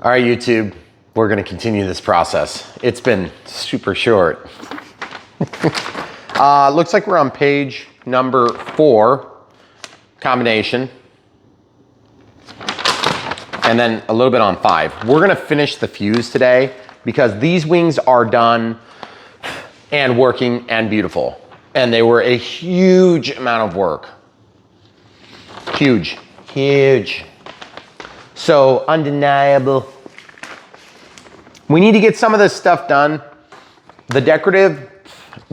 All right, YouTube, we're gonna continue this process. It's been super short. Looks like we're on page number 4, combination. And then a little bit on 5. We're gonna finish the fuse today because these wings are done and working and beautiful. And they were a huge amount of work. Huge, huge. So undeniable. We need to get some of this stuff done. The decorative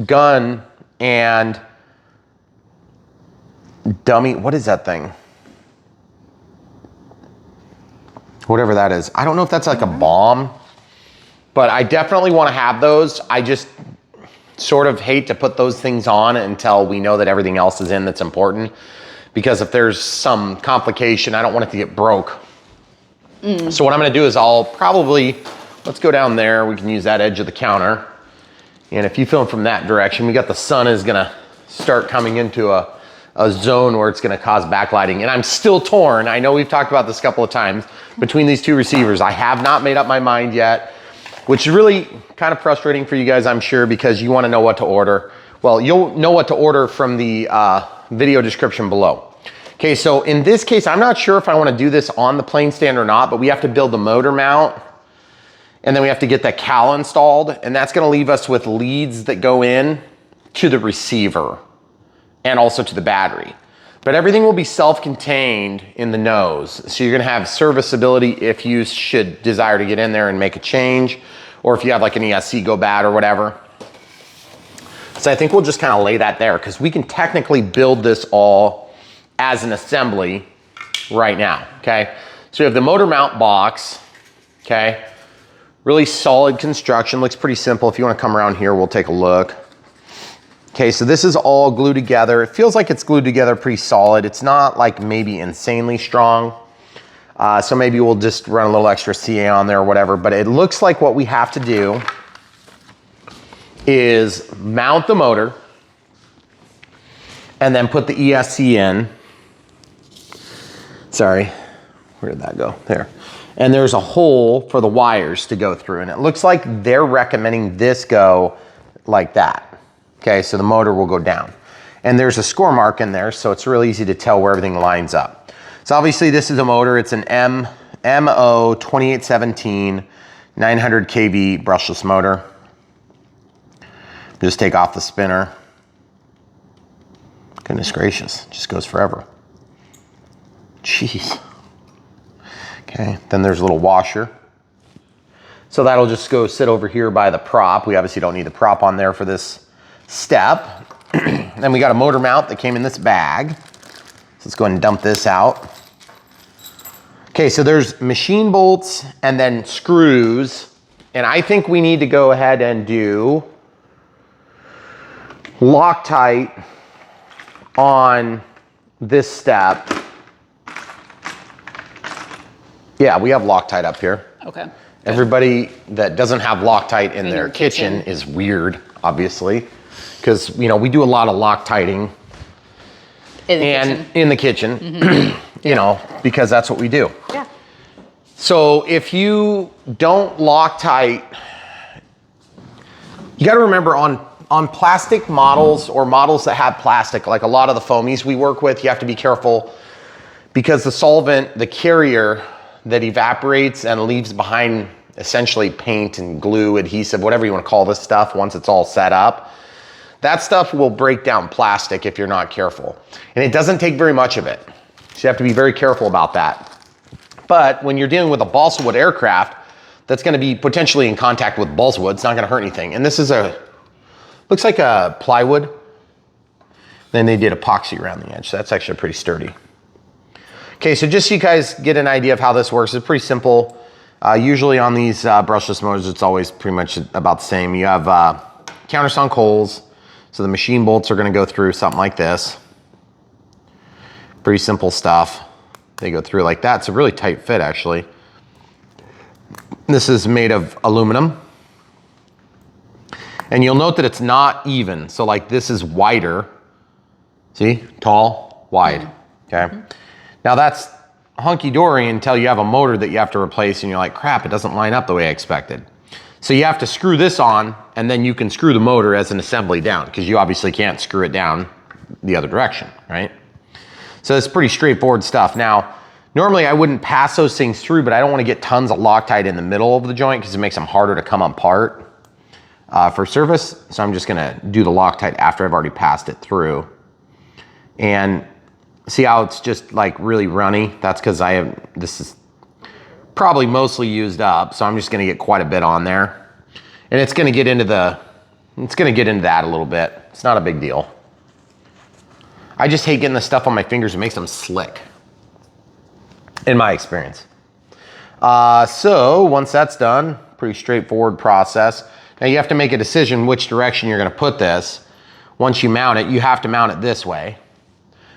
gun and dummy, what is that thing? Whatever that is. I don't know if that's like a bomb, but I definitely want to have those. I just sort of hate to put those things on until we know that everything else is in that's important. Because if there's some complication, I don't want it to get broke. So what I'm gonna do is I'll probably, let's go down there. We can use that edge of the counter. And if you film from that direction, we got the sun is gonna start coming into a zone where it's gonna cause backlighting. And I'm still torn. I know we've talked about this a couple of times between these two receivers. I have not made up my mind yet, which is really kind of frustrating for you guys, I'm sure, because you wanna know what to order. Well, you'll know what to order from the video description below. Okay, so in this case, I'm not sure if I want to do this on the plane stand or not, but we have to build the motor mount and then we have to get that cowl installed, and that's going to leave us with leads that go in to the receiver and also to the battery. But everything will be self-contained in the nose. So you're going to have serviceability if you should desire to get in there and make a change, or if you have like an ESC go bad or whatever. So I think we'll just kind of lay that there because we can technically build this all as an assembly right now, okay? So you have the motor mount box, okay? Really solid construction, looks pretty simple. If you wanna come around here, we'll take a look. Okay, so this is all glued together. It feels like it's glued together pretty solid. It's not like maybe insanely strong. So maybe we'll just run a little extra CA on there or whatever, but it looks like what we have to do is mount the motor and then put the ESC in. Sorry, where did that go? There. And there's a hole for the wires to go through, and it looks like they're recommending this go like that. Okay, so the motor will go down. And there's a score mark in there, so it's really easy to tell where everything lines up. So obviously this is a motor, it's an MO 2817 900 kV brushless motor. Just take off the spinner. Goodness gracious, it just goes forever. Jeez. Okay, then there's a little washer. So that'll just go sit over here by the prop. We obviously don't need the prop on there for this step. Then we got a motor mount that came in this bag. So let's go ahead and dump this out. Okay, so there's machine bolts and then screws. And I think we need to go ahead and do Loctite on this step. Yeah, we have Loctite up here. Okay. Everybody that doesn't have Loctite in their kitchen is weird, obviously, because you know we do a lot of Loctiting in the kitchen, you know, because that's what we do. Yeah. So if you don't Loctite, you got to remember on plastic models or models that have plastic, like a lot of the foamies we work with, you have to be careful because the solvent, the carrier that evaporates and leaves behind essentially paint and glue, adhesive, whatever you want to call this stuff once it's all set up, that stuff will break down plastic if you're not careful. And it doesn't take very much of it. So you have to be very careful about that. But when you're dealing with a balsa wood aircraft, that's going to be potentially in contact with balsa wood, it's not going to hurt anything. And this is looks like a plywood. Then they did epoxy around the edge. So that's actually pretty sturdy. Okay, so just so you guys get an idea of how this works, it's pretty simple. Usually on these brushless motors, it's always pretty much about the same. You have countersunk holes, so the machine bolts are gonna go through something like this. Pretty simple stuff. They go through like that. It's a really tight fit, actually. This is made of aluminum. And you'll note that it's not even. So like this is wider. See, tall, wide, okay? Now that's hunky-dory until you have a motor that you have to replace and you're like, crap, it doesn't line up the way I expected. So you have to screw this on and then you can screw the motor as an assembly down because you obviously can't screw it down the other direction, right? So it's pretty straightforward stuff. Now, normally I wouldn't pass those things through, but I don't want to get tons of Loctite in the middle of the joint because it makes them harder to come apart for service. So I'm just gonna do the Loctite after I've already passed it through. And see how it's just like really runny? That's because this is probably mostly used up, so I'm just gonna get quite a bit on there. And it's gonna get into that a little bit. It's not a big deal. I just hate getting the stuff on my fingers. It makes them slick, in my experience. So once that's done, pretty straightforward process. Now you have to make a decision which direction you're gonna put this. Once you mount it, you have to mount it this way.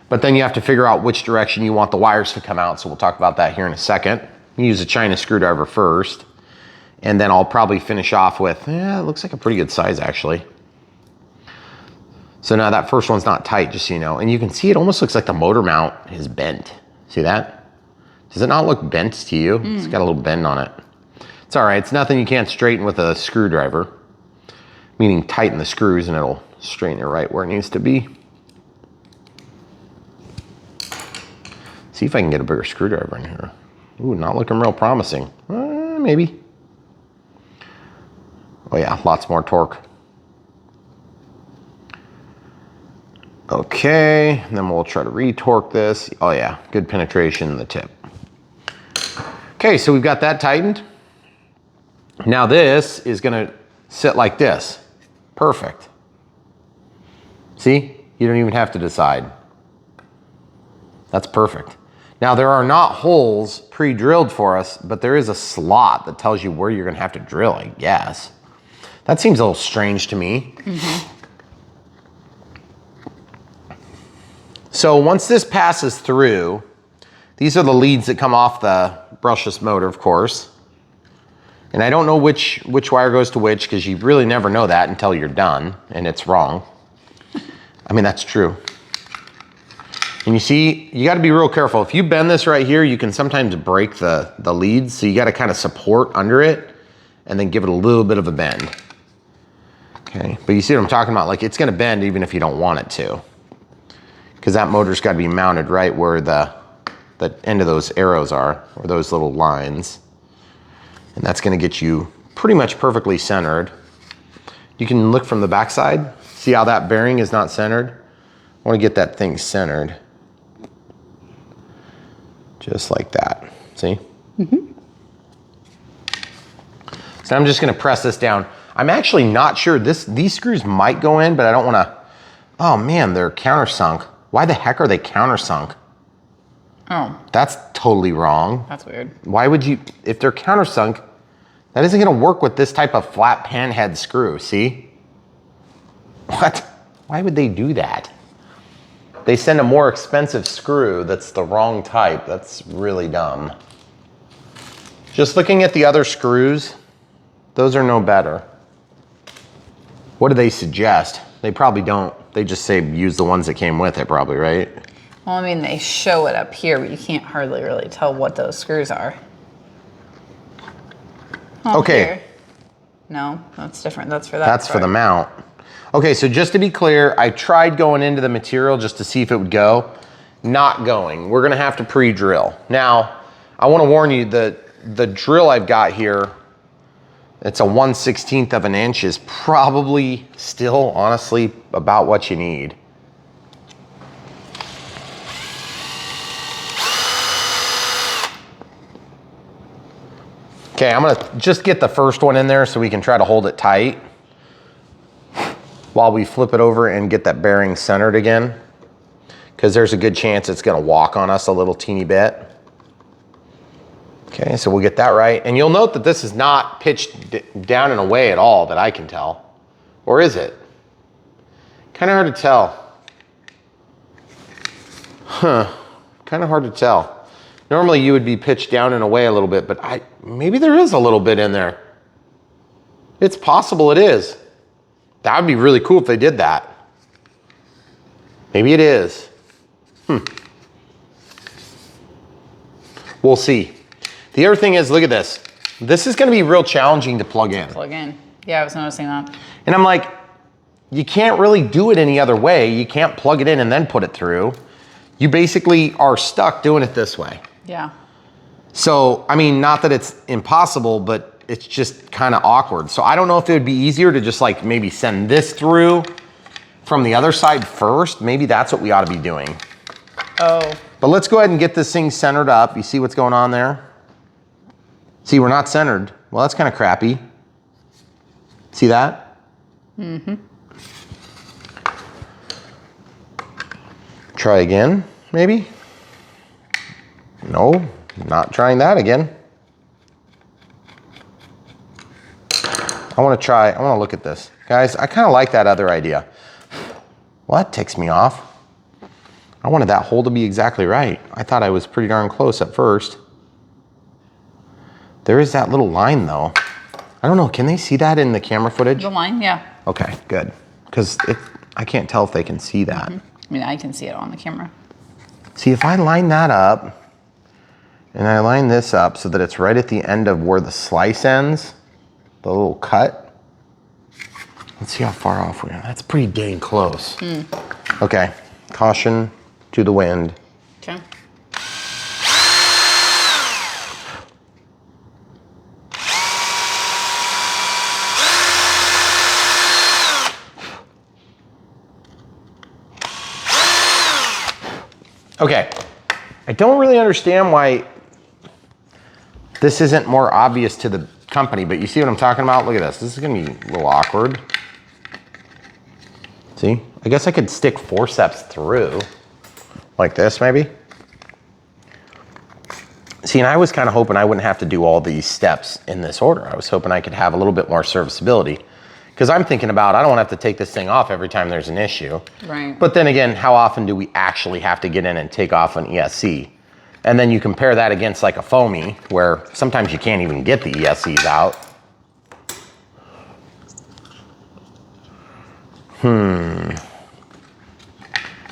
But then you have to figure out which direction you want the wires to come out. So we'll talk about that here in a second. You use a China screwdriver first. And then I'll probably finish off with, it looks like a pretty good size actually. So now that first one's not tight, just so you know. And you can see it almost looks like the motor mount is bent. See that? Does it not look bent to you? It's got a little bend on it. It's all right, it's nothing you can't straighten with a screwdriver. Meaning tighten the screws and it'll straighten it right where it needs to be. See if I can get a bigger screwdriver in here. Ooh, not looking real promising. Maybe. Oh yeah, lots more torque. Okay, and then we'll try to re-torque this. Oh yeah, good penetration in the tip. Okay, so we've got that tightened. Now this is gonna sit like this. Perfect. See, you don't even have to decide. That's perfect. Now there are not holes pre-drilled for us, but there is a slot that tells you where you're gonna have to drill, I guess. That seems a little strange to me. So once this passes through, these are the leads that come off the brushless motor, of course. And I don't know which wire goes to which because you really never know that until you're done and it's wrong. I mean, that's true. And you see, you gotta be real careful. If you bend this right here, you can sometimes break the leads. So you gotta kind of support under it and then give it a little bit of a bend. Okay, but you see what I'm talking about? Like it's gonna bend even if you don't want it to. Because that motor's gotta be mounted right where the end of those arrows are, or those little lines. And that's gonna get you pretty much perfectly centered. You can look from the backside, see how that bearing is not centered? I wanna get that thing centered. Just like that, see? So I'm just gonna press this down. I'm actually not sure, these screws might go in, but I don't wanna, oh man, they're countersunk. Why the heck are they countersunk? Oh. That's totally wrong. That's weird. Why would you, if they're countersunk, that isn't gonna work with this type of flat pan head screw, see? What? Why would they do that? They send a more expensive screw that's the wrong type. That's really dumb. Just looking at the other screws, those are no better. What do they suggest? They probably don't. They just say use the ones that came with it probably, right? Well, I mean, they show it up here, but you can't hardly really tell what those screws are. Oh, okay. Here. No, that's different. That's for that. That's for the mount. Okay, so just to be clear, I tried going into the material just to see if it would go. Not going. We're gonna have to pre-drill. Now, I wanna warn you, the drill I've got here, it's a 1/16 of an inch, is probably still, honestly, about what you need. Okay, I'm gonna just get the first one in there so we can try to hold it tight while we flip it over and get that bearing centered again, because there's a good chance it's gonna walk on us a little teeny bit. Okay, so we'll get that right. And you'll note that this is not pitched down and away at all that I can tell. Or is it? Kind of hard to tell. Huh, kind of hard to tell. Normally you would be pitched down and away a little bit, but maybe there is a little bit in there. It's possible it is. That would be really cool if they did that. Maybe it is. We'll see. The other thing is, look at this. This is gonna be real challenging to plug in. Plug in. Yeah, I was noticing that. And I'm like, you can't really do it any other way. You can't plug it in and then put it through. You basically are stuck doing it this way. Yeah. So, I mean, not that it's impossible, but it's just kind of awkward. So I don't know if it would be easier to just like maybe send this through from the other side first. Maybe that's what we ought to be doing. Oh. But let's go ahead and get this thing centered up. You see what's going on there? See, we're not centered. Well, that's kind of crappy. See that? Mm-hmm. Try again, maybe? No, not trying that again. I want to look at this. Guys, I kind of like that other idea. Well, that ticks me off. I wanted that hole to be exactly right. I thought I was pretty darn close at first. There is that little line though. I don't know, can they see that in the camera footage? The line, yeah. Okay, good. Because I can't tell if they can see that. I mean, I can see it on the camera. See, if I line that up, and I line this up so that it's right at the end of where the slice ends, the little cut. Let's see how far off we are. That's pretty dang close. Okay, caution to the wind. Okay. Okay, I don't really understand why this isn't more obvious to the company, but you see what I'm talking about? Look at this. This is gonna be a little awkward. See? I guess I could stick forceps through like this maybe. See, and I was kind of hoping I wouldn't have to do all these steps in this order. I was hoping I could have a little bit more serviceability. Because I'm thinking about, I don't want to have to take this thing off every time there's an issue. Right. But then again, how often do we actually have to get in and take off an ESC? And then you compare that against like a foamy, where sometimes you can't even get the ESCs out.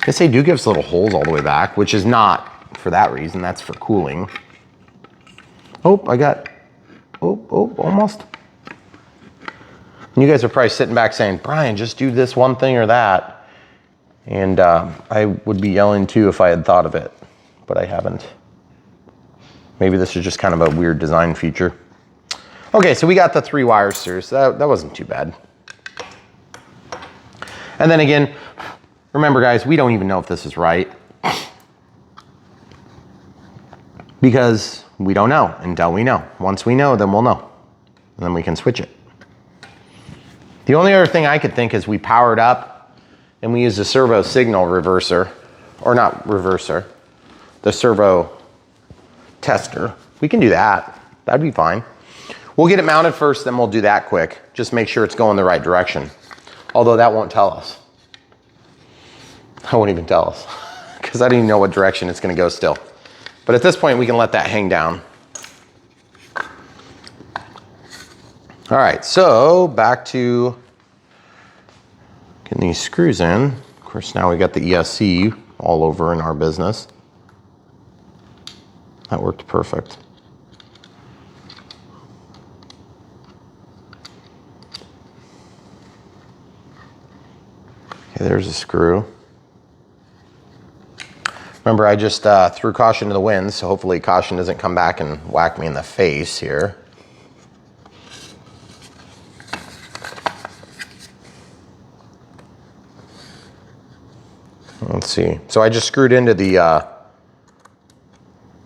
Guess they do give us little holes all the way back, which is not for that reason, that's for cooling. Oh, almost. And you guys are probably sitting back saying, Brian, just do this one thing or that. And I would be yelling too if I had thought of it, but I haven't. Maybe this is just kind of a weird design feature. Okay, so we got the 3 wires through, so that wasn't too bad. And then again, remember guys, we don't even know if this is right. Because we don't know until we know. Once we know, then we'll know. And then we can switch it. The only other thing I could think is we power it up and we use the servo signal reverser, or not reverser, the servo tester. We can do that. That'd be fine. We'll get it mounted first, then we'll do that quick. Just make sure it's going the right direction. Although that won't tell us. I won't even tell us because I don't even know what direction it's gonna go still. But at this point, we can let that hang down. All right, so back to getting these screws in. Of course, now we got the ESC all over in our business. That worked perfect. Okay, there's a screw. Remember, I just threw caution to the wind, so hopefully caution doesn't come back and whack me in the face here. Let's see. So I just screwed into the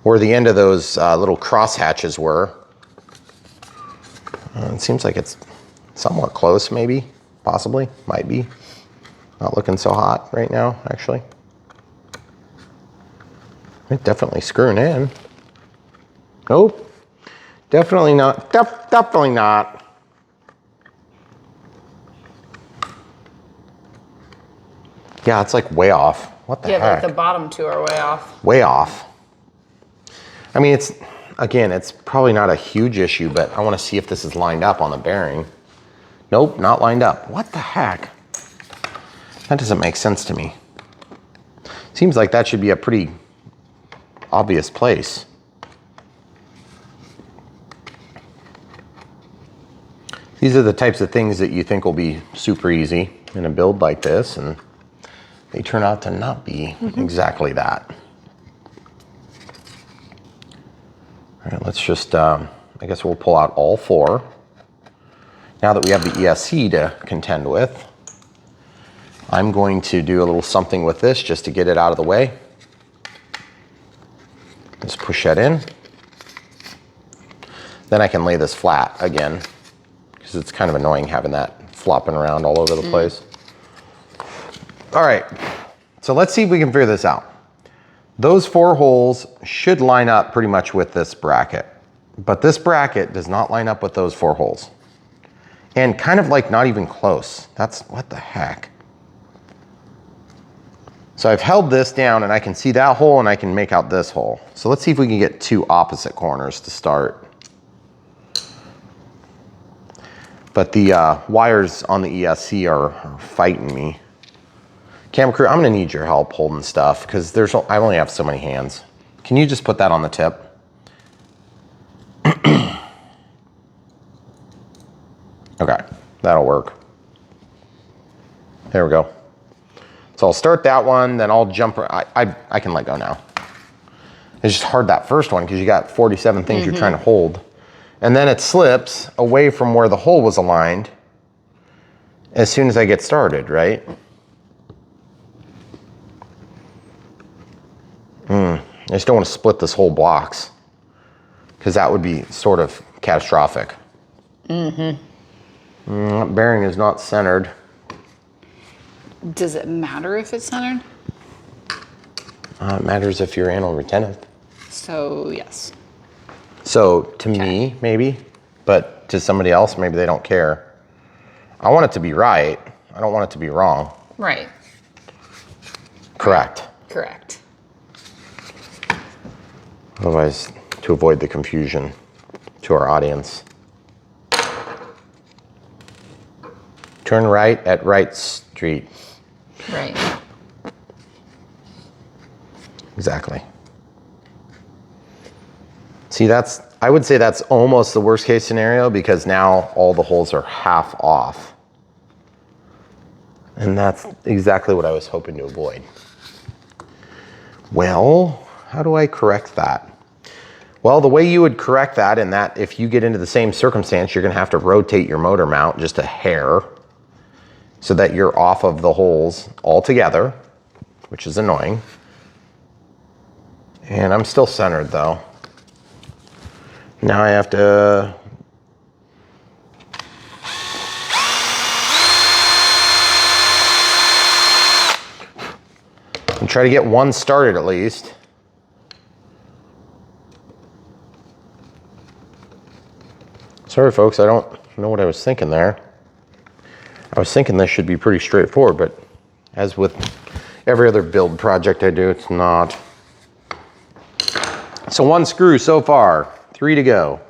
where the end of those little cross hatches were. It seems like it's somewhat close, maybe, possibly, might be. Not looking so hot right now, actually. It's definitely screwing in. Nope. Definitely not. Definitely not. Yeah, it's like way off. What the heck? Yeah, like the bottom 2 are way off. Way off. I mean, it's probably not a huge issue, but I want to see if this is lined up on the bearing. Nope, not lined up. What the heck? That doesn't make sense to me. Seems like that should be a pretty obvious place. These are the types of things that you think will be super easy in a build like this, and they turn out to not be exactly that. All right, let's just, I guess we'll pull out all 4. Now that we have the ESC to contend with, I'm going to do a little something with this just to get it out of the way. Just push that in. Then I can lay this flat again, because it's kind of annoying having that flopping around all over the place. All right, so let's see if we can figure this out. Those 4 holes should line up pretty much with this bracket, but this bracket does not line up with those 4 holes. And kind of like not even close. That's, what the heck? So I've held this down and I can see that hole and I can make out this hole. So let's see if we can get 2 opposite corners to start. But the wires on the ESC are fighting me. Camera crew, I'm gonna need your help holding stuff because I only have so many hands. Can you just put that on the tip? Okay, that'll work. There we go. So I'll start that one, then I'll jump. I can let go now. It's just hard that first one because you got 47 things you're trying to hold. And then it slips away from where the hole was aligned as soon as I get started, right? I just don't want to split this whole blocks because that would be sort of catastrophic. That bearing is not centered. Does it matter if it's centered? It matters if you're anal retentive. So, yes. So to me, maybe, but to somebody else, maybe they don't care. I want it to be right. I don't want it to be wrong. Right. Correct. Correct. Otherwise, to avoid the confusion to our audience. Turn right at Wright Street. Right. Exactly. See, I would say that's almost the worst case scenario because now all the holes are half off. And that's exactly what I was hoping to avoid. Well, how do I correct that? Well, the way you would correct that, in that if you get into the same circumstance, you're gonna have to rotate your motor mount just a hair so that you're off of the holes altogether, which is annoying. And I'm still centered though. Now I have to try to get one started at least. Sorry folks, I don't know what I was thinking there. I was thinking this should be pretty straightforward, but as with every other build project I do, it's not. So 1 screw so far, 3 to go.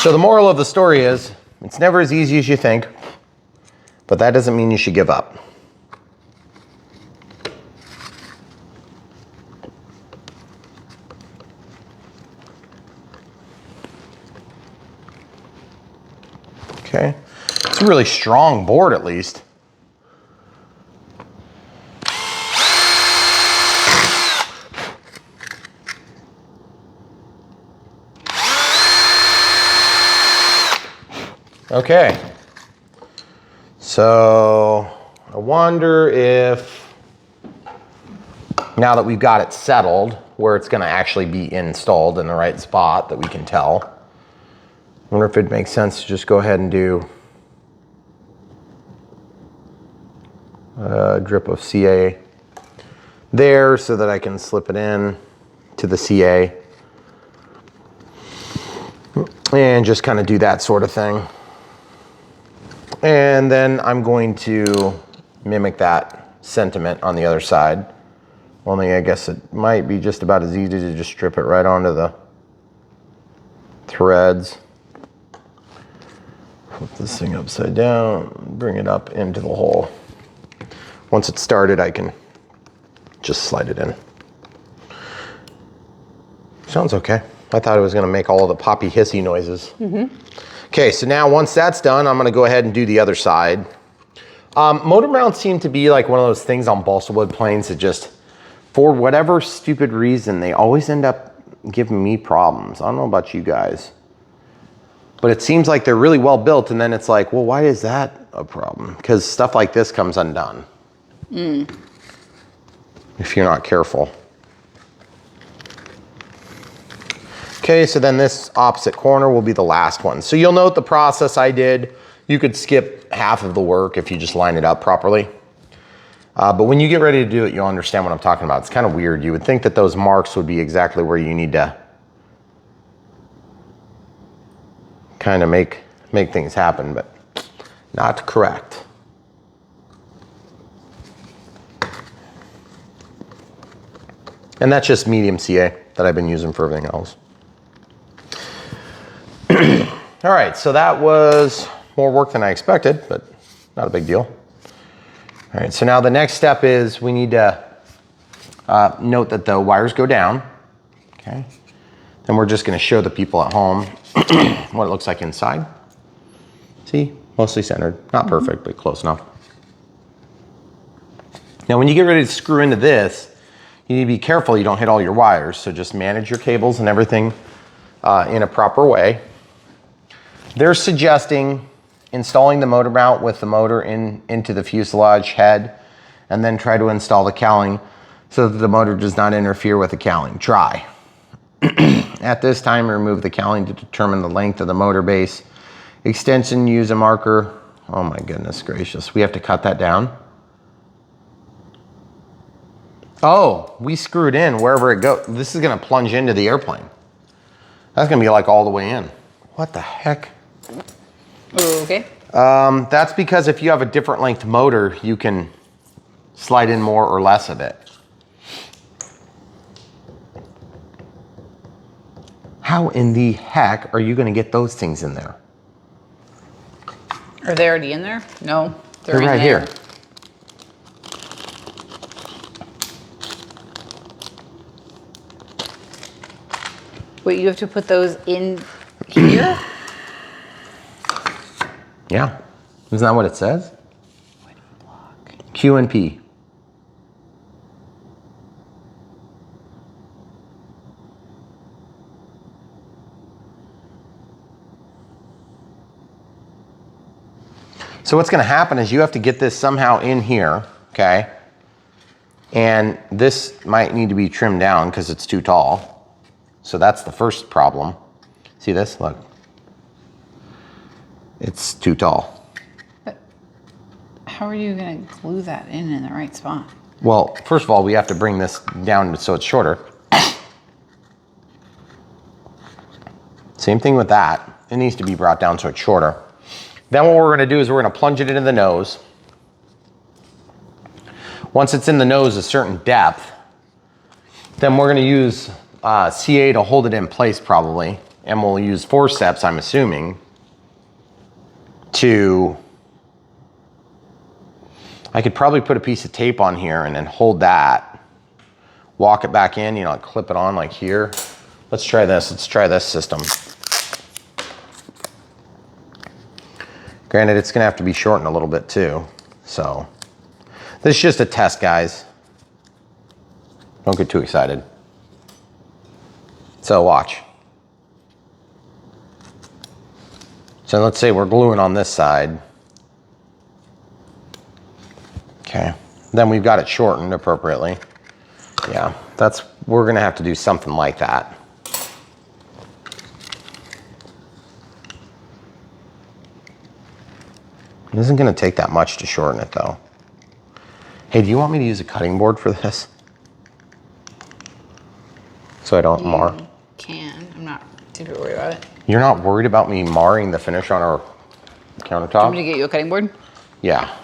So the moral of the story is, it's never as easy as you think, but that doesn't mean you should give up. Okay, it's a really strong board at least. Okay, so I wonder if, now that we've got it settled, where it's gonna actually be installed in the right spot that we can tell, I wonder if it makes sense to just go ahead and do a drip of CA there so that I can slip it in to the CA and just kind of do that sort of thing. And then I'm going to mimic that sentiment on the other side. Only I guess it might be just about as easy to just strip it right onto the threads. Flip this thing upside down, bring it up into the hole. Once it's started, I can just slide it in. Sounds okay. I thought it was gonna make all of the poppy hissy noises. Okay, so now once that's done, I'm gonna go ahead and do the other side. Motor mounts seem to be like one of those things on balsa wood planes that just, for whatever stupid reason, they always end up giving me problems. I don't know about you guys. But it seems like they're really well built, and then it's like, well, why is that a problem? Because stuff like this comes undone. If you're not careful. Okay, so then this opposite corner will be the last one. So you'll note the process I did. You could skip half of the work if you just line it up properly. But when you get ready to do it, you'll understand what I'm talking about. It's kind of weird. You would think that those marks would be exactly where you need to kind of make things happen, but not correct. And that's just medium CA that I've been using for everything else. All right, so that was more work than I expected, but not a big deal. All right, so now the next step is we need to note that the wires go down, okay? Then we're just gonna show the people at home what it looks like inside. See, mostly centered. Not perfect, but close enough. Now, when you get ready to screw into this, you need to be careful you don't hit all your wires. So just manage your cables and everything in a proper way. They're suggesting installing the motor mount with the motor into the fuselage head, and then try to install the cowling so that the motor does not interfere with the cowling. Try. At this time, remove the cowling to determine the length of the motor base. Extension, use a marker. Oh my goodness gracious. We have to cut that down. Oh, we screwed in wherever it goes. This is gonna plunge into the airplane. That's gonna be like all the way in. What the heck? Okay. That's because if you have a different length motor, you can slide in more or less of it. How in the heck are you gonna get those things in there? Are they already in there? No, They're in right there. here. Wait, you have to put those in here? Yeah. Isn't that what it says? Q and P. So what's gonna happen is you have to get this somehow in here, okay? And this might need to be trimmed down because it's too tall. So that's the first problem. See this? Look. It's too tall. But how are you gonna glue that in the right spot? Well, first of all, we have to bring this down so it's shorter. Same thing with that. It needs to be brought down so it's shorter. Then what we're gonna do is we're gonna plunge it into the nose. Once it's in the nose a certain depth, then we're gonna use CA to hold it in place probably. And we'll use forceps, I'm assuming, to, I could probably put a piece of tape on here and then hold that, walk it back in, you know, clip it on like here. Let's try this, system. Granted, it's gonna have to be shortened a little bit too. So this is just a test, guys. Don't get too excited. So watch. So let's say we're gluing on this side. Okay, then we've got it shortened appropriately. Yeah, we're gonna have to do something like that. It isn't gonna take that much to shorten it though. Hey, do you want me to use a cutting board for this? So I don't mar? I'm not super worried about it. You're not worried about me marring the finish on our countertop? Do you want me to get you a cutting board? Yeah.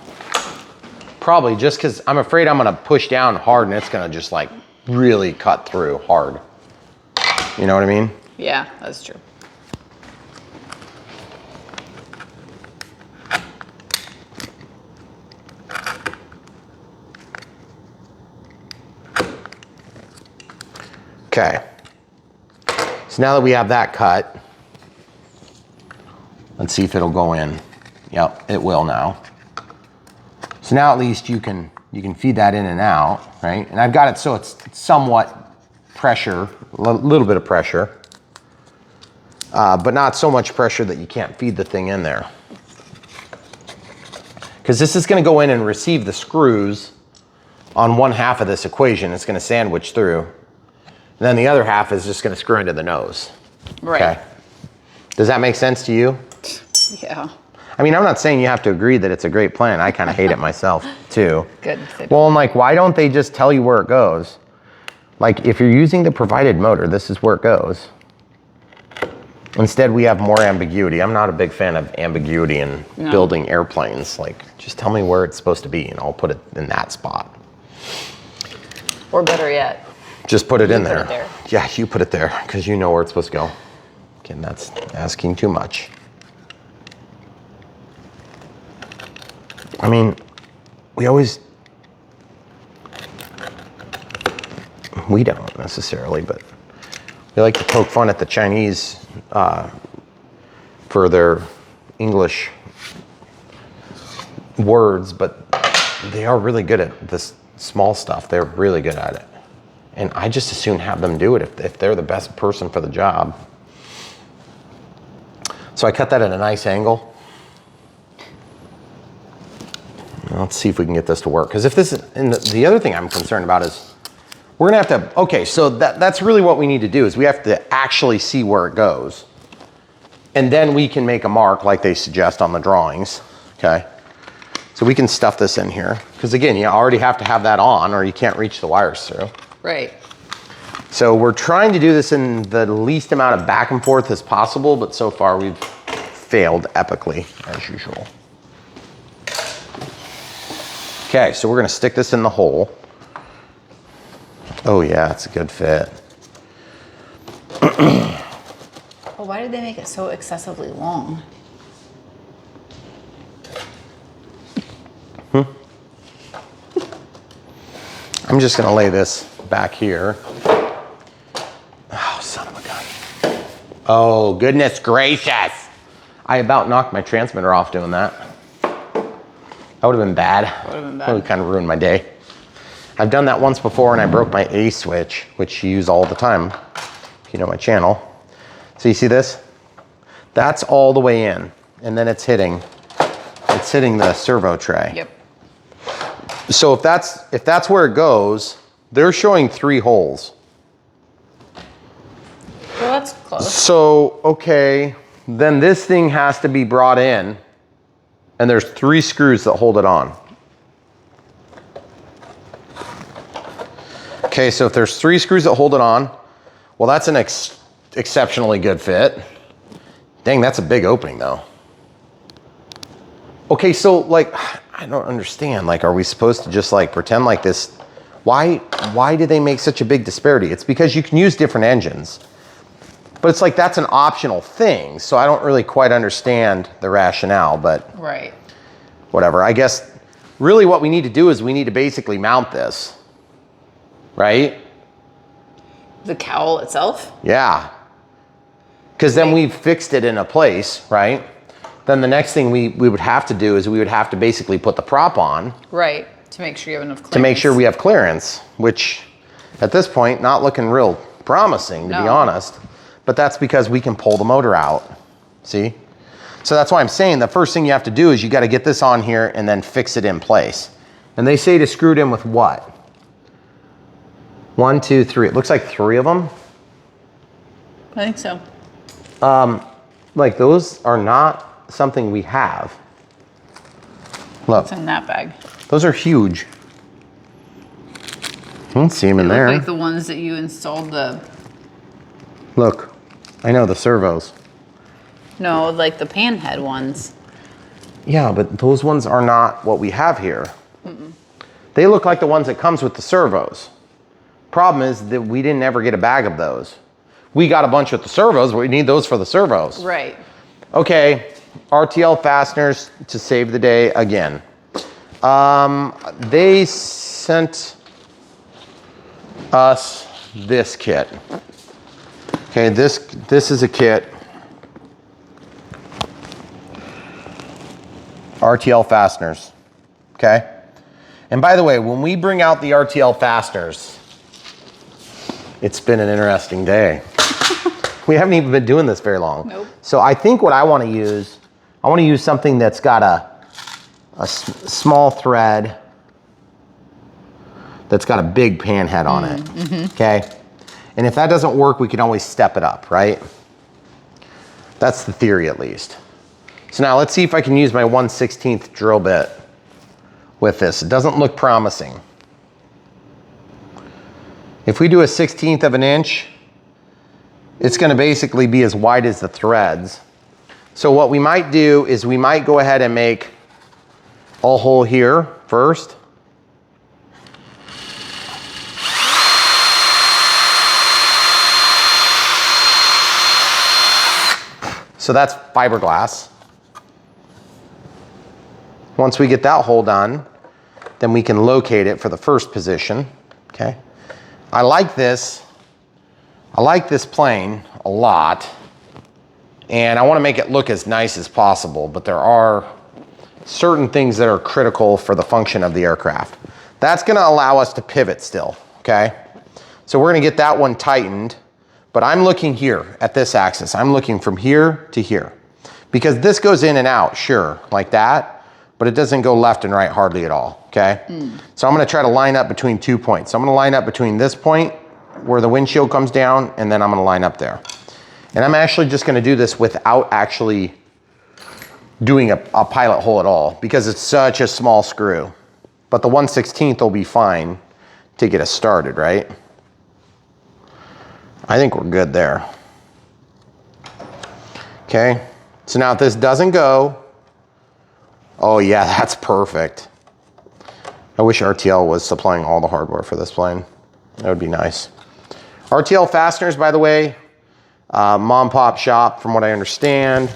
Probably just because I'm afraid I'm gonna push down hard and it's gonna just like really cut through hard. You know what I mean? Yeah, that's true. Okay. So now that we have that cut, let's see if it'll go in. Yep, it will now. So now at least you can feed that in and out, right? And I've got it so it's somewhat pressure, a little bit of pressure, but not so much pressure that you can't feed the thing in there. Because this is going to go in and receive the screws on one half of this equation. It's going to sandwich through. And then the other half is just going to screw into the nose. Right. Okay. Does that make sense to you? Yeah. I mean, I'm not saying you have to agree that it's a great plan. I kind of hate it myself too. Good. Well, and like, why don't they just tell you where it goes? Like, if you're using the provided motor, this is where it goes. Instead, we have more ambiguity. I'm not a big fan of ambiguity in building airplanes. Like, just tell me where it's supposed to be and I'll put it in that spot. Or better yet, just put it in put there. it there. Yeah, you put it there because you know where it's supposed to go. Again, that's asking too much. I mean, we don't necessarily, but we like to poke fun at the Chinese for their English words, but they are really good at this small stuff. They're really good at it. And I just as soon have them do it if they're the best person for the job. So I cut that at a nice angle. Let's see if we can get this to work. Because if this is, and the other thing I'm concerned about is we're gonna have to, okay, so that's really what we need to do is we have to actually see where it goes. And then we can make a mark like they suggest on the drawings, okay? So we can stuff this in here. Because again, you already have to have that on or you can't reach the wires through. Right. So we're trying to do this in the least amount of back and forth as possible, but so far we've failed epically as usual. Okay, so we're gonna stick this in the hole. Oh yeah, it's a good fit. Well, why did they make it so excessively long? I'm just gonna lay this back here. Oh, son of a gun. Oh, goodness gracious. I about knocked my transmitter off doing that. That would have been bad. Would have been bad. That would kind of ruined my day. I've done that once before and I broke my A switch, which you use all the time, if you know my channel. So you see this? That's all the way in. And then it's hitting the servo tray. Yep. So if that's where it goes, they're showing 3 holes. Well, that's close. So, okay, then this thing has to be brought in and there's 3 screws that hold it on. Okay, so if there's 3 screws that hold it on, well, that's an exceptionally good fit. Dang, that's a big opening though. Okay, so like, I don't understand. Like, are we supposed to just like pretend like this? Why do they make such a big disparity? It's because you can use different engines. But it's like, that's an optional thing. So I don't really quite understand the rationale, but Right. whatever. I guess really what we need to do is we need to basically mount this, right? The cowl itself? Yeah. Because then we've fixed it in a place, right? Then the next thing we would have to do is we would have to basically put the prop on. Right. To make sure you have enough clearance. To make sure we have clearance, which at this point, not looking real promising, to be honest. But that's because we can pull the motor out, see? So that's why I'm saying the first thing you have to do is you got to get this on here and then fix it in place. And they say to screw it in with what? 1, 2, 3. It looks like 3 of them. I think so. Like those are not something we have. Look, It's in that bag. those are huge. I don't see them in They there. look like the ones that you installed the... Look, I know the servos. No, like the panhead ones. Yeah, but those ones are not what we have here. They look like the ones that comes with the servos. Problem is that we didn't ever get a bag of those. We got a bunch with the servos, but we need those for the servos. Right. Okay, RTL fasteners to save the day again. They sent us this kit. Okay, this is a kit. RTL fasteners, okay? And by the way, when we bring out the RTL fasteners, it's been an interesting day. We haven't even been doing this very long. Nope. So I think what I want to use something that's got a small thread that's got a big pan head on it, okay? And if that doesn't work, we can always step it up, right? That's the theory at least. So now let's see if I can use my 1/16 drill bit with this. It doesn't look promising. If we do a 1/16 of an inch, it's gonna basically be as wide as the threads. So what we might do is we might go ahead and make a hole here first. So that's fiberglass. Once we get that hole done, then we can locate it for the first position, okay? I like this plane a lot, and I wanna make it look as nice as possible, but there are certain things that are critical for the function of the aircraft. That's gonna allow us to pivot still, okay? So we're gonna get that one tightened, but I'm looking here at this axis. I'm looking from here to here, because this goes in and out, sure, like that, but it doesn't go left and right hardly at all, okay? So I'm gonna try to line up between 2 points. So I'm gonna line up between this point where the windshield comes down, and then I'm gonna line up there. And I'm actually just gonna do this without actually doing a pilot hole at all, because it's such a small screw. But the 1/16 will be fine to get us started, right? I think we're good there. Okay, so now if this doesn't go, oh yeah, that's perfect. I wish RTL was supplying all the hardware for this plane. That would be nice. RTL fasteners, by the way, mom pop shop from what I understand.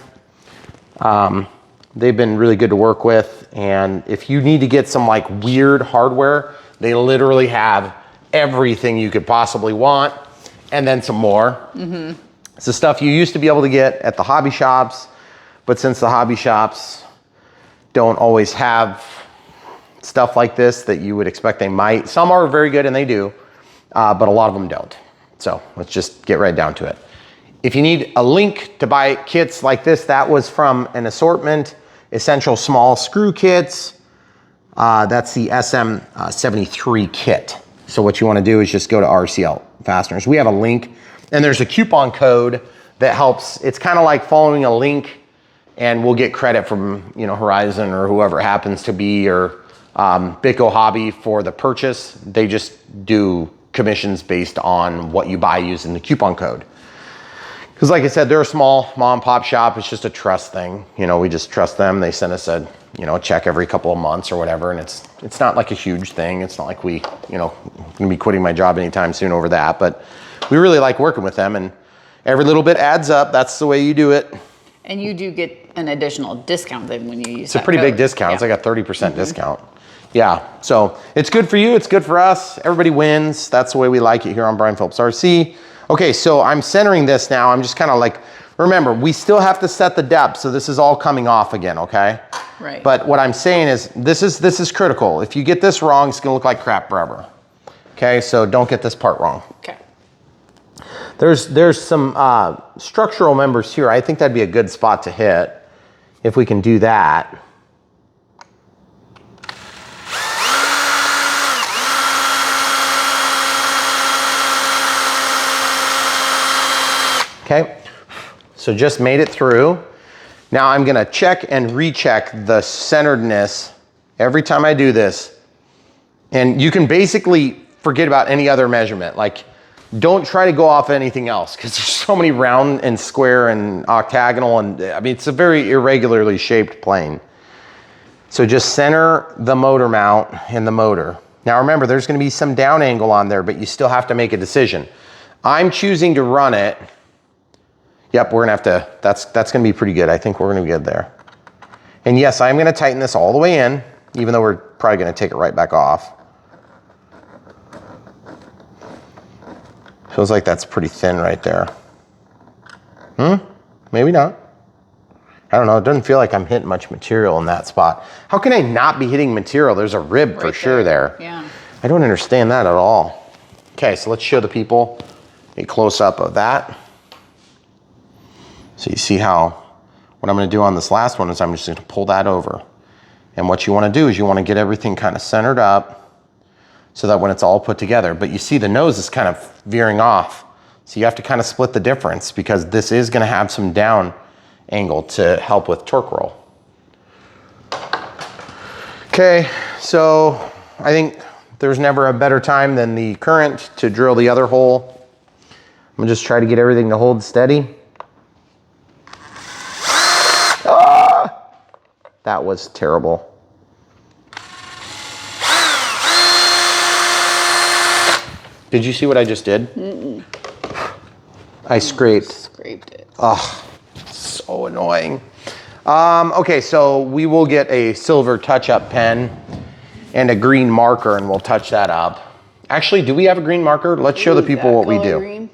They've been really good to work with, and if you need to get some like weird hardware, they literally have everything you could possibly want, and then some more. It's the stuff you used to be able to get at the hobby shops, but since the hobby shops don't always have stuff like this that you would expect they might. Some are very good and they do, but a lot of them don't. So let's just get right down to it. If you need a link to buy kits like this, that was from an assortment, Essential Small Screw Kits. That's the SM73 kit. So what you wanna do is just go to RCL Fasteners. We have a link, and there's a coupon code that helps. It's kind of like following a link, and we'll get credit from Horizon or whoever it happens to be, or Bitco Hobby for the purchase. They just do commissions based on what you buy using the coupon code. Because like I said, they're a small mom and pop shop. It's just a trust thing. We just trust them. They send us a check every couple of months or whatever, and it's not like a huge thing. It's not like we gonna be quitting my job anytime soon over that, but we really like working with them, and every little bit adds up. That's the way you do it. And you do get an additional discount then when you use It's a pretty big discount. It's like a 30% discount. Yeah, so it's good for you, it's good for us. Everybody wins. That's the way we like it here on Brian Phillips RC. Okay, so I'm centering this now. I'm just kind of like, remember, we still have to set the depth, so this is all coming off again, okay? Right. But what I'm saying is, this is critical. If you get this wrong, it's gonna look like crap forever. Okay, so don't get this part wrong. Okay. There's some structural members here. I think that'd be a good spot to hit if we can do that. Okay, so just made it through. Now I'm gonna check and recheck the centeredness every time I do this. And you can basically forget about any other measurement. Like, don't try to go off anything else, because there's so many round and square and octagonal, and I mean, it's a very irregularly shaped plane. So just center the motor mount in the motor. Now remember, there's gonna be some down angle on there, but you still have to make a decision. I'm choosing to run it. Yep, we're gonna have to, that's gonna be pretty good. I think we're gonna be good there. And yes, I'm gonna tighten this all the way in, even though we're probably gonna take it right back off. Feels like that's pretty thin right there. Maybe not. I don't know. It doesn't feel like I'm hitting much material in that spot. How can I not be hitting material? There's a rib for sure there. Yeah. I don't understand that at all. Okay, so let's show the people a close-up of that. So you see how, what I'm gonna do on this last one is I'm just gonna pull that over. And what you wanna do is you wanna get everything kind of centered up so that when it's all put together, but you see the nose is kind of veering off. So you have to kind of split the difference because this is gonna have some down angle to help with torque roll. Okay, so I think there's never a better time than the current to drill the other hole. I'm gonna just try to get everything to hold steady. Ah! That was terrible. Did you see what I just did? Mm-mm. I scraped it. Oh, so annoying. Okay, so we will get a silver touch-up pen and a green marker and we'll touch that up. Actually, do we have a green marker? Let's show the people what we do. Green?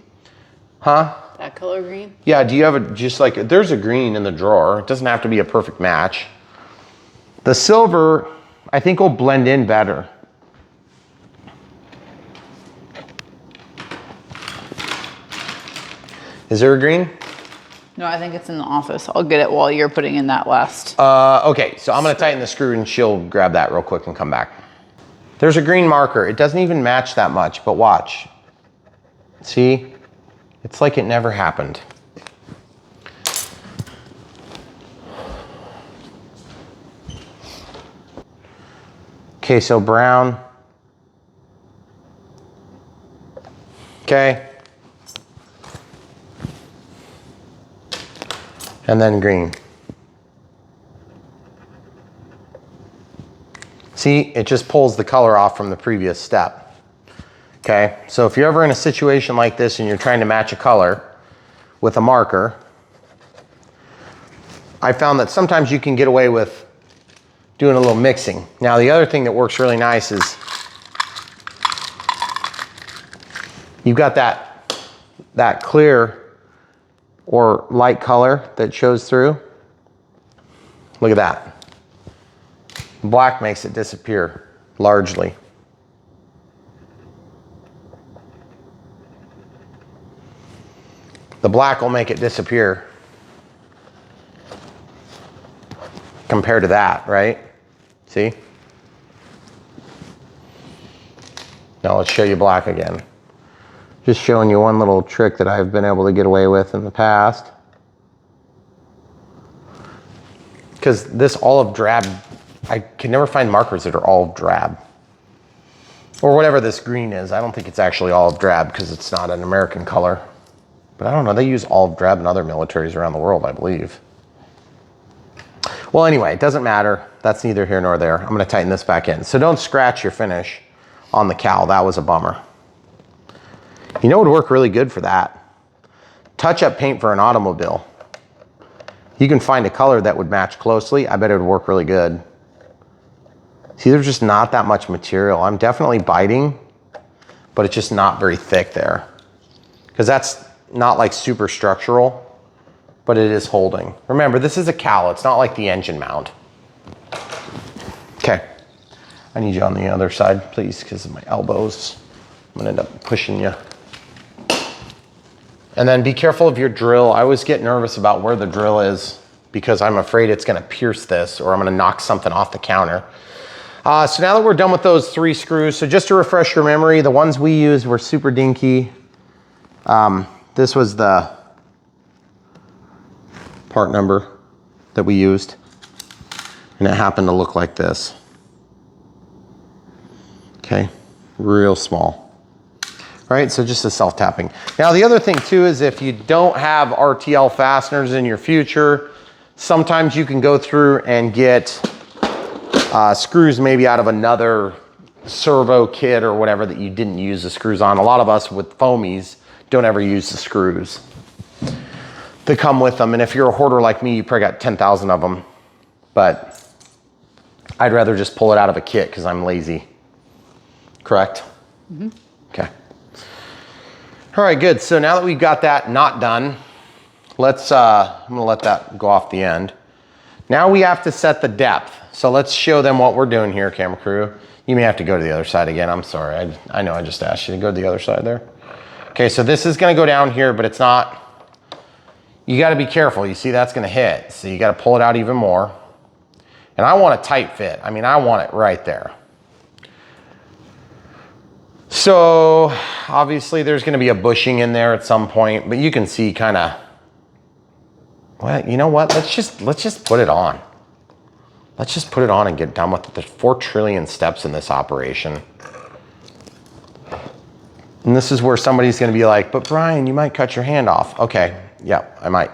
Huh? That color green? Yeah, do you have a, just like, there's a green in the drawer. It doesn't have to be a perfect match. The silver, I think will blend in better. Is there a green? No, I think it's in the office. I'll get it while you're putting in that last. Okay, so I'm gonna tighten the screw and she'll grab that real quick and come back. There's a green marker. It doesn't even match that much, but watch. See? It's like it never happened. Okay, so brown. Okay. And then green. See, it just pulls the color off from the previous step. Okay, so if you're ever in a situation like this and you're trying to match a color with a marker, I found that sometimes you can get away with doing a little mixing. Now the other thing that works really nice is you've got that clear or light color that shows through. Look at that. Black makes it disappear largely. The black will make it disappear compared to that, right? See? Now let's show you black again. Just showing you one little trick that I've been able to get away with in the past. Because this olive drab, I can never find markers that are olive drab. Or whatever this green is. I don't think it's actually olive drab because it's not an American color. But I don't know, they use olive drab in other militaries around the world, I believe. Well, anyway, it doesn't matter. That's neither here nor there. I'm gonna tighten this back in. So don't scratch your finish on the cowl. That was a bummer. You know what would work really good for that? Touch-up paint for an automobile. You can find a color that would match closely. I bet it would work really good. See, there's just not that much material. I'm definitely biting, but it's just not very thick there. Because that's not like super structural, but it is holding. Remember, this is a cowl. It's not like the engine mount. Okay. I need you on the other side, please, because of my elbows. I'm gonna end up pushing you. And then be careful of your drill. I always get nervous about where the drill is because I'm afraid it's gonna pierce this or I'm gonna knock something off the counter. So now that we're done with those 3 screws, so just to refresh your memory, the ones we used were super dinky. This was the part number that we used, and it happened to look like this. Okay, real small. All right, so just a self-tapping. Now the other thing too is if you don't have RTL fasteners in your future, sometimes you can go through and get screws maybe out of another servo kit or whatever that you didn't use the screws on. A lot of us with foamies don't ever use the screws that come with them. And if you're a hoarder like me, you probably got 10,000 of them. But I'd rather just pull it out of a kit because I'm lazy. Correct? Mm-hmm. Okay. All right, good. So now that we've got that knot done, let's, I'm gonna let that go off the end. Now we have to set the depth. So let's show them what we're doing here, camera crew. You may have to go to the other side again. I'm sorry. I know I just asked you to go to the other side there. Okay, so this is gonna go down here, but it's not, you gotta be careful. You see that's gonna hit. So you gotta pull it out even more. And I want a tight fit. I mean, I want it right there. So obviously there's gonna be a bushing in there at some point, but you can see kind of, well, you know what? Let's just put it on. Let's just put it on and get done with it. There's 4 trillion steps in this operation. And this is where somebody's gonna be like, but Brian, you might cut your hand off. Okay, yeah, I might.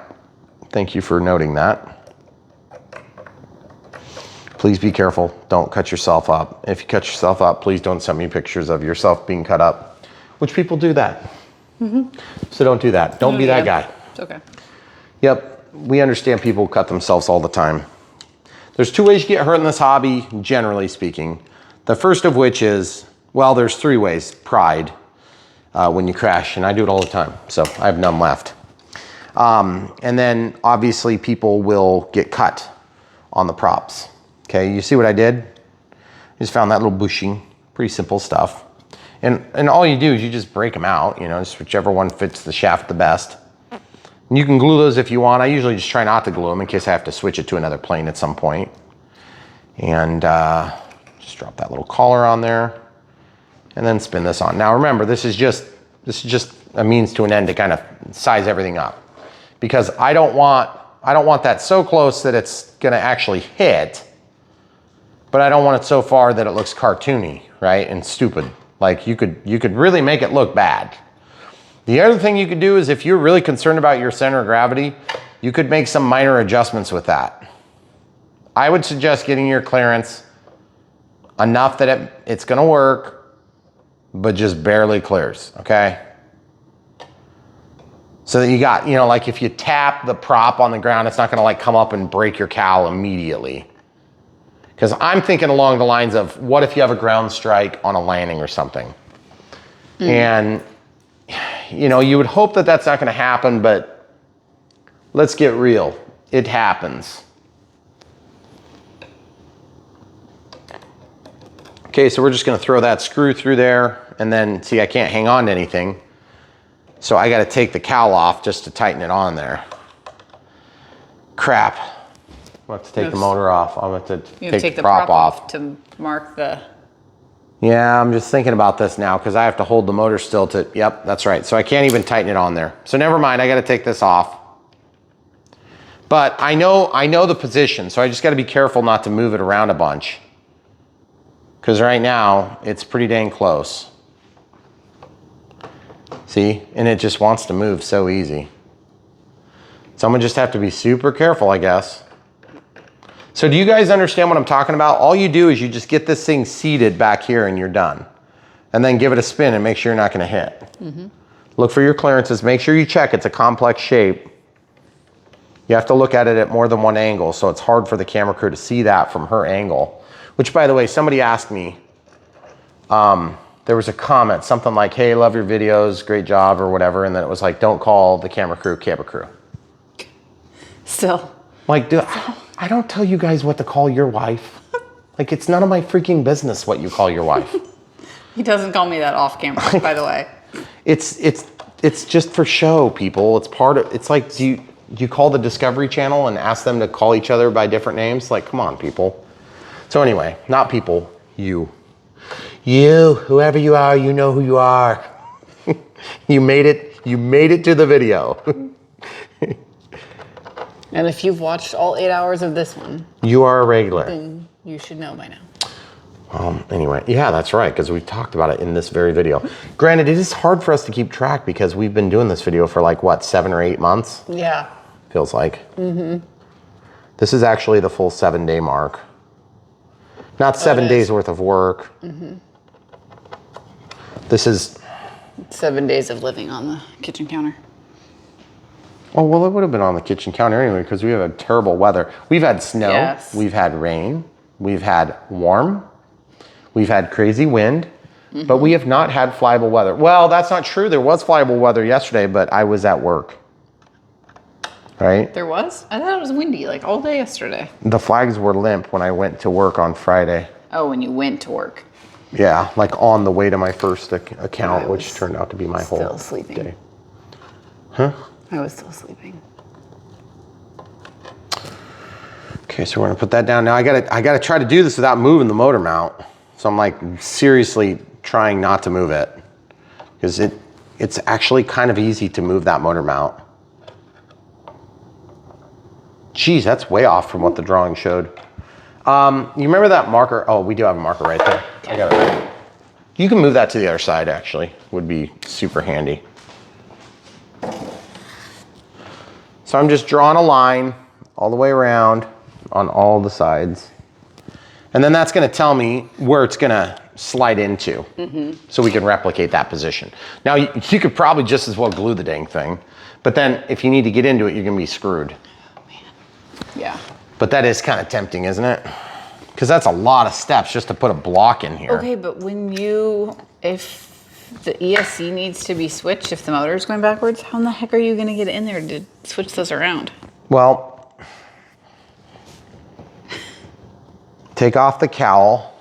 Thank you for noting that. Please be careful, don't cut yourself up. If you cut yourself up, please don't send me pictures of yourself being cut up, which people do that. So don't do that, don't be that guy. It's okay. Yep, we understand people cut themselves all the time. There's 2 ways you get hurt in this hobby, generally speaking. The first of which is, well, there's 3 ways. Pride, when you crash, and I do it all the time, so I have none left. And then obviously people will get cut on the props. Okay, you see what I did? Just found that little bushing, pretty simple stuff. And all you do is you just break them out, you know, just whichever one fits the shaft the best. And you can glue those if you want. I usually just try not to glue them in case I have to switch it to another plane at some point. And just drop that little collar on there and then spin this on. Now remember, this is just a means to an end to kind of size everything up, because I don't want that so close that it's gonna actually hit, but I don't want it so far that it looks cartoony, right, and stupid. Like you could really make it look bad. The other thing you could do is, if you're really concerned about your center of gravity, you could make some minor adjustments with that. I would suggest getting your clearance enough that it's gonna work, but just barely clears, okay? So that you got, you know, like if you tap the prop on the ground, it's not gonna like come up and break your cowl immediately. Because I'm thinking along the lines of, what if you have a ground strike on a landing or something? And, you know, you would hope that that's not gonna happen, but let's get real. It happens. Okay, so we're just gonna throw that screw through there, and then, see, I can't hang on to anything. So I gotta take the cowl off just to tighten it on there. Crap. I'll have to take the motor off. I'll have to take the prop off to mark the... Yeah, I'm just thinking about this now because I have to hold the motor still to, yep, that's right. So I can't even tighten it on there. So never mind, I gotta take this off. But I know the position, so I just gotta be careful not to move it around a bunch. Because right now, it's pretty dang close. See, and it just wants to move so easy. So I'm gonna just have to be super careful, I guess. So do you guys understand what I'm talking about? All you do is you just get this thing seated back here and you're done. And then give it a spin and make sure you're not gonna hit. Look for your clearances, make sure you check it's a complex shape. You have to look at it at more than one angle, so it's hard for the camera crew to see that from her angle. Which, by the way, somebody asked me, there was a comment, something like, hey, love your videos, great job, or whatever, and then it was like, don't call the camera crew. Still. Like, dude, I don't tell you guys what to call your wife. Like, it's none of my freaking business what you call your wife. He doesn't call me that off camera, by the way. It's just for show, people. It's part of, it's like, do you call the Discovery Channel and ask them to call each other by different names? Like, come on, people. So anyway, not people, you. You, whoever you are, you know who you are. You made it to the video. And if you've watched all 8 hours of this one, you are a regular. Then you should know by now. Anyway, yeah, that's right, because we've talked about it in this very video. Granted, it is hard for us to keep track because we've been doing this video for like, what, 7 or 8 months? Yeah. Feels like. This is actually the full 7-day mark. Not 7 days worth of work. This is 7 days of living on the kitchen counter. Oh, well, it would have been on the kitchen counter anyway because we have had terrible weather. We've had snow, Yes. We've had rain, we've had warm, we've had crazy wind, but we have not had flyable weather. Well, that's not true. There was flyable weather yesterday, but I was at work. right? There was? I thought it was windy like all day yesterday. The flags were limp when I went to work on Friday. Oh, when you went to work. Yeah, like on the way to my first account, I which was turned out to be my whole still sleeping. day. Huh? I was still sleeping. Okay, so we're gonna put that down. Now I gotta try to do this without moving the motor mount. So I'm like seriously trying not to move it. Because it's actually kind of easy to move that motor mount. Geez, that's way off from what the drawing showed. You remember that marker? Oh, we do have a marker right there. I got it right. You can move that to the other side actually. Would be super handy. So I'm just drawing a line all the way around on all the sides. And then that's gonna tell me where it's gonna slide into. So we can replicate that position. Now you could probably just as well glue the dang thing, but then if you need to get into it, you're gonna be screwed. Oh man. Yeah. But that is kind of tempting, isn't it? Because that's a lot of steps just to put a block in here. Okay, but if the ESC needs to be switched, if the motor's going backwards, how in the heck are you gonna get in there to switch those around? Well, take off the cowl.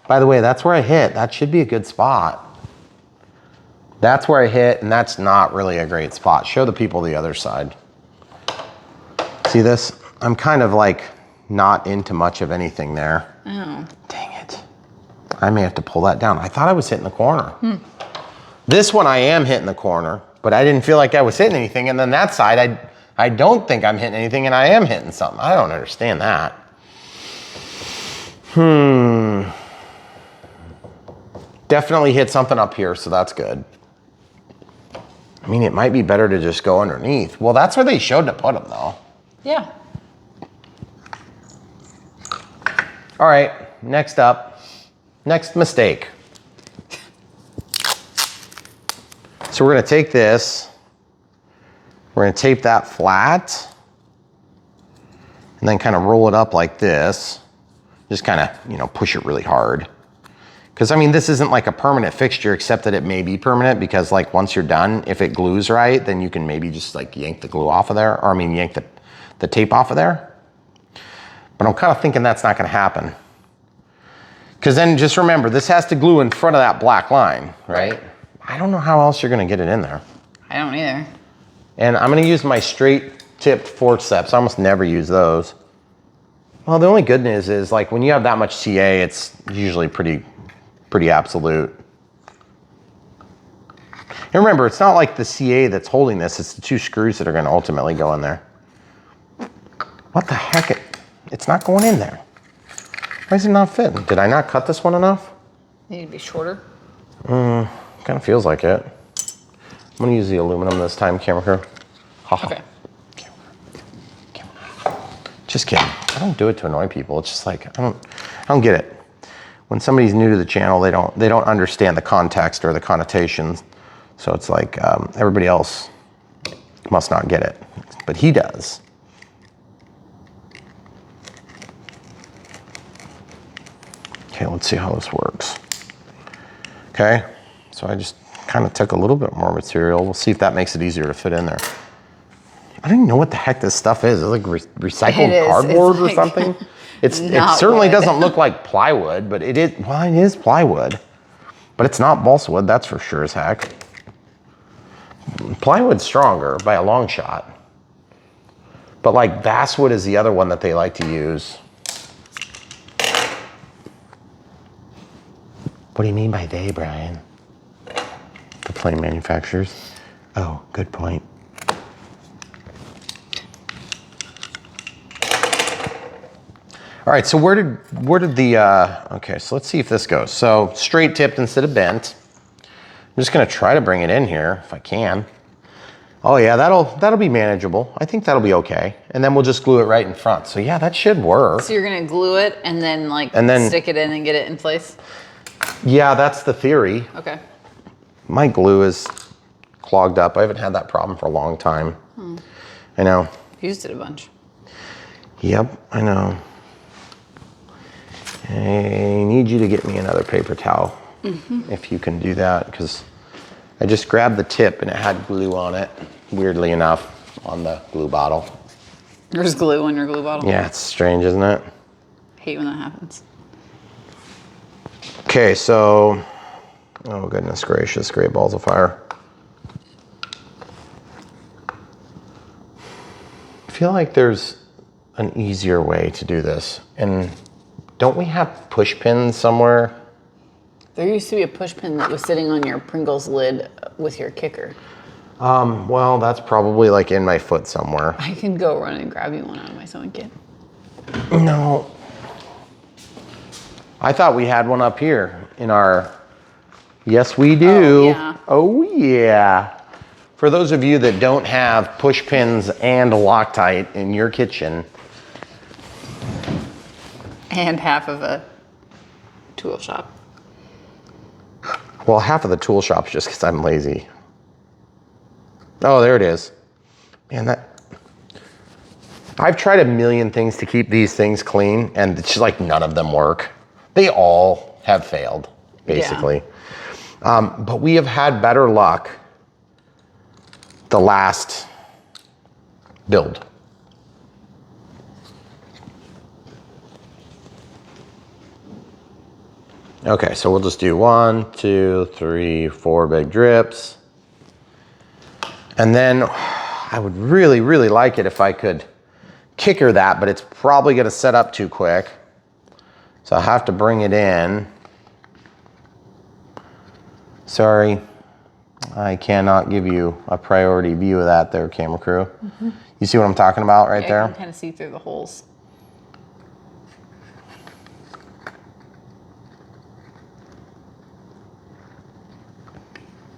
By the way, that's where I hit. That should be a good spot. That's where I hit, and that's not really a great spot. Show the people the other side. See this? I'm kind of like not into much of anything there. Oh. Dang it. I may have to pull that down. I thought I was hitting the corner. This one I am hitting the corner, but I didn't feel like I was hitting anything. And then that side, I don't think I'm hitting anything and I am hitting something. I don't understand that. Definitely hit something up here, so that's good. I mean, it might be better to just go underneath. Well, that's where they showed to put them though. Yeah. All right, next up, next mistake. So we're gonna take this, we're gonna tape that flat, and then kind of roll it up like this. Just kind of, push it really hard. Because I mean, this isn't like a permanent fixture, except that it may be permanent because like once you're done, if it glues right, then you can maybe just like yank the glue off of there, or I mean, yank the tape off of there. But I'm kind of thinking that's not gonna happen. Because then just remember, this has to glue in front of that black line, right? I don't know how else you're gonna get it in there. I don't either. And I'm gonna use my straight tipped forceps. I almost never use those. Well, the only good news is like when you have that much CA, it's usually pretty absolute. And remember, it's not like the CA that's holding this, it's the two screws that are gonna ultimately go in there. What the heck? It's not going in there. Why is it not fitting? Did I not cut this one enough? Need to be shorter. Kind of feels like it. I'm gonna use the aluminum this time, camera crew. Okay. Just kidding. I don't do it to annoy people. It's just like I don't get it. When somebody's new to the channel, they don't understand the context or the connotations. So it's like everybody else must not get it, but he does. Okay, let's see how this works. Okay, so I just kind of took a little bit more material. We'll see if that makes it easier to fit in there. I don't even know what the heck this stuff is. It's like recycled cardboard or something. It certainly doesn't look like plywood, but it is, well, it is plywood. But it's not balsa wood, that's for sure as heck. Plywood's stronger by a long shot. But like basswood is the other one that they like to use. What do you mean by they, Brian? The plane manufacturers? Oh, good point. All right, so where did the, okay, so let's see if this goes. So straight tipped instead of bent. I'm just gonna try to bring it in here if I can. Oh yeah, that'll be manageable. I think that'll be okay. And then we'll just glue it right in front. So yeah, that should work. So you're gonna glue it and then stick it in and get it in place? Yeah, that's the theory. Okay. My glue is clogged up. I haven't had that problem for a long time. I know. Used it a bunch. Yep, I know. I need you to get me another paper towel, if you can do that, because I just grabbed the tip and it had glue on it, weirdly enough. on the glue bottle. There's glue on your glue bottle. Yeah, it's strange, isn't it? Hate when that happens. Okay, so, oh goodness gracious, great balls of fire. I feel like there's an easier way to do this. And don't we have push pins somewhere? There used to be a push pin that was sitting on your Pringles lid with your kicker. Well, that's probably like in my foot somewhere. I can go run and grab you one out of my sewing kit. No. I thought we had one up here in our, yes we do. Oh, yeah. Oh yeah. For those of you that don't have push pins and Loctite in your kitchen. And half of a tool shop. Well, half of the tool shop's just because I'm lazy. Oh, there it is. Man, I've tried a million things to keep these things clean, and it's just like none of them work. They all have failed, basically. Yeah. But we have had better luck the last build. Okay, so we'll just do 1, 2, 3, 4 big drips. And then I would really, really like it if I could kicker that, but it's probably gonna set up too quick. So I have to bring it in. Sorry, I cannot give you a priority view of that there, camera crew. Mm-hmm. You see what I'm talking about right there? I can kind of see through the holes.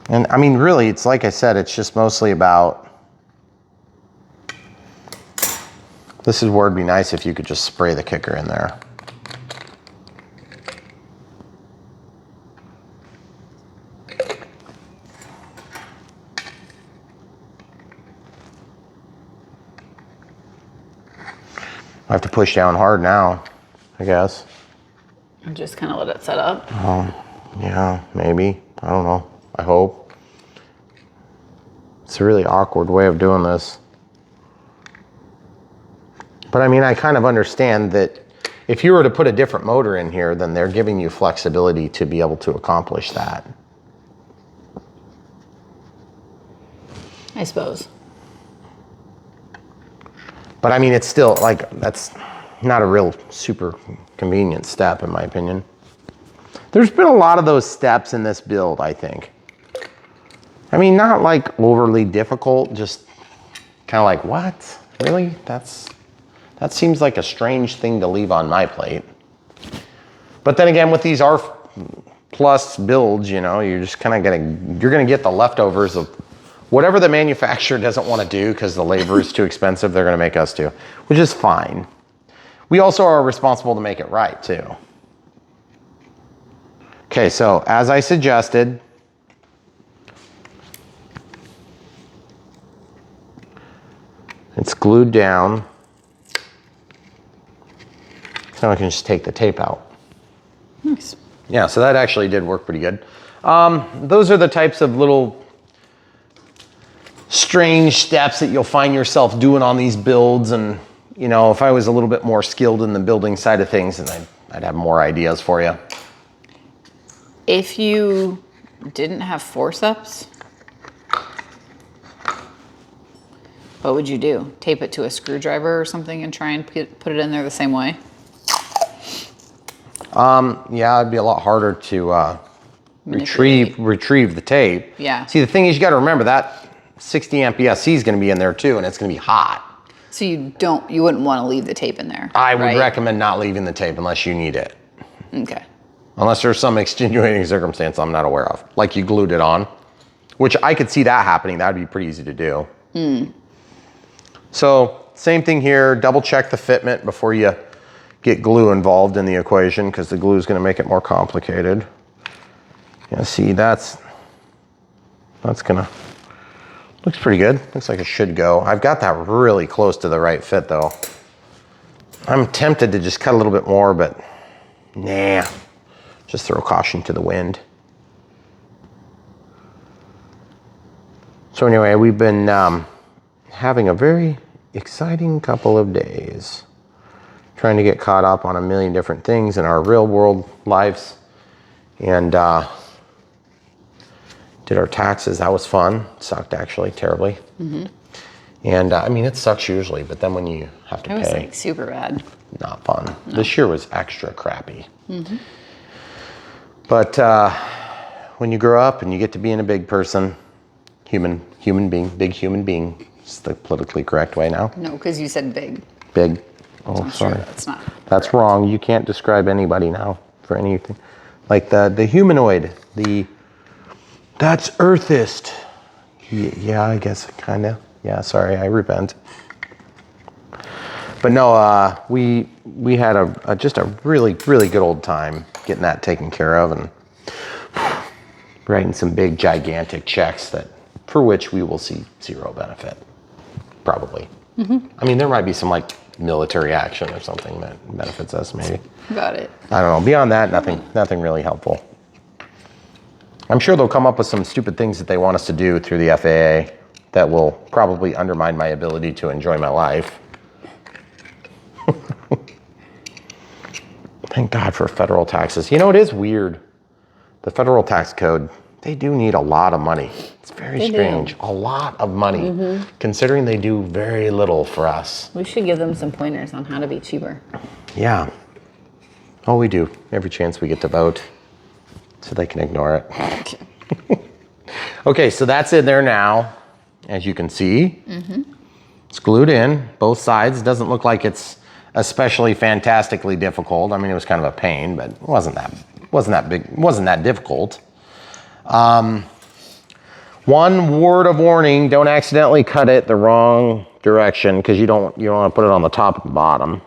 And I mean, really, it's like I said, it's just mostly about, this is where it'd be nice if you could just spray the kicker in there. I have to push down hard now, I guess. And just kind of let it set up. Yeah, maybe. I don't know. I hope. It's a really awkward way of doing this. But I mean, I kind of understand that if you were to put a different motor in here, then they're giving you flexibility to be able to accomplish that. I suppose. But I mean, it's still like, that's not a real super convenient step in my opinion. There's been a lot of those steps in this build, I think. I mean, not like overly difficult, just kind of like, what? Really? That seems like a strange thing to leave on my plate. But then again, with these R plus builds, you know, you're just kind of you're gonna get the leftovers of whatever the manufacturer doesn't want to do because the labor is too expensive, they're gonna make us do, which is fine. We also are responsible to make it right too. Okay, so as I suggested, it's glued down. So I can just take the tape out. Nice. Yeah, so that actually did work pretty good. Those are the types of little strange steps that you'll find yourself doing on these builds. And, you know, if I was a little bit more skilled in the building side of things, then I'd have more ideas for you. If you didn't have forceps, what would you do? Tape it to a screwdriver or something and try and put it in there the same way? Yeah, it'd be a lot harder to retrieve the tape. Yeah. See, the thing is, you got to remember that 60 amp ESC is going to be in there too, and it's going to be hot. So you wouldn't want to leave the tape in there. I would recommend not leaving the tape unless you need it. Okay. Unless there's some extenuating circumstance I'm not aware of, like you glued it on, which I could see that happening. That'd be pretty easy to do. So same thing here. Double check the fitment before you get glue involved in the equation, because the glue is going to make it more complicated. Yeah, see, that's gonna, looks pretty good. Looks like it should go. I've got that really close to the right fit though. I'm tempted to just cut a little bit more, but nah, just throw caution to the wind. So anyway, we've been having a very exciting couple of days. Trying to get caught up on a million different things in our real world lives. And did our taxes. That was fun. Sucked actually terribly. And I mean, it sucks usually, but then when you have to pay. It was like super bad. Not fun. No. This year was extra crappy. But when you grow up and you get to being a big person, human being, big human being, it's the politically correct way now. No, because you said big. Big. Oh, sorry. That's not. That's correct. Wrong. You can't describe anybody now for anything. Like the humanoid, that's Earthist. Yeah, I guess kind of. Yeah, sorry, I repent. But no, we had just a really good old time getting that taken care of and writing some big gigantic checks for which we will see zero benefit, probably. I mean, there might be some like military action or something that benefits us, maybe. Got it. I don't know. Beyond that, nothing really helpful. I'm sure they'll come up with some stupid things that they want us to do through the FAA that will probably undermine my ability to enjoy my life. Thank God for federal taxes. You know, it is weird. The federal tax code, they do need a lot of money. It's very strange. A lot of money, considering they do very little for us. We should give them some pointers on how to be cheaper. Yeah. Oh, we do. Every chance we get to vote, so they can ignore it. Okay, so that's in there now, as you can see. It's glued in, both sides. Doesn't look like it's especially fantastically difficult. I mean, it was kind of a pain, but it wasn't that big, wasn't that difficult. One word of warning, don't accidentally cut it the wrong direction, because you don't want to put it on the top and bottom,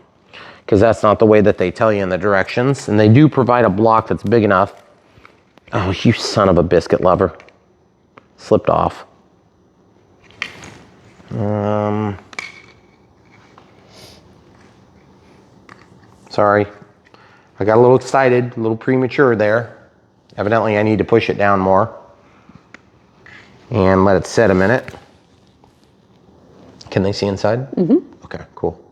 because that's not the way that they tell you in the directions. And they do provide a block that's big enough. Oh, you son of a biscuit lover. Slipped off. Sorry. I got a little excited, a little premature there. Evidently I need to push it down more and let it set a minute. Can they see inside? Okay, cool.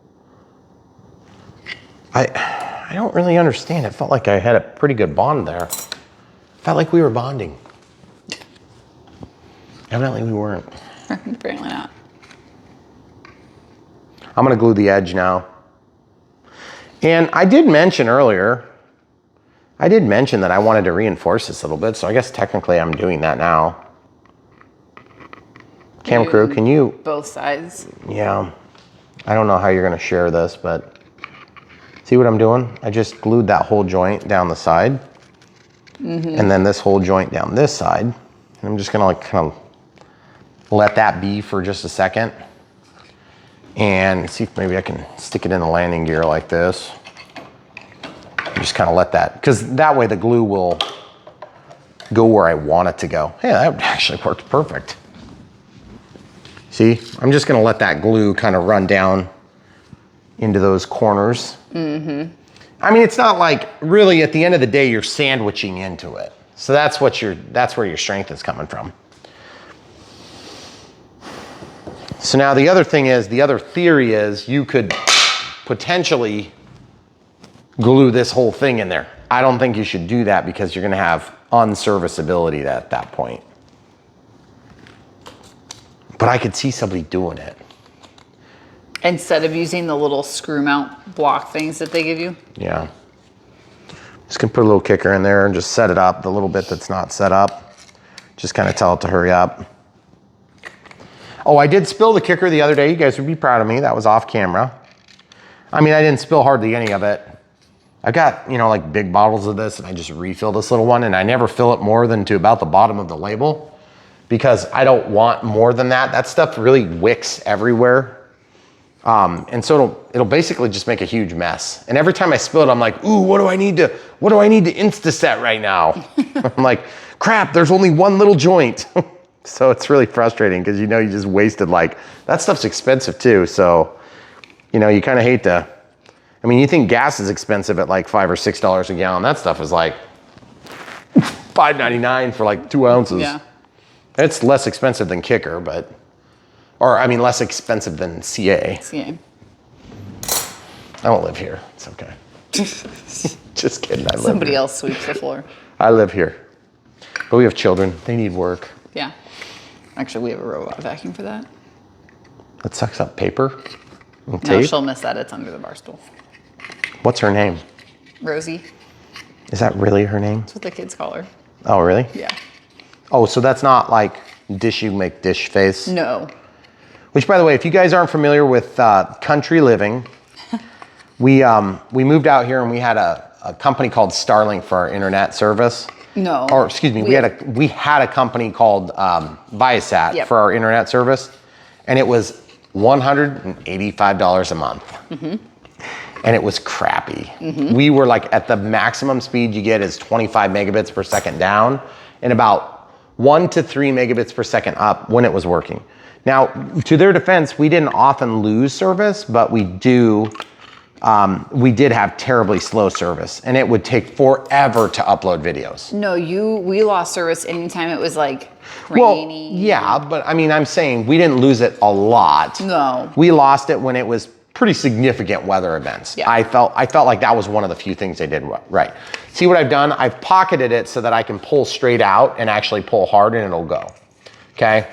I don't really understand. It felt like I had a pretty good bond there. Felt like we were bonding. Evidently we weren't. Apparently not. I'm gonna glue the edge now. And I did mention earlier, that I wanted to reinforce this a little bit, so I guess technically I'm doing that now. Cam crew, can you? Both sides. Yeah. I don't know how you're gonna share this, but see what I'm doing? I just glued that whole joint down the side. And then this whole joint down this side. And I'm just gonna like kind of let that be for just a second. And see if maybe I can stick it in the landing gear like this. Just kind of let that, because that way the glue will go where I want it to go. Hey, that actually worked perfect. See, I'm just gonna let that glue kind of run down into those corners. I mean, it's not like really at the end of the day, you're sandwiching into it. So that's where your strength is coming from. So now the other theory is you could potentially glue this whole thing in there. I don't think you should do that because you're gonna have unserviceability at that point. But I could see somebody doing it. Instead of using the little screw mount block things that they give you? Yeah. Just gonna put a little kicker in there and just set it up, the little bit that's not set up. Just kind of tell it to hurry up. Oh, I did spill the kicker the other day. You guys would be proud of me. That was off camera. I mean, I didn't spill hardly any of it. I've got, like big bottles of this and I just refill this little one and I never fill it more than to about the bottom of the label because I don't want more than that. That stuff really wicks everywhere. And so it'll basically just make a huge mess. And every time I spill it, I'm like, ooh, what do I need to Instaset right now? I'm like, crap, there's only one little joint. So it's really frustrating because you just wasted that stuff's expensive too. So, you kind of hate to, you think gas is expensive at like $5 or $6 a gallon. That stuff is like $5.99 for like 2 ounces. Yeah. It's less expensive than kicker, Or, I mean, less expensive than CA. CA. I don't live here. It's okay. Just kidding. I live Somebody here. else sweeps the floor. I live here. But we have children. They need work. Yeah. Actually, we have a robot vacuum for that. It sucks up paper and No, tape. she'll miss that. It's under the bar stool. What's her name? Rosie. Is that really her name? That's what the kids call her. Oh, really? Yeah. Oh, so that's not like dish you make dish face? No. Which, by the way, if you guys aren't familiar with country living, we moved out here and we had a company called Starlink for our internet service. No. Or excuse me, we had a company called Viasat Yep. for our internet service, and it was $185 a month. Mm-hmm. And it was crappy. Mm-hmm. We were like at the maximum speed you get is 25 megabits per second down, and about 1 to 3 megabits per second up when it was working. Now, to their defense, we didn't often lose service, but we did have terribly slow service, and it would take forever to upload videos. No, we lost service anytime it was like rainy. Well, yeah, but I mean, I'm saying we didn't lose it a lot. No. We lost it when it was pretty significant weather events. Yeah. I felt like that was one of the few things they did right. See what I've done? I've pocketed it so that I can pull straight out and actually pull hard and it'll go. Okay?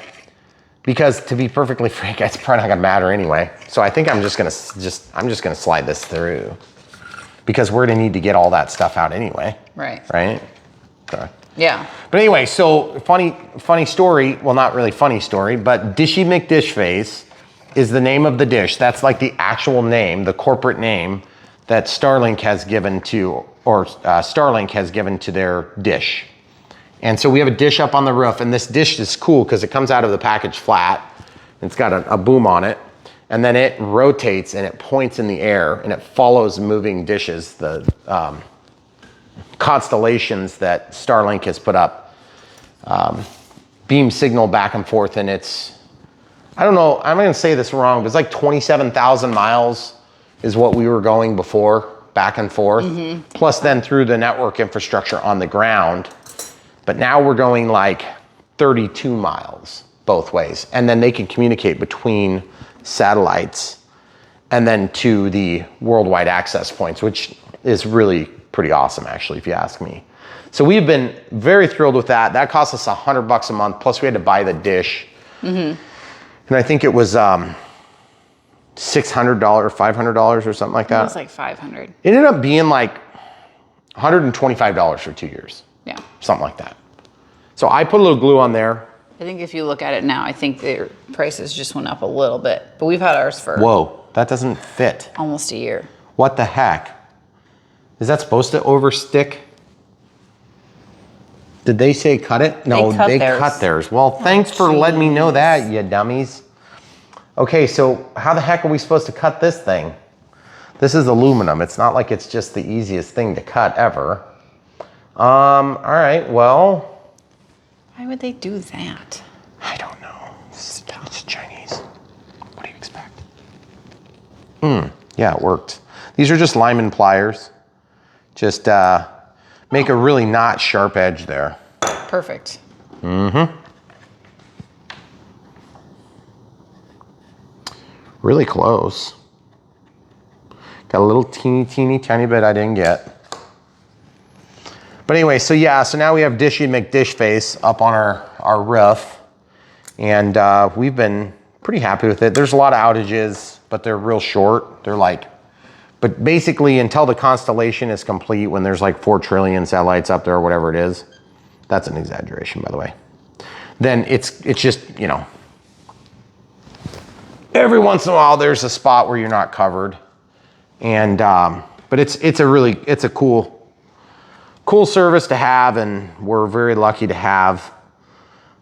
Because to be perfectly frank, it's probably not gonna matter anyway. So I think I'm just gonna slide this through because we're gonna need to get all that stuff out anyway. Right. Right? Okay. Yeah. But anyway, so funny story. Well, not really funny story, but Dishy McDishface is the name of the dish. That's like the actual name, the corporate name that Starlink has given to, or Starlink has given to their dish. And so we have a dish up on the roof, and this dish is cool because it comes out of the package flat. It's got a boom on it, and then it rotates and it points in the air and it follows moving dishes, the constellations that Starlink has put up, beam signal back and forth, and it's, I don't know, I'm gonna say this wrong, but it's like 27,000 miles is what we were going before, back and forth, plus then through the network infrastructure on the ground. But now we're going like 32 miles both ways. And then they can communicate between satellites and then to the worldwide access points, which is really pretty awesome, actually, if you ask me. So we've been very thrilled with that. That cost us $100 a month, plus we had to buy the dish. Mm-hmm. And I think it was $600, $500 or something like that. It was like $500. It ended up being like $125 for 2 years. Yeah. Something like that. So I put a little glue on there. I think if you look at it now, I think their prices just went up a little bit. But we've had ours for Whoa, that doesn't fit. almost a year. What the heck? Is that supposed to overstick? Did they say cut it? No, they cut theirs. Well, thanks for letting me know that, you dummies. Okay, so how the heck are we supposed to cut this thing? This is aluminum. It's not like it's just the easiest thing to cut ever. All right, well. Why would they do that? I don't know. It's Chinese. What do you expect? Yeah, it worked. These are just Lyman pliers. Just make a really not sharp edge there. Perfect. Mm-hmm. Really close. Got a little teeny bit I didn't get. But anyway, so yeah, so now we have Dishy McDishface up on our roof, and we've been pretty happy with it. There's a lot of outages, but they're real short. They're like, but basically until the constellation is complete, when there's like 4 trillion satellites up there or whatever it is, that's an exaggeration, by the way, then it's just, you know, every once in a while there's a spot where you're not covered. And, but it's a cool service to have, and we're very lucky to have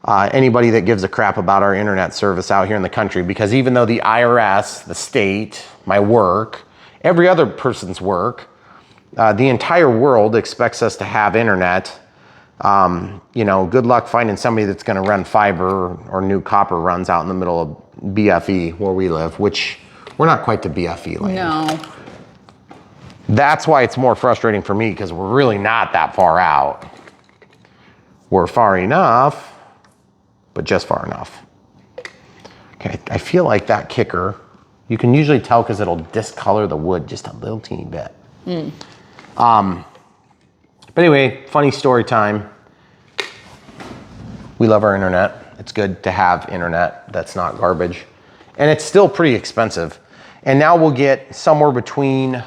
anybody that gives a crap about our internet service out here in the country, because even though the IRS, the state, my work, every other person's work, the entire world expects us to have internet, you know, good luck finding somebody that's gonna run fiber or new copper runs out in the middle of BFE where we live, which we're not quite to BFE land. No. That's why it's more frustrating for me, because we're really not that far out. We're far enough, but just far enough. Okay, I feel like that kicker, you can usually tell because it'll discolor the wood just a little teeny bit. But anyway, funny story time. We love our internet. It's good to have internet that's not garbage. And it's still pretty expensive. And now we'll get somewhere between,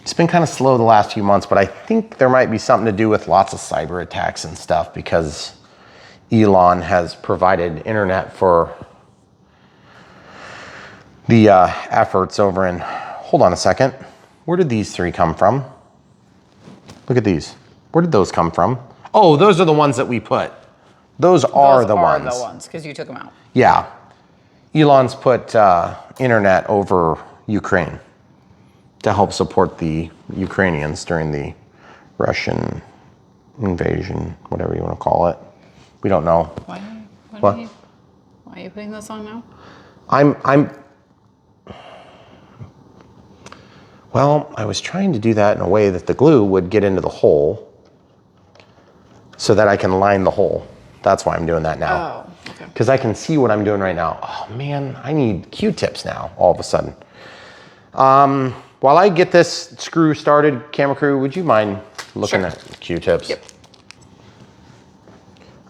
it's been kind of slow the last few months, but I think there might be something to do with lots of cyber attacks and stuff because Elon has provided internet for the efforts over in, hold on a second. Where did these 3 come from? Look at these. Where did those come from? Oh, those are the ones that we put. Those are the ones. Those are the ones, because you took them out. Yeah. Elon's put internet over Ukraine to help support the Ukrainians during the Russian invasion, whatever you want to call it. We don't know. Why are you putting this on now? Well, I was trying to do that in a way that the glue would get into the hole so that I can line the hole. That's why I'm doing that now. Oh, okay. Because I can see what I'm doing right now. Oh man, I need Q-tips now, all of a sudden. While I get this screw started, camera crew, would you mind looking at Q-tips? Yep.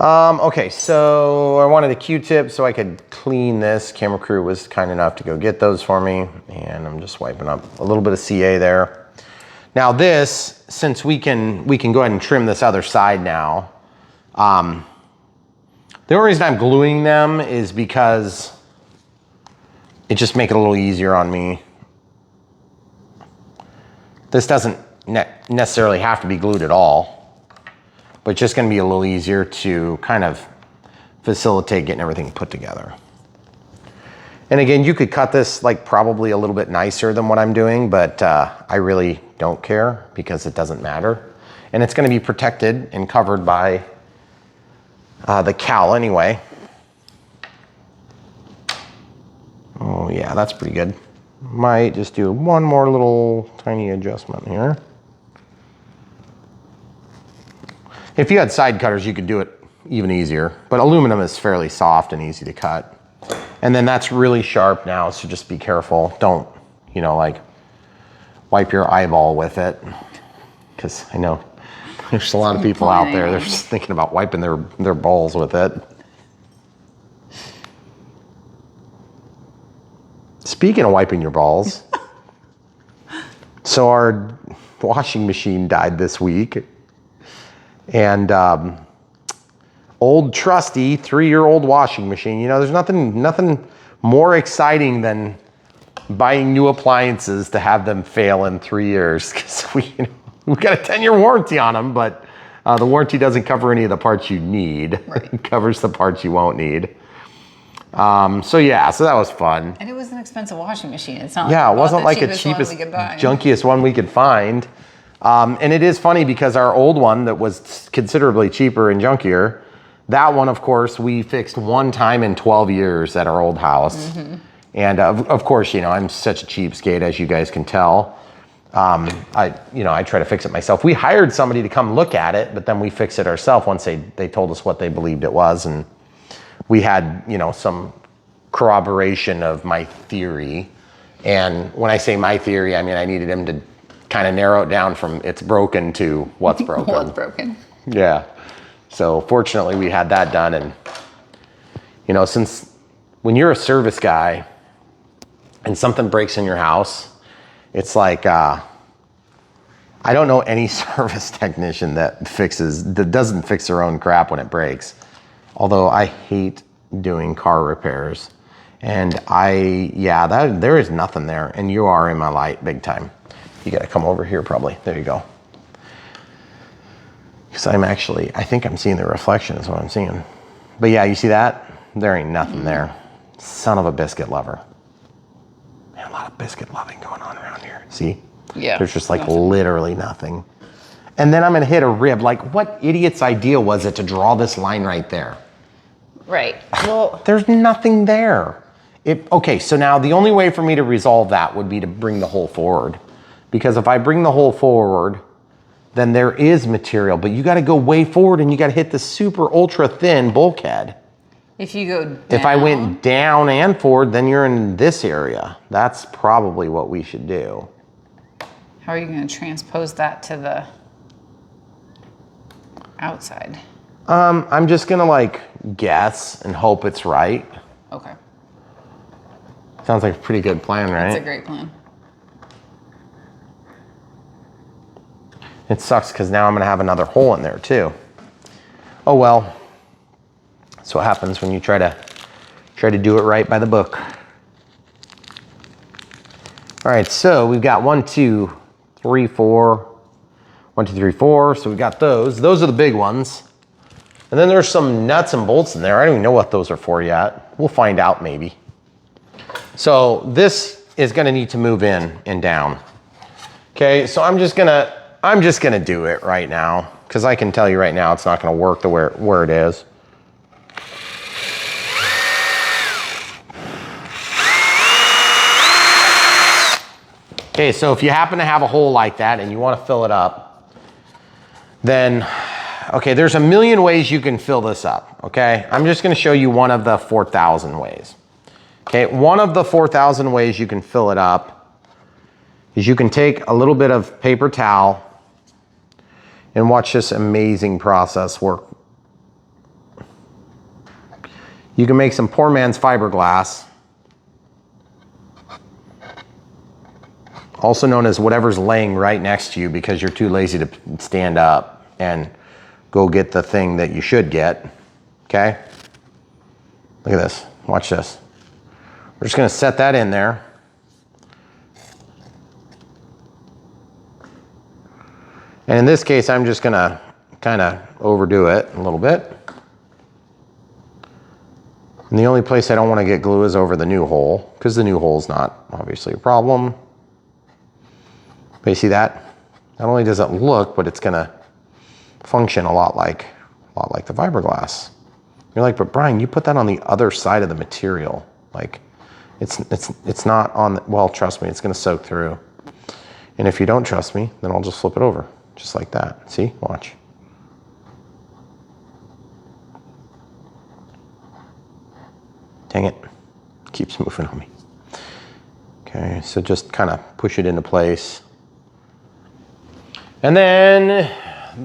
Okay, so I wanted a Q-tip so I could clean this. Camera crew was kind enough to go get those for me, and I'm just wiping up a little bit of CA there. Now this, since we can go ahead and trim this other side now. The only reason I'm gluing them is because it just makes it a little easier on me. This doesn't necessarily have to be glued at all, but it's just going to be a little easier to kind of facilitate getting everything put together. And again, you could cut this like probably a little bit nicer than what I'm doing, but I really don't care because it doesn't matter. And it's going to be protected and covered by the cowl anyway. Oh yeah, that's pretty good. Might just do one more little tiny adjustment here. If you had side cutters, you could do it even easier, but aluminum is fairly soft and easy to cut. And then that's really sharp now, so just be careful. Don't, like wipe your eyeball with it, because I know there's a lot of people out there, they're just thinking about wiping their balls with it. Speaking of wiping your balls, so our washing machine died this week. And old trusty 3-year-old washing machine, there's nothing more exciting than buying new appliances to have them fail in 3 years, because we've got a 10-year warranty on them, but the warranty doesn't cover any of the parts you need. Right. It covers the parts you won't need. So that was fun. And it was an expensive washing machine. It's not it wasn't like the cheapest, junkiest one we could find. And it is funny because our old one that was considerably cheaper and junkier, that one, of course, we fixed one time in 12 years at our old house. Mm-hmm. And of course, I'm such a cheapskate, as you guys can tell. I try to fix it myself. We hired somebody to come look at it, but then we fixed it ourselves once they told us what they believed it was. And we had, some corroboration of my theory. And when I say my theory, I mean, I needed him to kind of narrow it down from it's broken to what's broken. What's broken. Yeah. So fortunately we had that done. And, since when you're a service guy and something breaks in your house, it's like, I don't know any service technician that doesn't fix their own crap when it breaks. Although I hate doing car repairs. And there is nothing there. And you are in my light big time. You got to come over here probably. There you go. Because I think I'm seeing the reflection is what I'm seeing. But yeah, you see that? There ain't nothing there. Son of a biscuit lover. Man, a lot of biscuit loving going on around here. See? Yeah. There's just literally nothing. And then I'm going to hit a rib. Like, what idiot's idea was it to draw this line right there? Right. Well, there's nothing there. Okay, so now the only way for me to resolve that would be to bring the hole forward. Because if I bring the hole forward, then there is material, but you got to go way forward and you got to hit the super ultra thin bulkhead. If you go down. If I went down and forward, then you're in this area. That's probably what we should do. How are you going to transpose that to the outside? I'm just gonna like guess and hope it's right. Okay. Sounds like a pretty good plan, right? That's a great plan. It sucks because now I'm gonna have another hole in there too. Oh well. That's what happens when you try to do it right by the book. All right, so we've got 1, 2, 3, 4. 1, 2, 3, 4. So we got those. Those are the big ones. And then there's some nuts and bolts in there. I don't even know what those are for yet. We'll find out maybe. So this is gonna need to move in and down. Okay, so I'm just gonna do it right now because I can tell you right now it's not gonna work where it is. Okay, so if you happen to have a hole like that and you want to fill it up, then, okay, there's a million ways you can fill this up, okay? I'm just gonna show you one of the 4,000 ways. Okay, one of the 4,000 ways you can fill it up is you can take a little bit of paper towel and watch this amazing process work. You can make some poor man's fiberglass, also known as whatever's laying right next to you because you're too lazy to stand up and go get the thing that you should get, okay? Look at this, watch this. We're just gonna set that in there. And in this case, I'm just gonna kind of overdo it a little bit. And the only place I don't wanna get glue is over the new hole because the new hole's not obviously a problem. But you see that? Not only does it look, but it's gonna function a lot like the fiberglass. You're like, but Brian, you put that on the other side of the material. Like, it's not on, well, trust me, it's gonna soak through. And if you don't trust me, then I'll just flip it over, just like that. See, watch. Dang it, keeps moving on me. Okay, so just kind of push it into place. And then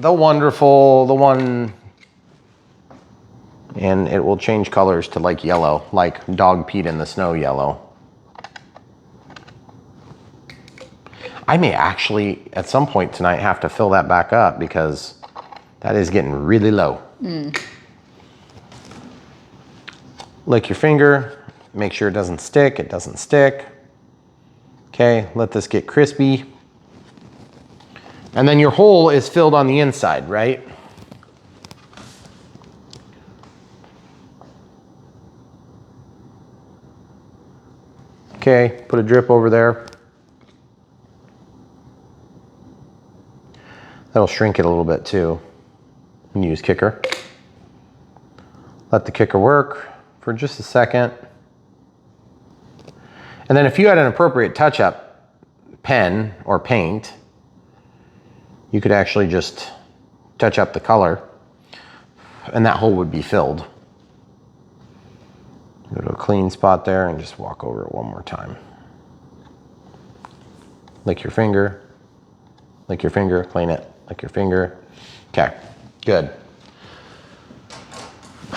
the one, and it will change colors to like yellow, like dog peed in the snow yellow. I may actually, at some point tonight, have to fill that back up because that is getting really low. Lick your finger, make sure it doesn't stick. It doesn't stick. Okay, let this get crispy. And then your hole is filled on the inside, right? Okay, put a drip over there. That'll shrink it a little bit too. And use kicker. Let the kicker work for just a second. And then if you had an appropriate touch-up pen or paint, you could actually just touch up the color and that hole would be filled. Go to a clean spot there and just walk over it one more time. Lick your finger, clean it, lick your finger. Okay, good.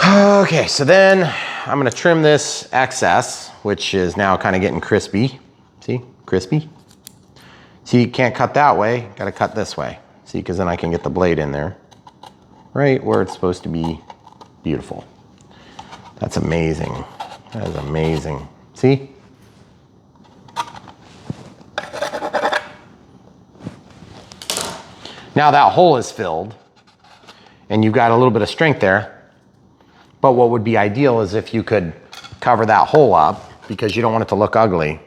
Okay, so then I'm gonna trim this excess, which is now kind of getting crispy. See, crispy? See, you can't cut that way, gotta cut this way. See, because then I can get the blade in there, right where it's supposed to be. Beautiful. That's amazing. That is amazing. See? Now that hole is filled and you've got a little bit of strength there, but what would be ideal is if you could cover that hole up because you don't want it to look ugly.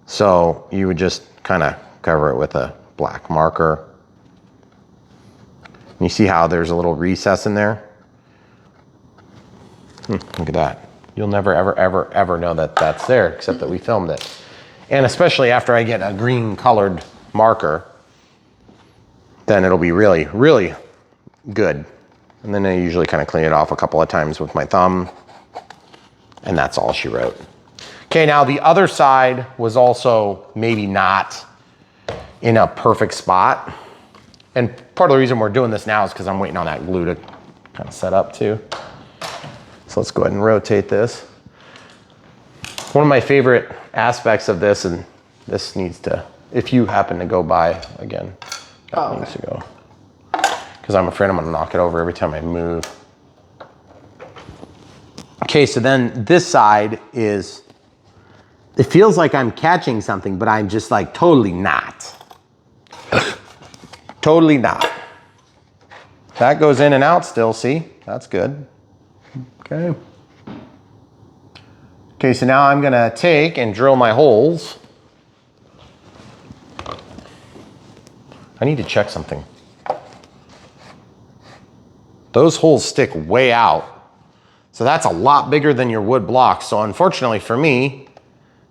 So you would just kind of cover it with a black marker. You see how there's a little recess in there? Look at that. You'll never, ever, ever, ever know that that's there except that we filmed it. And especially after I get a green colored marker, then it'll be really, really good. And then I usually kind of clean it off a couple of times with my thumb. And that's all she wrote. Okay, now the other side was also maybe not in a perfect spot. And part of the reason we're doing this now is because I'm waiting on that glue to kind of set up too. So let's go ahead and rotate this. One of my favorite aspects of this, and this needs to, if you happen to go by again, that needs to go. Because I'm afraid I'm gonna knock it over every time I move. Okay, so then this side is, it feels like I'm catching something, but I'm just like totally not. Totally not. That goes in and out still, see? That's good. Okay. Okay, so now I'm gonna take and drill my holes. I need to check something. Those holes stick way out. So that's a lot bigger than your wood blocks. So unfortunately for me,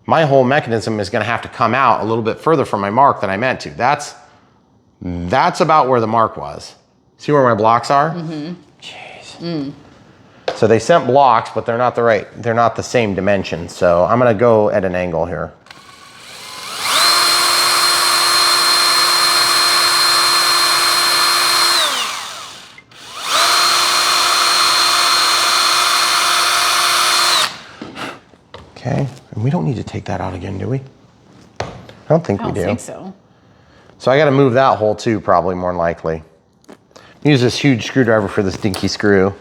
my whole mechanism is gonna have to come out a little bit further from my mark than I meant to. That's about where the mark was. See where my blocks are? Mm-hmm. Jeez. Mm. So they sent blocks, but they're not the same dimension. So I'm gonna go at an angle here. Okay, and we don't need to take that out again, do we? I don't think we do. I don't think so. So I gotta move that hole too, probably more than likely. Use this huge screwdriver for this dinky screw.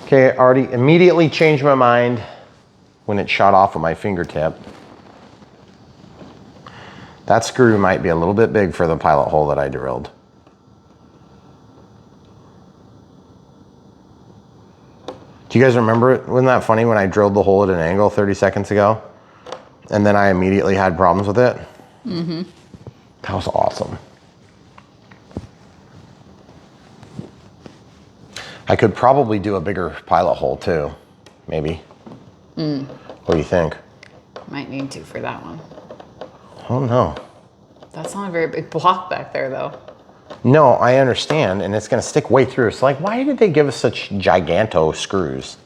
Okay, I already immediately changed my mind when it shot off of my fingertip. That screw might be a little bit big for the pilot hole that I drilled. Do you guys remember it? Wasn't that funny when I drilled the hole at an angle 30 seconds ago? And then I immediately had problems with it? Mm-hmm. That was awesome. I could probably do a bigger pilot hole too, maybe. Mm. What do you think? Might need to for that one. Oh no. That's not a very big block back there though. No, I understand, and it's gonna stick way through. It's like, why did they give us such giganto screws?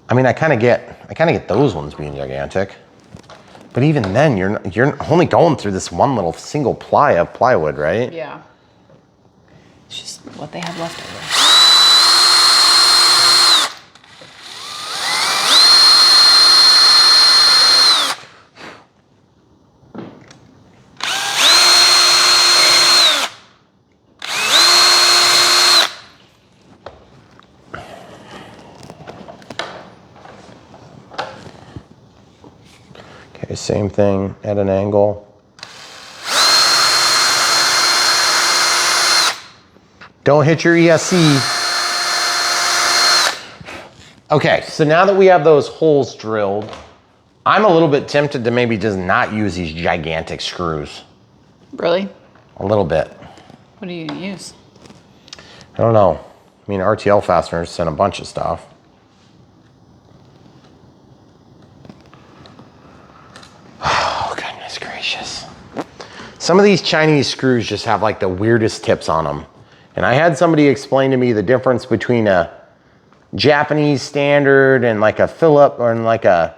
I mean, I kind of get those ones being gigantic, but even then, you're only going through this one little single ply of plywood, right? Yeah. It's just what they have left over. Okay, same thing at an angle. Don't hit your ESC. Okay, so now that we have those holes drilled, I'm a little bit tempted to maybe just not use these gigantic screws. Really? A little bit. What are you gonna use? I don't know. I mean, RTL fasteners sent a bunch of stuff. Oh, goodness gracious. Some of these Chinese screws just have like the weirdest tips on them. And I had somebody explain to me the difference between a Japanese standard and like a Phillip or like a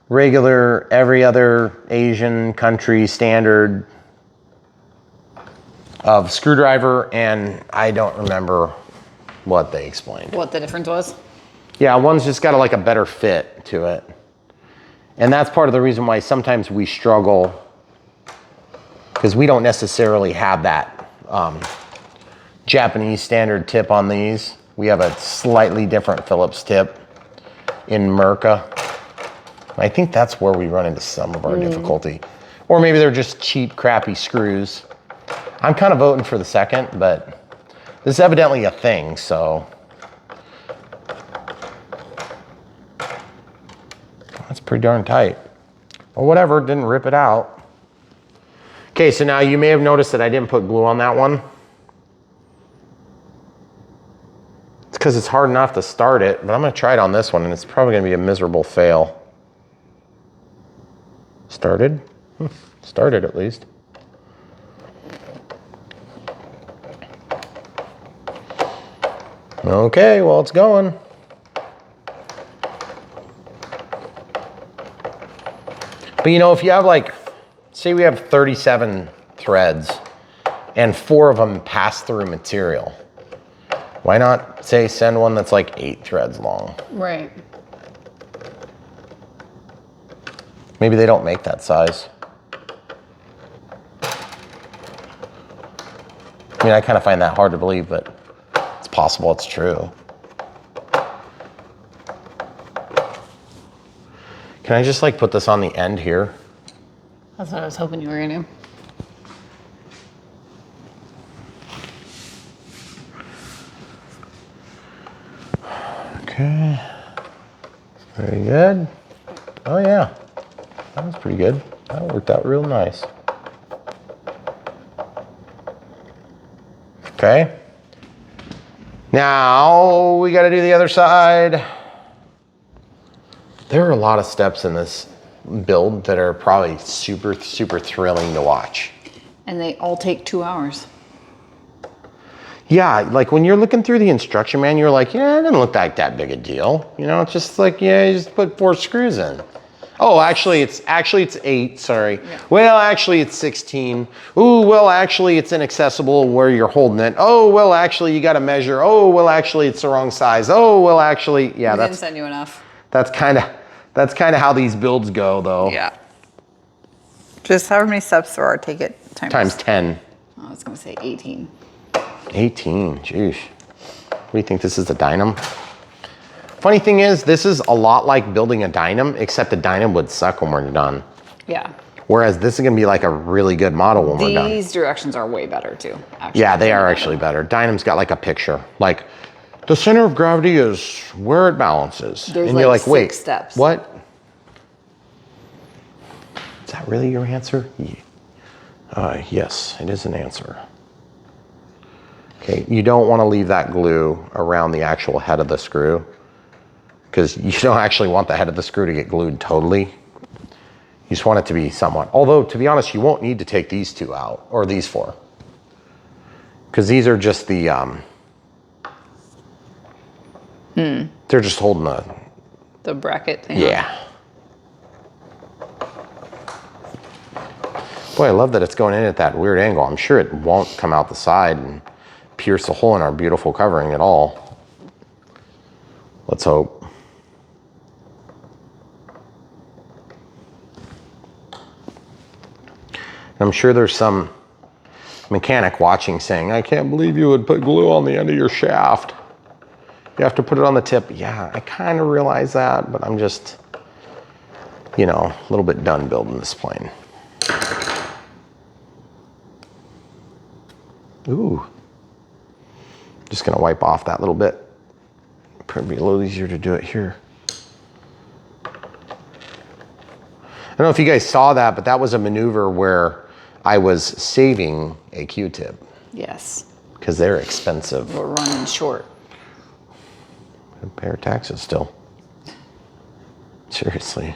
regular every other Asian country standard of screwdriver, and I don't remember what they explained. What the difference was? Yeah, one's just got like a better fit to it. And that's part of the reason why sometimes we struggle, because we don't necessarily have that Japanese standard tip on these. We have a slightly different Phillips tip in Merca. I think that's where we run into some of our difficulty. Or maybe they're just cheap, crappy screws. I'm kind of voting for the second, but this is evidently a thing, so. That's pretty darn tight. Well, whatever, didn't rip it out. Okay, so now you may have noticed that I didn't put glue on that one. It's because it's hard enough to start it, but I'm gonna try it on this one, and it's probably gonna be a miserable fail. Started? Started at least. Okay, well, it's going. But you know, if you have like, say we have 37 threads and 4 of them pass through material, why not say send one that's like 8 threads long? Right. Maybe they don't make that size. I mean, I kind of find that hard to believe, but it's possible it's true. Can I just like put this on the end here? That's what I was hoping you were gonna do. Okay. Very good. Oh yeah, that was pretty good. That worked out real nice. Okay. Now we got to do the other side. There are a lot of steps in this build that are probably super, super thrilling to watch. And they all take 2 hours. Yeah, like when you're looking through the instruction manual, you're like, yeah, it doesn't look like that big a deal. You know, it's just like, yeah, you just put 4 screws in. Oh, actually it's 8, sorry. Yeah. Well, actually it's 16. Ooh, well, actually it's inaccessible where you're holding it. Oh, well, actually you got to measure. Oh, well, actually it's the wrong size. Oh, well, actually, yeah, We didn't send you enough. That's kind of how these builds go, though. Yeah. Just however many steps there are, take it times 10. I was going to say 18. 18, jeez. What do you think, this is a Dynam? Funny thing is, this is a lot like building a Dynam, except the Dynam would suck when we're done. Yeah. Whereas this is gonna be like a really good model when we're done. These directions are way better too, actually. Yeah, they are actually better. Dynam's got like a picture. Like, the center of gravity is where it balances. There's and you're like, 6 wait, steps. what? Is that really your answer? Yeah. Yes, it is an answer. Okay, you don't want to leave that glue around the actual head of the screw, because you don't actually want the head of the screw to get glued totally. You just want it to be somewhat. Although, to be honest, you won't need to take these 2 out, or these 4. Because these are just the, they're just holding the bracket thing. Yeah. Boy, I love that it's going in at that weird angle. I'm sure it won't come out the side and pierce a hole in our beautiful covering at all. Let's hope. I'm sure there's some mechanic watching saying, I can't believe you would put glue on the end of your shaft. You have to put it on the tip. Yeah, I kind of realize that, but I'm just, you know, a little bit done building this plane. Ooh. Just gonna wipe off that little bit. Probably a little easier to do it here. I don't know if you guys saw that, but that was a maneuver where I was saving a Q-tip. Yes. Because they're expensive. We're running short. Pay our taxes still. Seriously.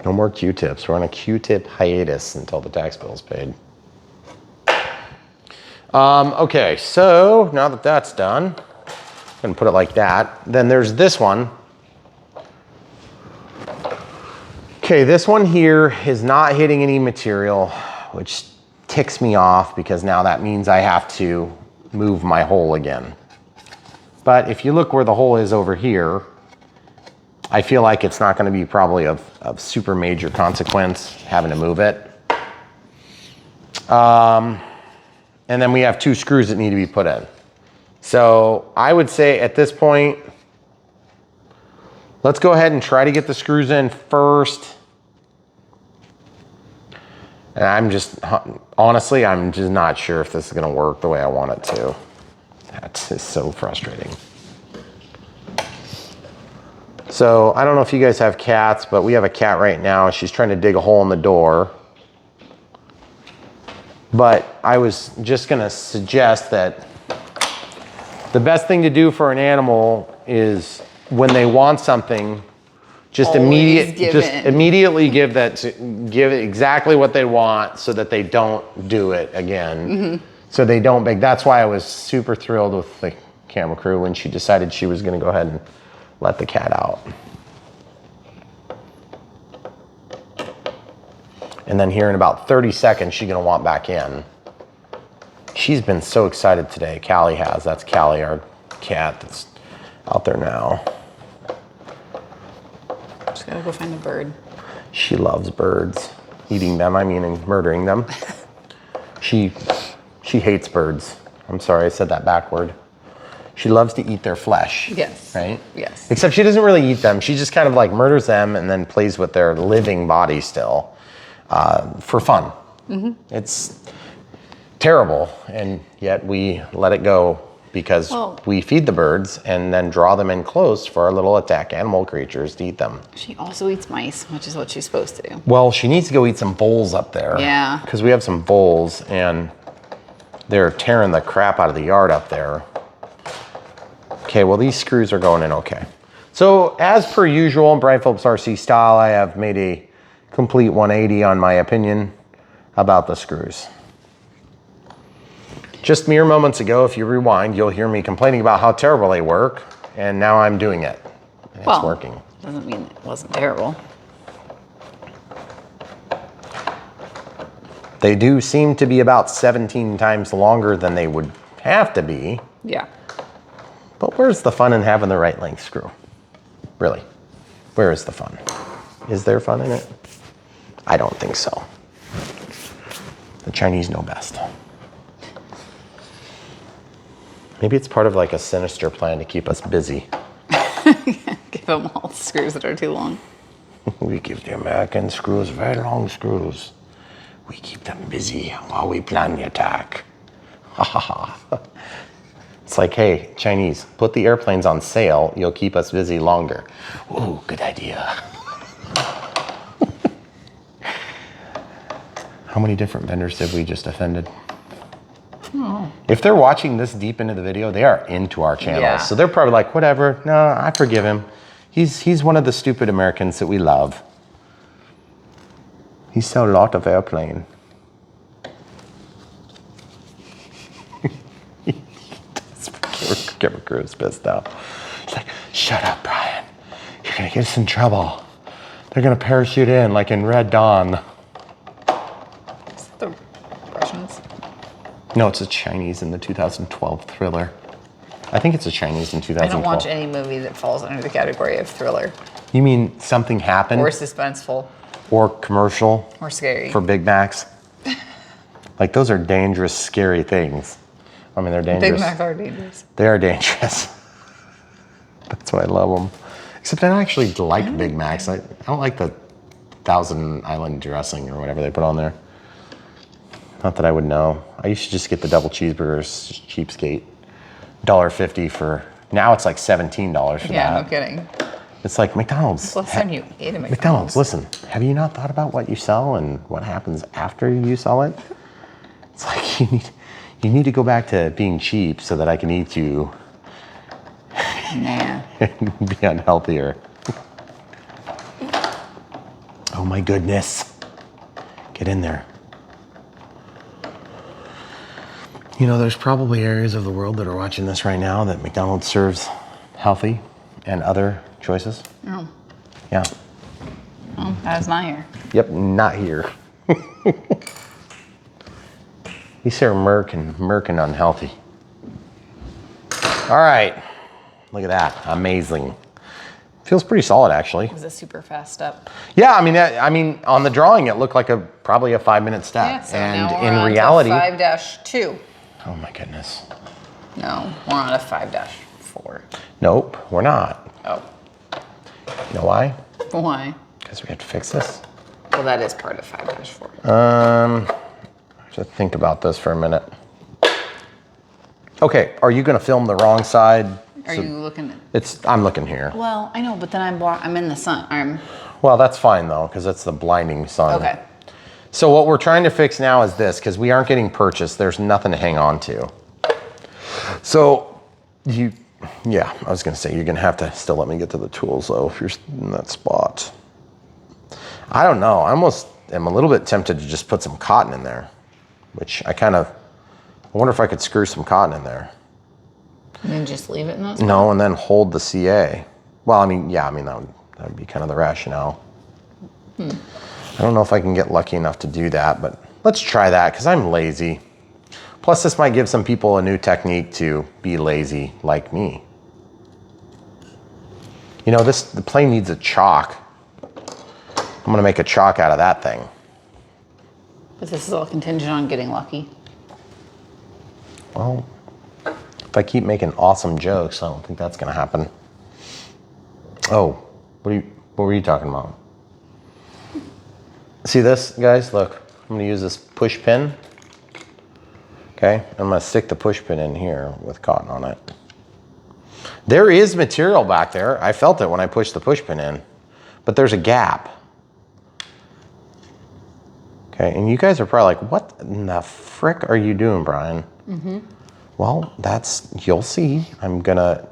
No more Q-tips. We're on a Q-tip hiatus until the tax bill is paid. Okay, so now that that's done, I'm gonna put it like that. Then there's this one. Okay, this one here is not hitting any material, which ticks me off because now that means I have to move my hole again. But if you look where the hole is over here, I feel like it's not gonna be probably of super major consequence having to move it. And then we have 2 screws that need to be put in. So I would say at this point, let's go ahead and try to get the screws in first. And honestly, I'm just not sure if this is gonna work the way I want it to. That's just so frustrating. So I don't know if you guys have cats, but we have a cat right now. She's trying to dig a hole in the door. But I was just gonna suggest that the best thing to do for an animal is when they want something, just immediately give exactly what they want so that they don't do it again. So they don't bake. That's why I was super thrilled with the camera crew when she decided she was going to go ahead and let the cat out. And then here in about 30 seconds, she's going to want back in. She's been so excited today. Callie has. That's Callie, our cat that's out there now. Just gotta go find a bird. She loves birds. Eating them, I mean, and murdering them. She hates birds. I'm sorry, I said that backward. She loves to eat their flesh. Yes. Right? Yes. Except she doesn't really eat them. She just kind of like murders them and then plays with their living body still for fun. Mm-hmm. It's terrible, and yet we let it go because we feed the birds and then draw them in close for our little attack animal creatures to eat them. She also eats mice, which is what she's supposed to do. Well, she needs to go eat some voles up there. Yeah. Because we have some voles and they're tearing the crap out of the yard up there. Okay, well, these screws are going in okay. So as per usual in Brian Phillips RC style, I have made a complete 180 on my opinion about the screws. Just mere moments ago, if you rewind, you'll hear me complaining about how terrible they work, and now I'm doing it. And it's working. Doesn't mean it wasn't terrible. They do seem to be about 17 times longer than they would have to be. Yeah. But where's the fun in having the right length screw? Really? Where is the fun? Is there fun in it? I don't think so. The Chinese know best. Maybe it's part of like a sinister plan to keep us busy. Give them all the screws that are too long. We give the American screws very long screws. We keep them busy while we plan the attack. Ha ha ha. It's like, hey, Chinese, put the airplanes on sale. You'll keep us busy longer. Ooh, good idea. How many different vendors have we just offended? Oh. If they're watching this deep into the video, they are into our channel. Yeah. So they're probably like, whatever, no, I forgive him. He's one of the stupid Americans that we love. He sells a lot of airplane. Camera crew is pissed now. He's like, shut up, Brian. You're gonna get us in trouble. They're gonna parachute in like in Red Dawn. Is that the Russians? No, it's a Chinese in the 2012 thriller. I think it's a Chinese in 2012. I don't watch any movie that falls under the category of thriller. You mean something happened? Or suspenseful. Or commercial. Or scary. For Big Macs. Like those are dangerous, scary things. I mean, they're dangerous. Big Macs are dangerous. They are dangerous. That's why I love them. Except I don't actually like Big Macs. I don't like the Thousand Island dressing or whatever they put on there. Not that I would know. I used to just get the double cheeseburgers, cheapskate. $1.50 for, now it's like $17 for that. Yeah, no kidding. It's like McDonald's. Last time you ate a McDonald's, listen, have you not thought about what you sell and what happens after you sell it? It's like you need to go back to being cheap so that I can eat you and be unhealthier. Oh my goodness. Get in there. You know, there's probably areas of the world that are watching this right now that McDonald's serves healthy and other choices. Oh. Yeah. Well, that's not here. Yep, not here. These here are merc and unhealthy. All right, look at that, amazing. Feels pretty solid, actually. It was a super fast step. Yeah, I mean, on the drawing, it looked like probably a 5-minute step. Yeah, so and now we're in on reality, to 5-2. Oh my goodness. No, we're on a 5-4. Nope, we're not. Oh. You know why? Why? Because we have to fix this. Well, that is part of 5-4. I have to think about this for a minute. Okay, are you going to film the wrong side? Are you looking at? I'm looking here. Well, I know, but then I'm in the sun. Well, that's fine though, because it's the blinding sun. Okay. So what we're trying to fix now is this, because we aren't getting purchased. There's nothing to hang on to. So yeah, I was going to say, you're going to have to still let me get to the tools though, if you're in that spot. I don't know. I almost am a little bit tempted to just put some cotton in there, which I kind of I wonder if I could screw some cotton in there. And then just leave it in that spot? No, and then hold the CA. Well, I mean, yeah, I mean, that would be kind of the rationale. I don't know if I can get lucky enough to do that, but let's try that because I'm lazy. Plus, this might give some people a new technique to be lazy like me. You know, the plane needs a chock. I'm gonna make a chock out of that thing. But this is all contingent on getting lucky. Well, if I keep making awesome jokes, I don't think that's gonna happen. Oh, what were you talking about? See this, guys? Look, I'm gonna use this push pin. Okay, I'm gonna stick the push pin in here with cotton on it. There is material back there. I felt it when I pushed the push pin in, but there's a gap. Okay, and you guys are probably like, what in the frick are you doing, Brian? Well, you'll see. I'm gonna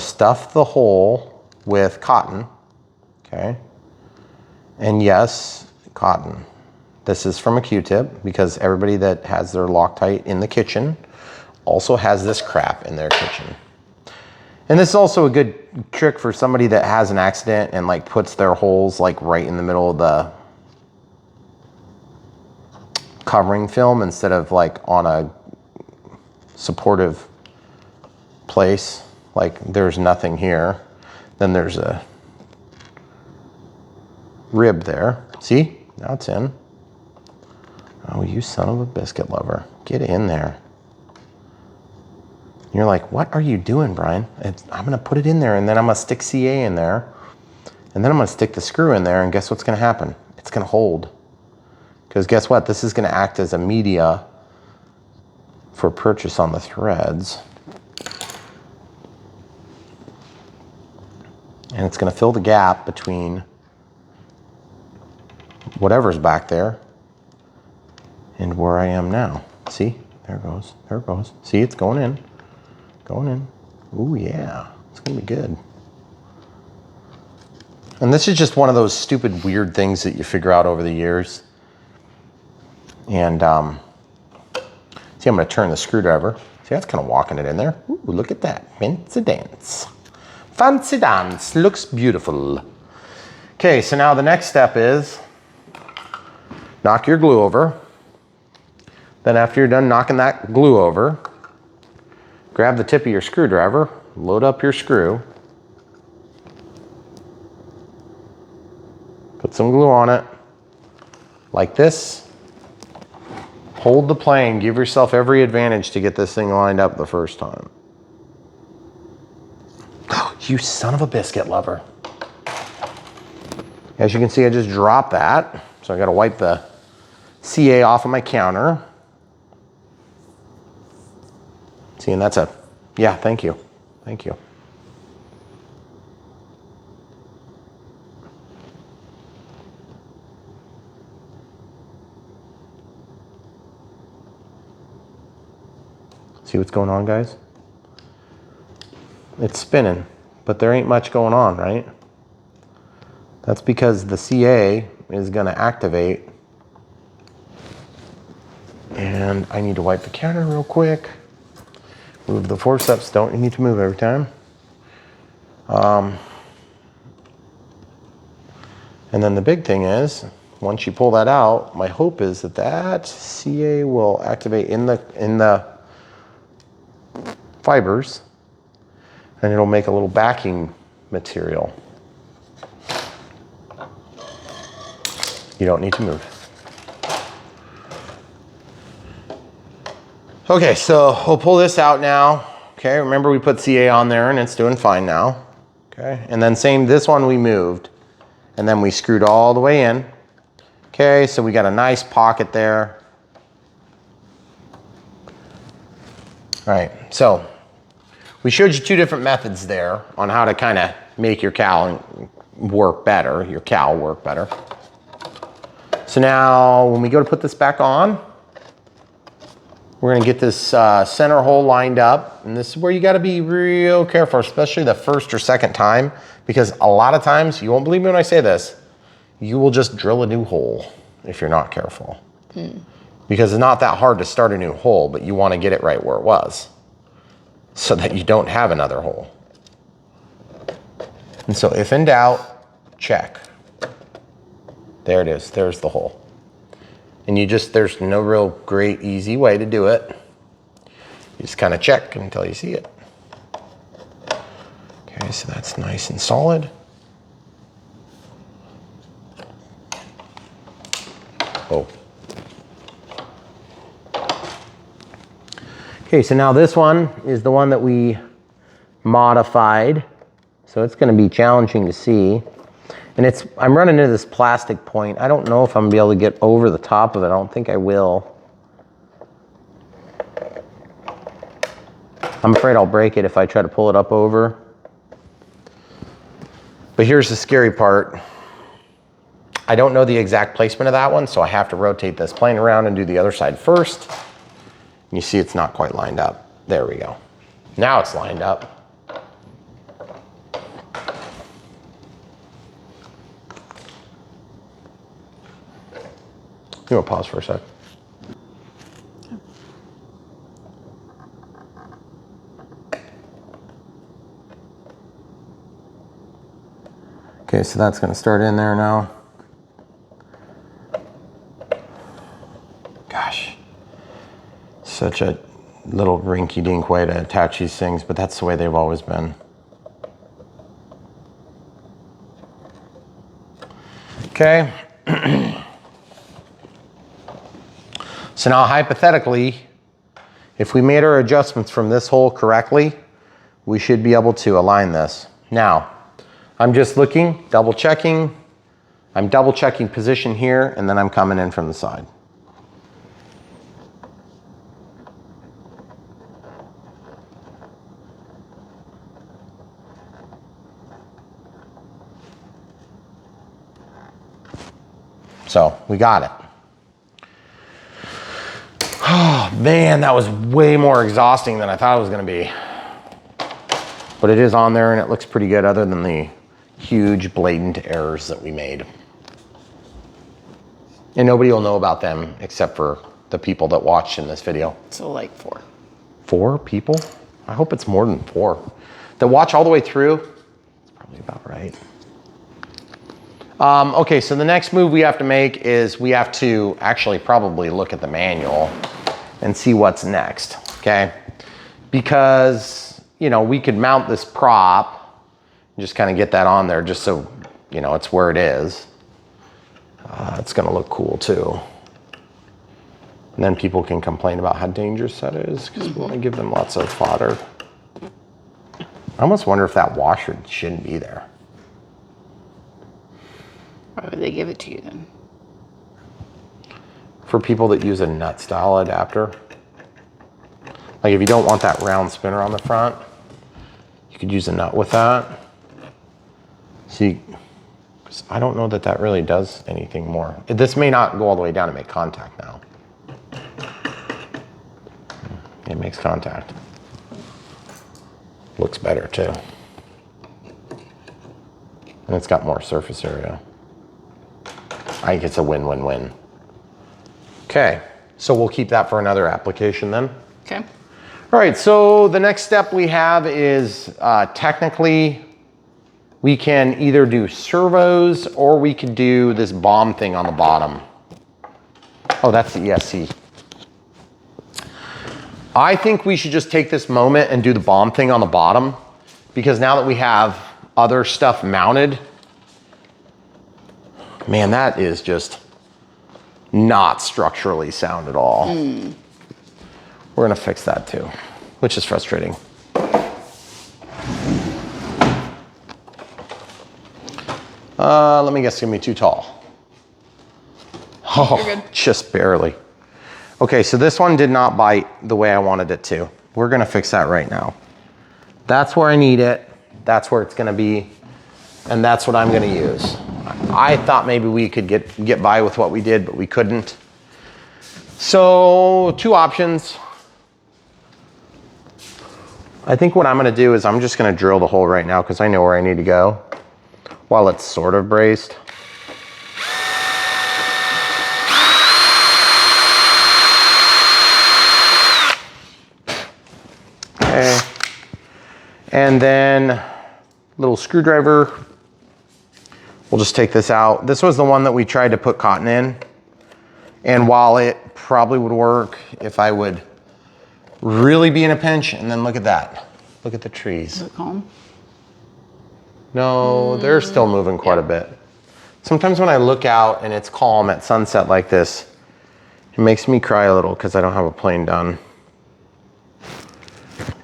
stuff the hole with cotton, okay? And yes, cotton. This is from a Q-tip because everybody that has their Loctite in the kitchen also has this crap in their kitchen. And this is also a good trick for somebody that has an accident and like puts their holes like right in the middle of the covering film instead of like on a supportive place. Like there's nothing here. Then there's a rib there. See? Now it's in. Oh, you son of a biscuit lover. Get in there. You're like, what are you doing, Brian? I'm gonna put it in there and then I'm gonna stick CA in there. And then I'm gonna stick the screw in there and guess what's gonna happen? It's gonna hold. Because guess what? This is gonna act as a media for purchase on the threads. And it's gonna fill the gap between whatever's back there and where I am now. See, there it goes, there it goes. See, it's going in, going in. Ooh, yeah, it's gonna be good. And this is just one of those stupid, weird things that you figure out over the years. And see, I'm gonna turn the screwdriver. See, that's kind of walking it in there. Ooh, look at that, fancy dance. Fancy dance, looks beautiful. Okay, so now the next step is knock your glue over. Then after you're done knocking that glue over, grab the tip of your screwdriver, load up your screw, put some glue on it, like this. Hold the plane, give yourself every advantage to get this thing lined up the first time. You son of a biscuit lover. As you can see, I just dropped that. So I gotta wipe the CA off of my counter. See, and that's yeah, thank you. Thank you. See what's going on, guys? It's spinning, but there ain't much going on, right? That's because the CA is gonna activate. And I need to wipe the counter real quick. Move the forceps, don't need to move every time. And then the big thing is, once you pull that out, my hope is that that CA will activate in the fibers, and it'll make a little backing material. You don't need to move. Okay, so we'll pull this out now. Okay, remember we put CA on there and it's doing fine now. Okay, and then same, this one we moved and then we screwed all the way in. Okay, so we got a nice pocket there. All right, so we showed you two different methods there on how to kind of make your cowling work better, your cowl work better. So now when we go to put this back on, we're gonna get this center hole lined up, and this is where you gotta be real careful, especially the first or second time, because a lot of times, you won't believe me when I say this, you will just drill a new hole if you're not careful. because it's not that hard to start a new hole, but you want to get it right where it was so that you don't have another hole. And so if in doubt, check. There it is, there's the hole. And there's no real great easy way to do it. You just kind of check until you see it. Okay, so that's nice and solid. Oh. Okay, so now this one is the one that we modified. So it's going to be challenging to see. And I'm running into this plastic point. I don't know if I'm going to be able to get over the top of it. I don't think I will. I'm afraid I'll break it if I try to pull it up over. But here's the scary part. I don't know the exact placement of that one, so I have to rotate this plane around and do the other side first. You see it's not quite lined up. There we go. Now it's lined up. You want to pause for a sec? Okay, so that's going to start in there now. Gosh, such a little rinky-dink way to attach these things, but that's the way they've always been. Okay. So now hypothetically, if we made our adjustments from this hole correctly, we should be able to align this. Now, I'm just looking, double checking. I'm double checking position here, and then I'm coming in from the side. So we got it. Oh man, that was way more exhausting than I thought it was going to be. But it is on there and it looks pretty good other than the huge blatant errors that we made. And nobody will know about them except for the people that watched in this video. So like 4. 4 people? I hope it's more than 4. That watch all the way through? It's probably about right. Okay, so the next move we have to make is we have to actually probably look at the manual and see what's next, okay? Because, you know, we could mount this prop and just kind of get that on there just so, you know, it's where it is. It's gonna look cool too. And then people can complain about how dangerous that is because we want to give them lots of fodder. I almost wonder if that washer shouldn't be there. Why would they give it to you then? For people that use a nut style adapter. Like if you don't want that round spinner on the front, you could use a nut with that. See, I don't know that that really does anything more. This may not go all the way down and make contact now. It makes contact. Looks better too. And it's got more surface area. I think it's a win-win-win. Okay, so we'll keep that for another application then. Okay. All right, so the next step we have is technically we can either do servos or we could do this bomb thing on the bottom. Oh, that's the ESC. I think we should just take this moment and do the bomb thing on the bottom because now that we have other stuff mounted, man, that is just not structurally sound at all. We're gonna fix that too, which is frustrating. Let me guess, it's gonna be too tall. Oh, You're good. just barely. Okay, so this one did not bite the way I wanted it to. We're gonna fix that right now. That's where I need it. That's where it's gonna be. And that's what I'm gonna use. I thought maybe we could get by with what we did, but we couldn't. So 2 options. I think what I'm gonna do is I'm just gonna drill the hole right now because I know where I need to go while it's sort of braced. And then little screwdriver. We'll just take this out. This was the one that we tried to put cotton in. And while it probably would work if I would really be in a pinch, and then look at that. Look at the trees. Is it calm? No, they're still moving quite a bit. Sometimes when I look out and it's calm at sunset like this, it makes me cry a little because I don't have a plane done.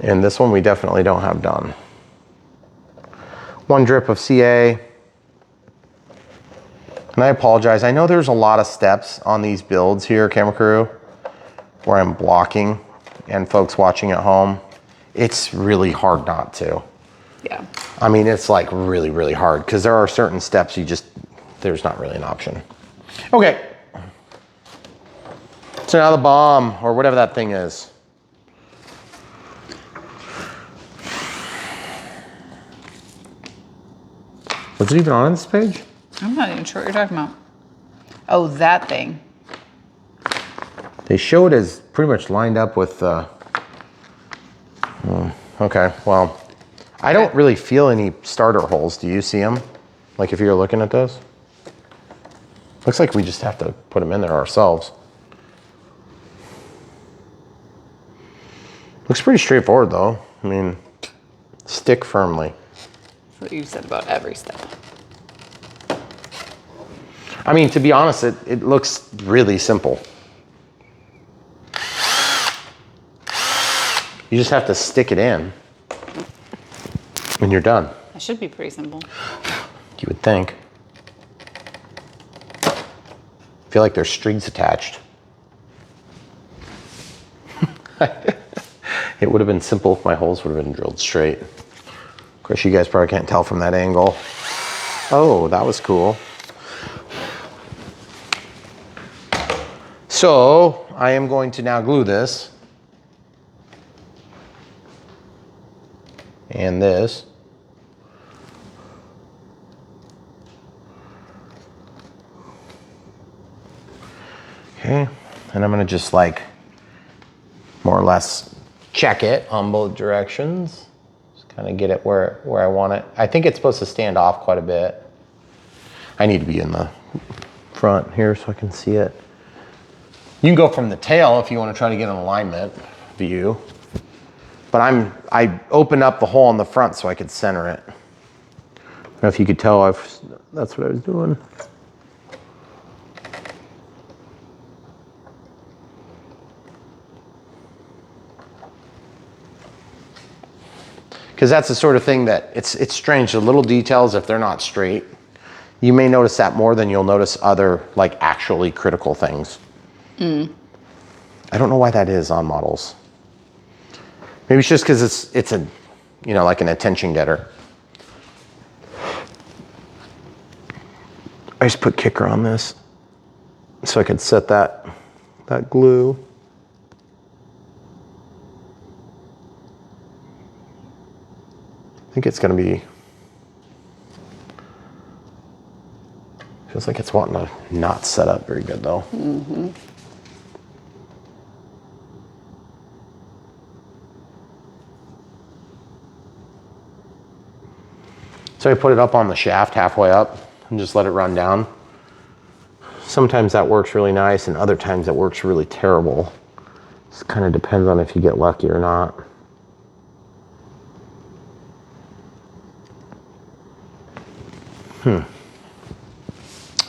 And this one we definitely don't have done. 1 drip of CA. And I apologize. I know there's a lot of steps on these builds here, Camera Crew, where I'm blocking and folks watching at home. It's really hard not to. Yeah. I mean, it's like really, really hard because there are certain steps there's not really an option. Okay. So now the bomb, or whatever that thing is. Was it even on this page? I'm not even sure what you're talking about. Oh, that thing. They show it as pretty much lined up with okay, well, I don't really feel any starter holes. Do you see them? Like if you're looking at this? Looks like we just have to put them in there ourselves. Looks pretty straightforward though. I mean, stick firmly. That's what you said about every step. I mean, to be honest, it looks really simple. You just have to stick it in and you're done. That should be pretty simple. You would think. I feel like there's strings attached. It would have been simple if my holes would have been drilled straight. Of course, you guys probably can't tell from that angle. Oh, that was cool. So I am going to now glue this and this. Okay, and I'm gonna just like more or less check it on both directions. Just kind of get it where I want it. I think it's supposed to stand off quite a bit. I need to be in the front here so I can see it. You can go from the tail if you want to try to get an alignment view. But I opened up the hole in the front so I could center it. I don't know if you could tell that's what I was doing. Because that's the sort of thing that it's strange. The little details, if they're not straight, you may notice that more than you'll notice other like actually critical things. I don't know why that is on models. Maybe it's just because it's a, you know, like an attention getter. I just put kicker on this so I could set that glue. I think it's gonna be, feels like it's wanting to not set up very good though. Mm-hmm. So I put it up on the shaft halfway up and just let it run down. Sometimes that works really nice and other times it works really terrible. It kind of depends on if you get lucky or not.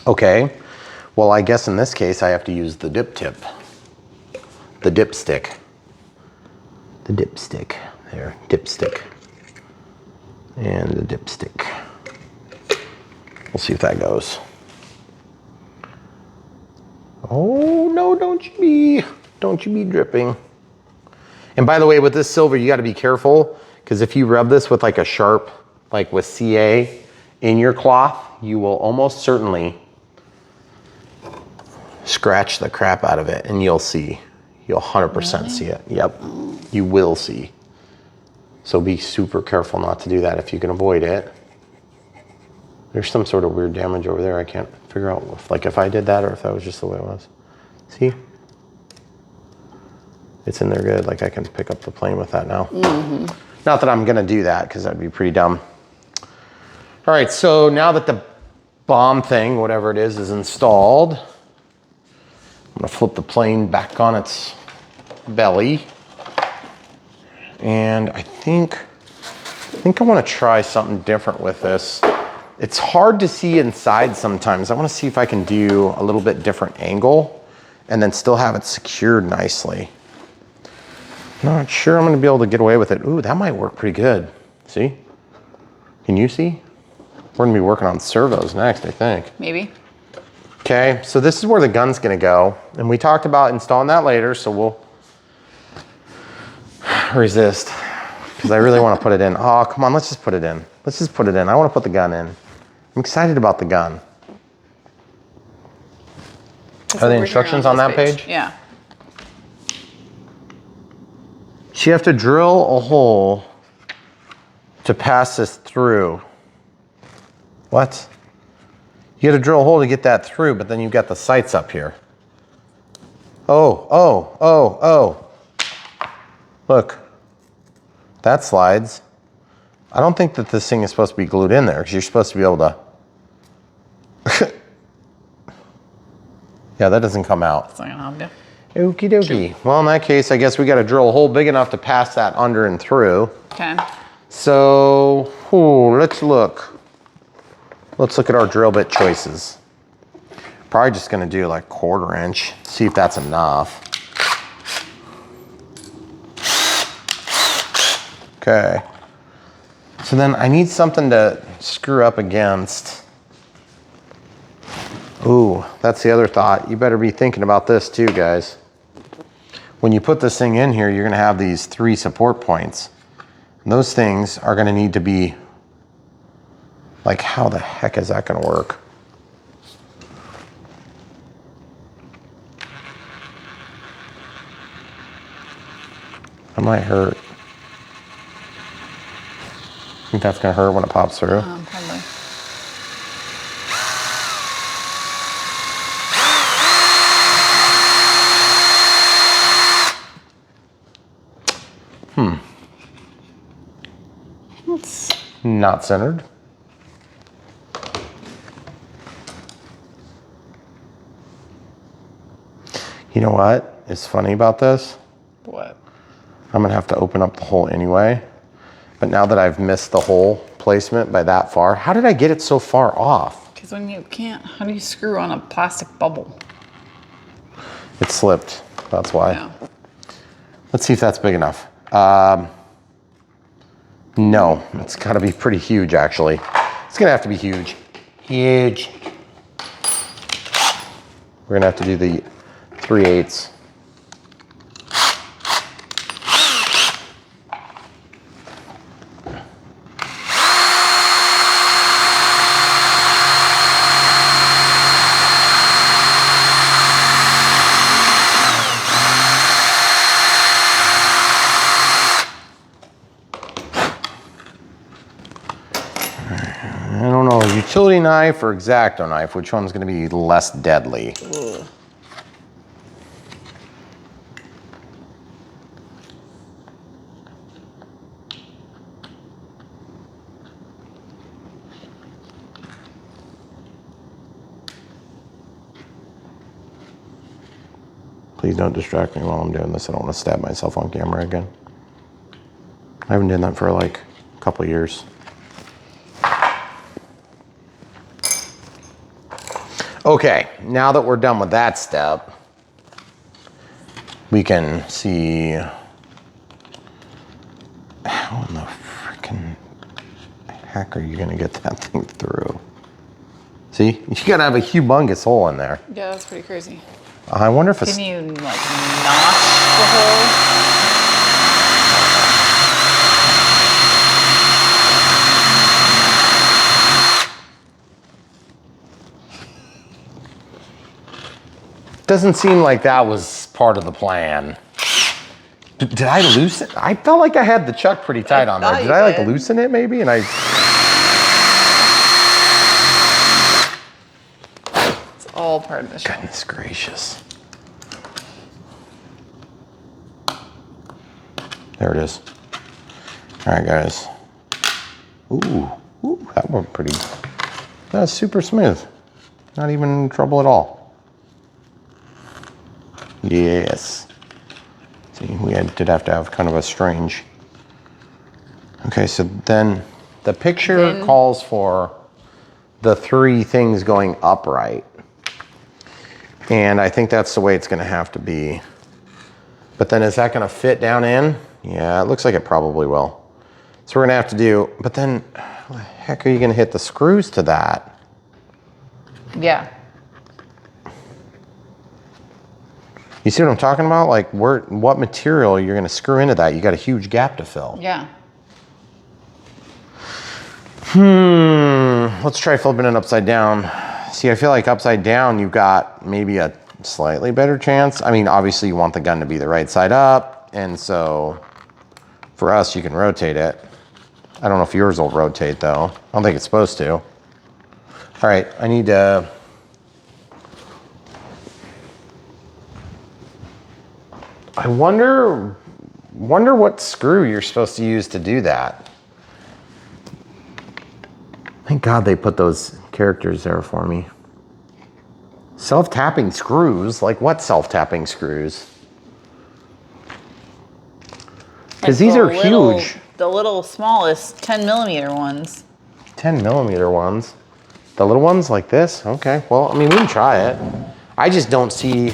Okay, well I guess in this case I have to use the dip tip. The dipstick. The dipstick. There, dipstick. And the dipstick. We'll see if that goes. Oh no, don't you be dripping. And by the way, with this silver, you gotta be careful because if you rub this with like a sharp, like with CA in your cloth, you will almost certainly scratch the crap out of it and you'll see. You'll 100% see it. Yep, you will see. So be super careful not to do that if you can avoid it. There's some sort of weird damage over there. I can't figure out if I did that or if that was just the way it was. See? It's in there good. Like I can pick up the plane with that now. Not that I'm gonna do that because that'd be pretty dumb. All right, so now that the bomb thing, whatever it is installed, I'm gonna flip the plane back on its belly. And I think I wanna try something different with this. It's hard to see inside sometimes. I wanna see if I can do a little bit different angle and then still have it secured nicely. Not sure I'm gonna be able to get away with it. Ooh, that might work pretty good. See? Can you see? We're gonna be working on servos next, I think. Maybe. Okay, so this is where the gun's gonna go. And we talked about installing that later, so we'll resist. Because I really wanna put it in. Oh, come on, let's just put it in. Let's just put it in. I wanna put the gun in. I'm excited about the gun. Are the instructions on that page? Yeah. So you have to drill a hole to pass this through. What? You got to drill a hole to get that through, but then you've got the sights up here. Oh. Look, that slides. I don't think that this thing is supposed to be glued in there because you're supposed to be able to. Yeah, that doesn't come out. That's not gonna help you. Okie dokie. Well, in that case, I guess we got to drill a hole big enough to pass that under and through. Okay. So, let's look. Let's look at our drill bit choices. Probably just gonna do like 1/4 inch, see if that's enough. Okay. So then I need something to screw up against. Ooh, that's the other thought. You better be thinking about this too, guys. When you put this thing in here, you're gonna have these 3 support points. And those things are gonna need to be, like, how the heck is that gonna work? That might hurt. Think that's gonna hurt when it pops through? Probably. It's not centered. You know what is funny about this? what? I'm gonna have to open up the hole anyway. But now that I've missed the hole placement by that far, how did I get it so far off? Because when you can't, how do you screw on a plastic bubble? It slipped, that's why. Yeah. Let's see if that's big enough. No, it's gotta be pretty huge actually. It's gonna have to be huge. Huge. We're gonna have to do the 3/8. I don't know, utility knife or X-Acto knife, which one's gonna be less deadly? Ugh. Please don't distract me while I'm doing this. I don't want to stab myself on camera again. I haven't done that for like a couple of years. Okay, now that we're done with that step, we can see how in the freaking heck are you gonna get that thing through? See, you gotta have a humongous hole in there. Yeah, that's pretty crazy. I wonder if it's... Can you like notch the hole? Doesn't seem like that was part of the plan. Did I loosen? I felt like I had the chuck pretty tight on there. Did I like loosen it maybe? And It's all part of the show. Goodness gracious. There it is. All right, guys. Ooh, that went pretty. That's super smooth. Not even in trouble at all. Yes. See, did have to have kind of a strange. Okay, so then the picture calls for the 3 things going upright. And I think that's the way it's gonna have to be. But then is that gonna fit down in? Yeah, it looks like it probably will. So we're gonna have to do, but then how the heck are you gonna hit the screws to that? Yeah. You see what I'm talking about? Like what material you're gonna screw into that? You got a huge gap to fill. Yeah. Let's try flipping it upside down. See, I feel like upside down, you've got maybe a slightly better chance. I mean, obviously you want the gun to be the right side up. And so for us, you can rotate it. I don't know if yours will rotate though. I don't think it's supposed to. All right, I need to. I wonder what screw you're supposed to use to do that. Thank God they put those characters there for me. Self-tapping screws? Like what self-tapping screws? Because these are huge. The little smallest 10mm ones. 10mm ones? The little ones like this? Okay, well, I mean, we can try it. I just don't see,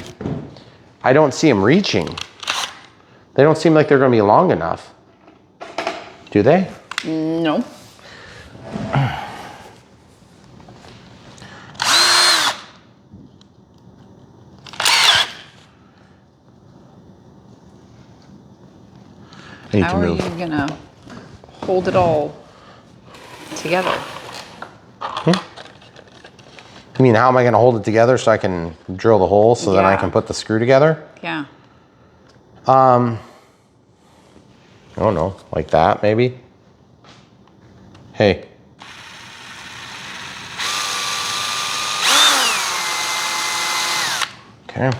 I don't see them reaching. They don't seem like they're gonna be long enough. Do they? No. How are you gonna hold it all together? You mean, how am I gonna hold it together so I can drill the hole so then I can put the screw together? Yeah. I don't know, like that maybe? Hey. Okay.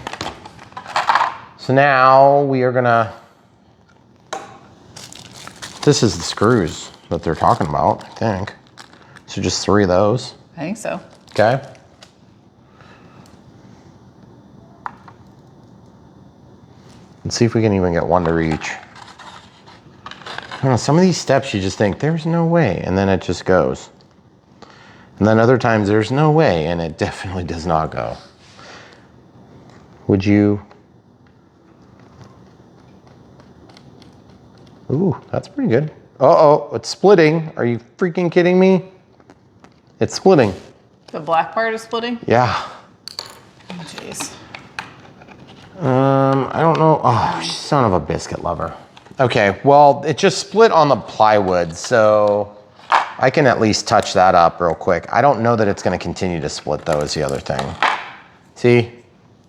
So now we are gonna, this is the screws that they're talking about, I think. So just 3 of those. I think so. Okay. Let's see if we can even get one to reach. I don't know, some of these steps you just think, there's no way, and then it just goes. And then other times there's no way, and it definitely does not go. Would you? Ooh, that's pretty good. Uh-oh, it's splitting. Are you freaking kidding me? It's splitting. The black part is splitting? Yeah. Oh, jeez. I don't know. Oh, son of a biscuit lover. Okay, well, it just split on the plywood, so I can at least touch that up real quick. I don't know that it's gonna continue to split though, is the other thing. See?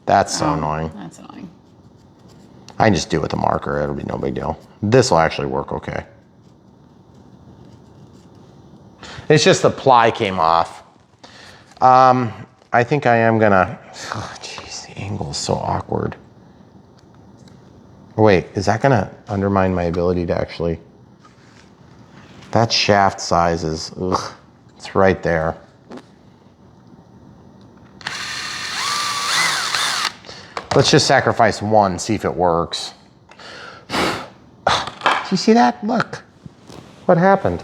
That's so annoying. That's annoying. I can just do it with a marker, it'll be no big deal. This will actually work okay. It's just the ply came off. I think I am gonna, oh, geez, the angle's so awkward. Wait, is that gonna undermine my ability to actually, that shaft size is, ugh, it's right there. Let's just sacrifice one, see if it works. Do you see that? Look, what happened?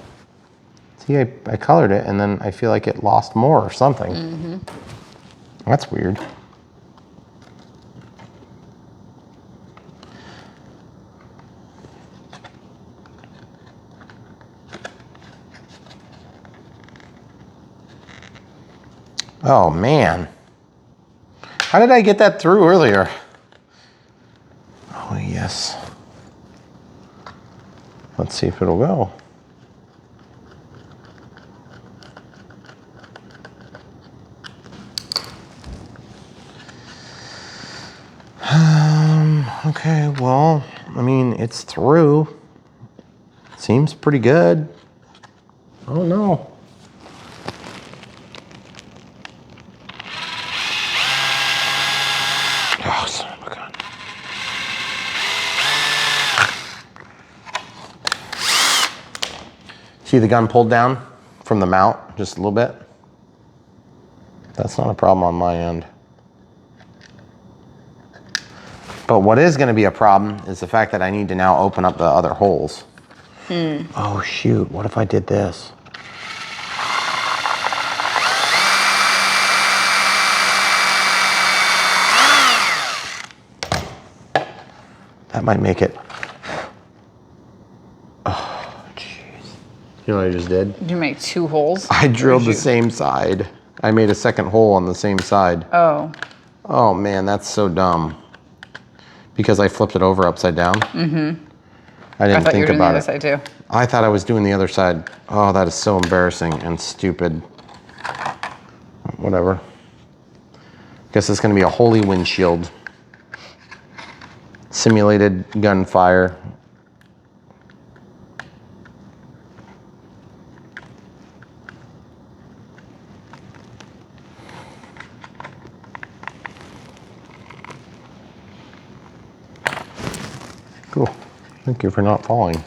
See, I colored it and then I feel like it lost more or something. Mm-hmm. That's weird. Oh man. How did I get that through earlier? Oh yes. Let's see if it'll go. Okay, well, I mean, it's through. Seems pretty good. I don't know. Oh, son of a gun. See the gun pulled down from the mount just a little bit? That's not a problem on my end. But what is going to be a problem is the fact that I need to now open up the other holes. Oh shoot, what if I did this? That might make it. Oh, jeez. You know what I just did? Did you make 2 holes? I drilled the same side. I made a second hole on the same side. Oh. Oh man, that's so dumb. Because I flipped it over upside down. Mm-hmm. I didn't think about it. I thought you were doing the other side too. I thought I was doing the other side. Oh, that is so embarrassing and stupid. Whatever. Guess it's gonna be a holy windshield. Simulated gunfire. Cool. Thank you for not falling.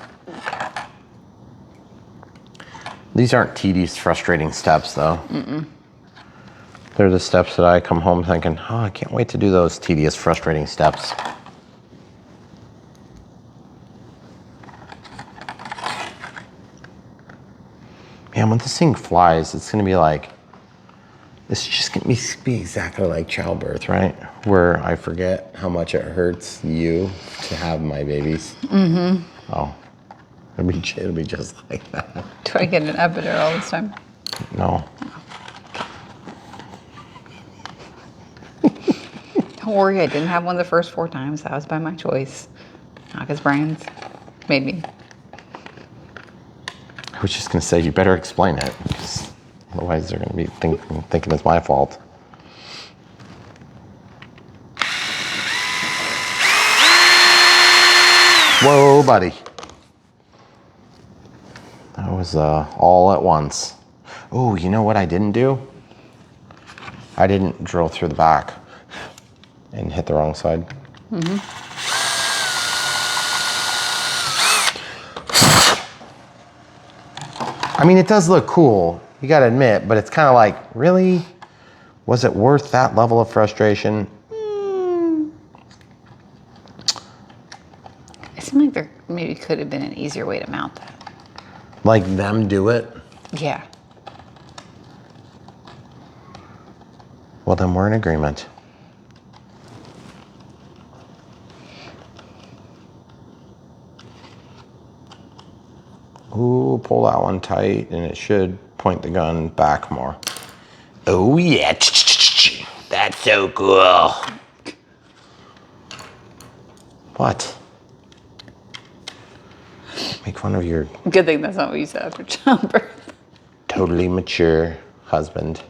These aren't tedious, frustrating steps, though. They're the steps that I come home thinking, oh, I can't wait to do those tedious, frustrating steps. Man, when this thing flies, it's going to be like, it's just going to be exactly like childbirth, right? Where I forget how much it hurts you to have my babies. Mm-hmm. Oh, it'll be just like that. Do I get an epidural this time? No. Don't worry, I didn't have one the first 4 times. That was by my choice. Not because Brian's made me. I was just going to say, you better explain it, because otherwise they're going to be thinking it's my fault. Whoa, buddy. That was all at once. Oh, you know what I didn't do? I didn't drill through the back and hit the wrong side. Mm-hmm. I mean, it does look cool, you gotta admit, but it's kind of like, really? Was it worth that level of frustration? It seemed like there maybe could have been an easier way to mount that. Like them do it? Yeah. Well, then we're in agreement. Ooh, pull that one tight and it should point the gun back more. Oh yeah, that's so cool. What? Make fun of your Good thing that's not what you said after childbirth. totally mature husband.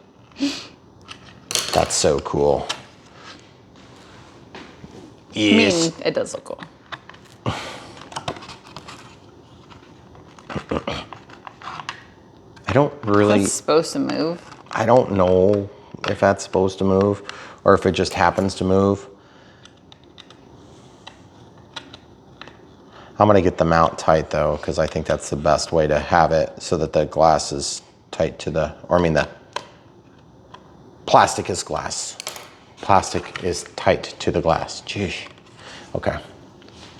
That's so cool. Yes. I mean, it does look cool. I don't really... It's supposed to move. I don't know if that's supposed to move or if it just happens to move. I'm gonna get the mount tight though, because I think that's the best way to have it so that the glass is tight to the, or I mean the plastic is glass. Plastic is tight to the glass. Jeez. Okay,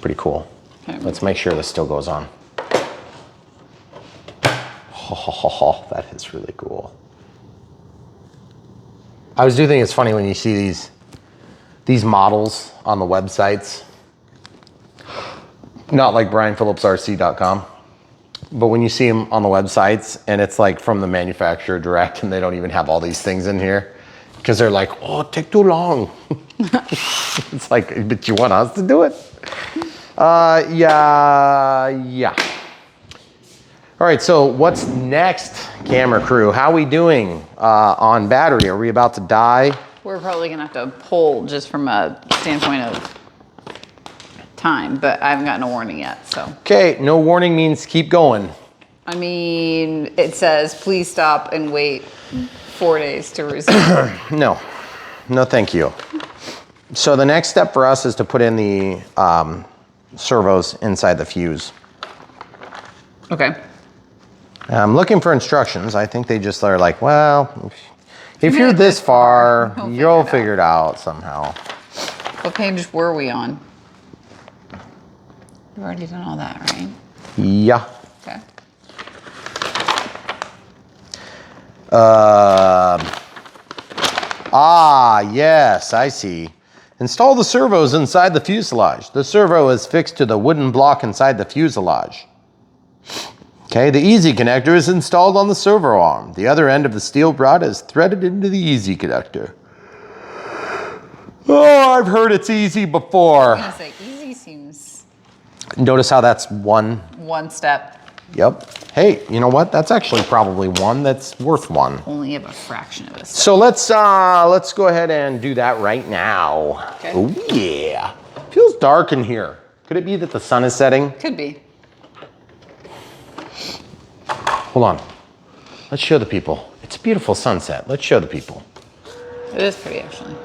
pretty cool. Okay. Let's make sure this still goes on. Oh, that is really cool. I do think it's funny when you see these models on the websites. Not like BrianPhillipsRC.com, but when you see them on the websites and it's like from the manufacturer direct and they don't even have all these things in here because they're like, oh, it take too long. It's like, but you want us to do it? Yeah. All right, so what's next, camera crew? How are we doing on battery? Are we about to die? We're probably gonna have to pull just from a standpoint of time, but I haven't gotten a warning yet, so. Okay, no warning means keep going. I mean, it says, please stop and wait 4 days to resume. No, thank you. So the next step for us is to put in the servos inside the fuse. Okay. I'm looking for instructions. I think they just are like, well, if you're this far, you'll figure it out somehow. What page were we on? We've already done all that, right? Yeah. Okay. Yes, I see. Install the servos inside the fuselage. The servo is fixed to the wooden block inside the fuselage. Okay, the easy connector is installed on the servo arm. The other end of the steel rod is threaded into the easy connector. Oh, I've heard it's easy before. I was gonna say, easy seems... Notice how that's one? One step. Yep. Hey, you know what? That's actually probably one that's worth one. Only of a fraction of a step. So let's go ahead and do that right now. Okay. Oh yeah. Feels dark in here. Could it be that the sun is setting? Could be. Hold on. Let's show the people. It's a beautiful sunset. Let's show the people. It is pretty, actually.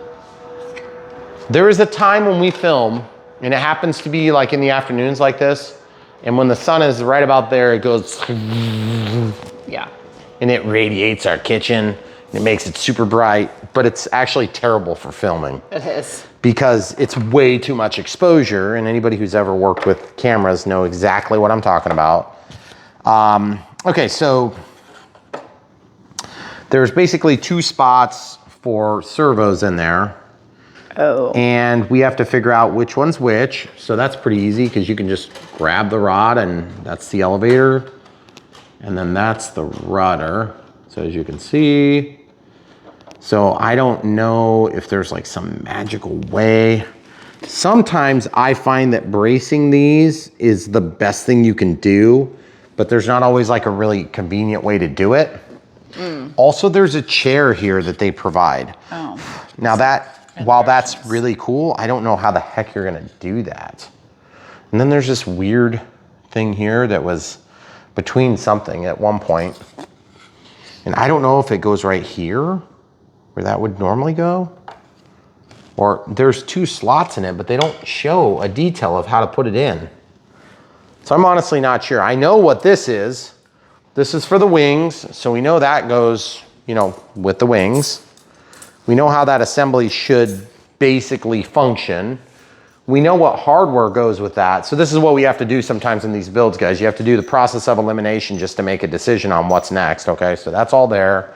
There is a time when we film, and it happens to be like in the afternoons like this, and when the sun is right about there, it goes, yeah, and it radiates our kitchen, and it makes it super bright, but it's actually terrible for filming. It is. Because it's way too much exposure, and anybody who's ever worked with cameras know exactly what I'm talking about. Okay, so there's basically 2 spots for servos in there. Oh. And we have to figure out which one's which. So that's pretty easy because you can just grab the rod and that's the elevator. And then that's the rudder. So as you can see. So I don't know if there's like some magical way. Sometimes I find that bracing these is the best thing you can do, but there's not always like a really convenient way to do it. Also, there's a chair here that they provide. Oh. Now while that's really cool, I don't know how the heck you're gonna do that. And then there's this weird thing here that was between something at one point. And I don't know if it goes right here, where that would normally go. Or there's 2 slots in it, but they don't show a detail of how to put it in. So I'm honestly not sure. I know what this is. This is for the wings, so we know that goes, you know, with the wings. We know how that assembly should basically function. We know what hardware goes with that. So this is what we have to do sometimes in these builds, guys. You have to do the process of elimination just to make a decision on what's next, okay? So that's all there.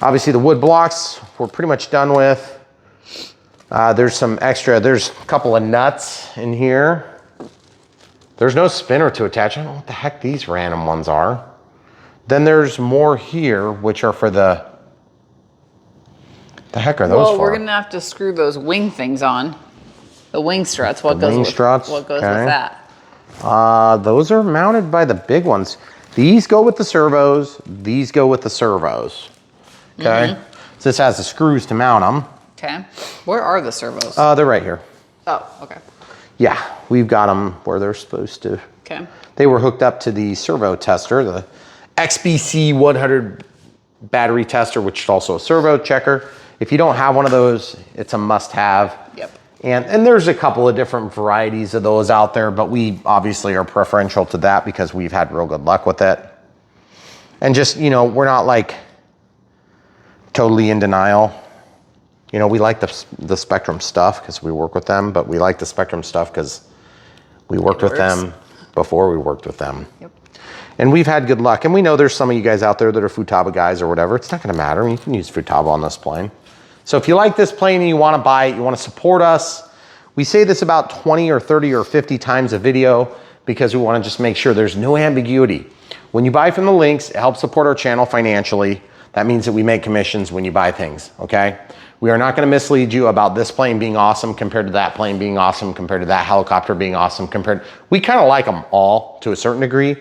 Obviously the wood blocks, we're pretty much done with. There's a couple of nuts in here. There's no spinner to attach. I don't know what the heck these random ones are. Then there's more here, which are for the heck are those for? Well, we're gonna have to screw those wing things on. The wing struts. What goes with that? Those are mounted by the big ones. These go with the servos. These go with the servos. Okay. So this has the screws to mount them. Okay. Where are the servos? They're right here. Oh, okay. Yeah, we've got them where they're supposed to. Okay. They were hooked up to the servo tester, the XBC 100 battery tester, which is also a servo checker. If you don't have one of those, it's a must-have. Yep. And there's a couple of different varieties of those out there, but we obviously are preferential to that because we've had real good luck with it. And just, you know, we're not like totally in denial. You know, we like the Spectrum stuff because we work with them, but we like the Spectrum stuff because we worked with them before we worked with them. Yep. And we've had good luck. And we know there's some of you guys out there that are Futaba guys or whatever. It's not gonna matter. You can use Futaba on this plane. So if you like this plane and you wanna buy it, you wanna support us, we say this about 20 or 30 or 50 times a video because we wanna just make sure there's no ambiguity. When you buy from the links, it helps support our channel financially. That means that we make commissions when you buy things, okay? We are not gonna mislead you about this plane being awesome compared to that plane being awesome compared to that helicopter being awesome we kind of like them all to a certain degree,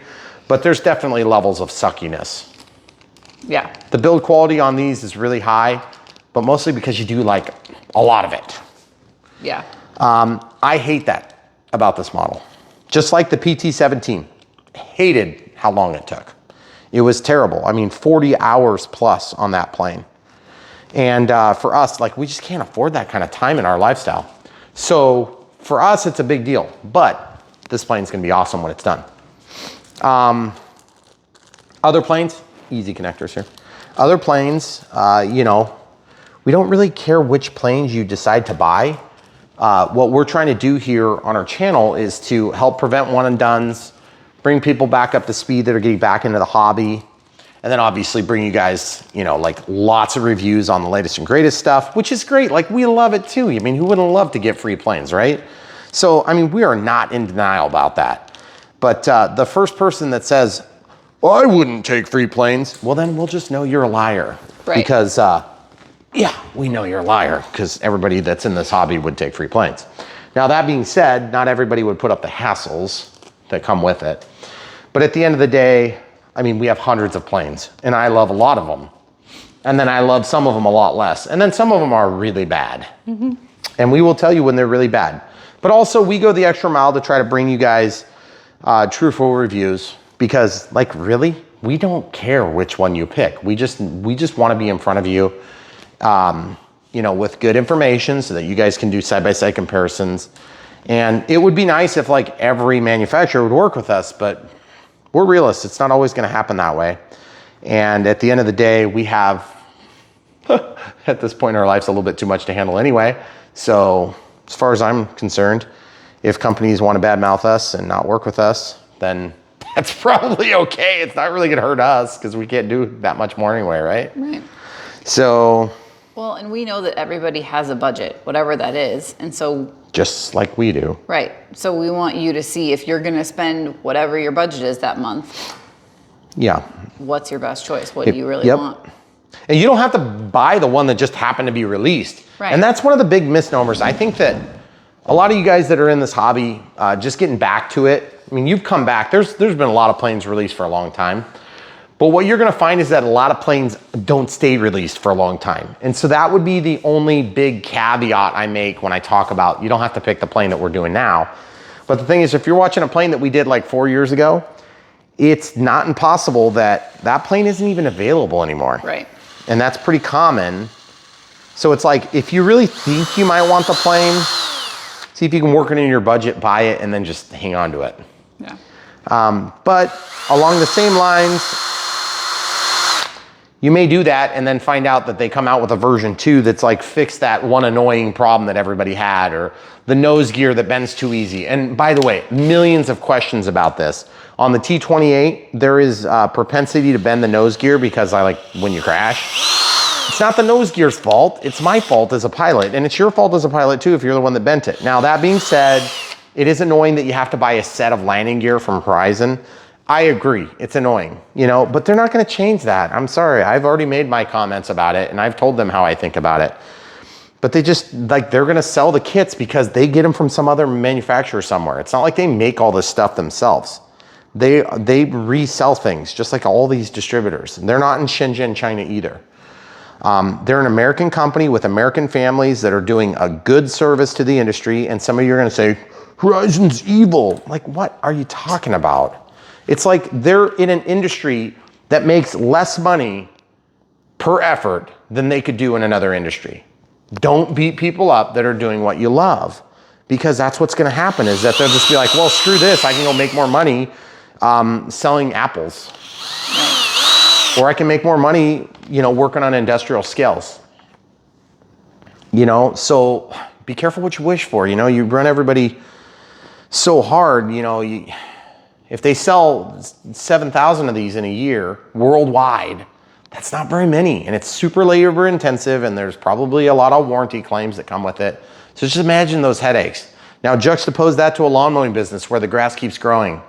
but there's definitely levels of suckiness. Yeah. The build quality on these is really high, but mostly because you do like a lot of it. Yeah. I hate that about this model. Just like the PT-17, hated how long it took. It was terrible. I mean, 40 hours plus on that plane. And for us, like, we just can't afford that kind of time in our lifestyle. So for us, it's a big deal, but this plane's gonna be awesome when it's done. Other planes, easy connectors here. Other planes, you know, we don't really care which planes you decide to buy. What we're trying to do here on our channel is to help prevent one and dones, bring people back up to speed that are getting back into the hobby, and then obviously bring you guys, you know, like lots of reviews on the latest and greatest stuff, which is great. Like we love it too. I mean, who wouldn't love to get free planes, right? So, I mean, we are not in denial about that. But the first person that says, well, I wouldn't take free planes, well, then we'll just know you're a liar. Right. Because, yeah, we know you're a liar because everybody that's in this hobby would take free planes. Now, that being said, not everybody would put up the hassles that come with it. But at the end of the day, I mean, we have hundreds of planes and I love a lot of them. And then I love some of them a lot less. And then some of them are really bad. Mm-hmm. And we will tell you when they're really bad. But also we go the extra mile to try to bring you guys truthful reviews because like really, we don't care which one you pick. We just want to be in front of you, you know, with good information so that you guys can do side-by-side comparisons. And it would be nice if like every manufacturer would work with us, but we're realists. It's not always going to happen that way. And at the end of the day, we have, at this point in our lives, a little bit too much to handle anyway. So as far as I'm concerned, if companies want to badmouth us and not work with us, then that's probably okay. It's not really going to hurt us because we can't do that much more anyway, right? Right. So. Well, and we know that everybody has a budget, whatever that is. And so. Just like we do. Right. So we want you to see if you're going to spend whatever your budget is that month. Yeah. What's your best choice? What do you really want? And you don't have to buy the one that just happened to be released. Right. And that's one of the big misnomers. I think that a lot of you guys that are in this hobby, just getting back to it. I mean, you've come back. There's been a lot of planes released for a long time. But what you're gonna find is that a lot of planes don't stay released for a long time. And so that would be the only big caveat I make when I talk about, you don't have to pick the plane that we're doing now. But the thing is, if you're watching a plane that we did like 4 years ago, it's not impossible that that plane isn't even available anymore. Right. And that's pretty common. So it's like, if you really think you might want the plane, see if you can work it in your budget, buy it, and then just hang on to it. Yeah. But along the same lines, you may do that and then find out that they come out with a version 2 that's like fix that one annoying problem that everybody had, or the nose gear that bends too easy. And by the way, millions of questions about this. On the T28, there is propensity to bend the nose gear because when you crash. It's not the nose gear's fault, it's my fault as a pilot. And it's your fault as a pilot too if you're the one that bent it. Now that being said, it is annoying that you have to buy a set of landing gear from Horizon. I agree, it's annoying, you know, but they're not gonna change that. I'm sorry, I've already made my comments about it and I've told them how I think about it. But they just, they're gonna sell the kits because they get them from some other manufacturer somewhere. It's not like they make all this stuff themselves. They resell things just like all these distributors. They're not in Shenzhen, China either. They're an American company with American families that are doing a good service to the industry. And some of you are gonna say, Horizon's evil. Like, what are you talking about? It's like they're in an industry that makes less money per effort than they could do in another industry. Don't beat people up that are doing what you love, because that's what's gonna happen, is that they'll just be like, well, screw this, I can go make more money selling apples. Right. Or I can make more money, you know, working on industrial scales. You know, so be careful what you wish for. You know, you run everybody so hard, you know, if they sell 7,000 of these in a year worldwide, that's not very many. And it's super labor intensive, and there's probably a lot of warranty claims that come with it. So just imagine those headaches. Now juxtapose that to a lawn mowing business where the grass keeps growing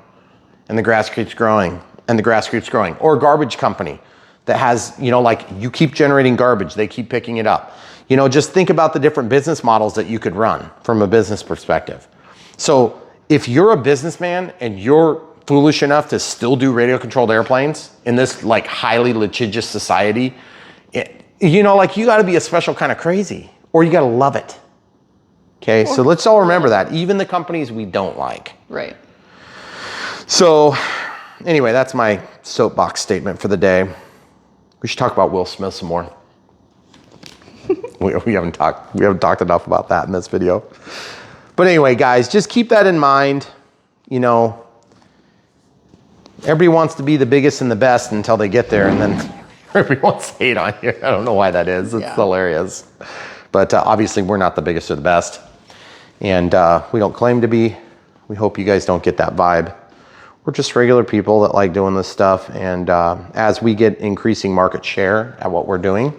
and the grass keeps growing and the grass keeps growing. Or a garbage company that has, you know, like you keep generating garbage, they keep picking it up. You know, just think about the different business models that you could run from a business perspective. So if you're a businessman and you're foolish enough to still do radio controlled airplanes in this like highly litigious society, you know, like you gotta be a special kind of crazy, or you gotta love it. Okay, so let's all remember that, even the companies we don't like. Right. So anyway, that's my soapbox statement for the day. We should talk about Will Smith some more. we haven't talked enough about that in this video. But anyway, guys, just keep that in mind. You know, Everybody wants to be the biggest and the best until they get there, and then everybody wants to hate on you. I don't know why that is. It's hilarious. But obviously, we're not the biggest or the best. And we don't claim to be. We hope you guys don't get that vibe. We're just regular people that like doing this stuff. And as we get increasing market share at what we're doing,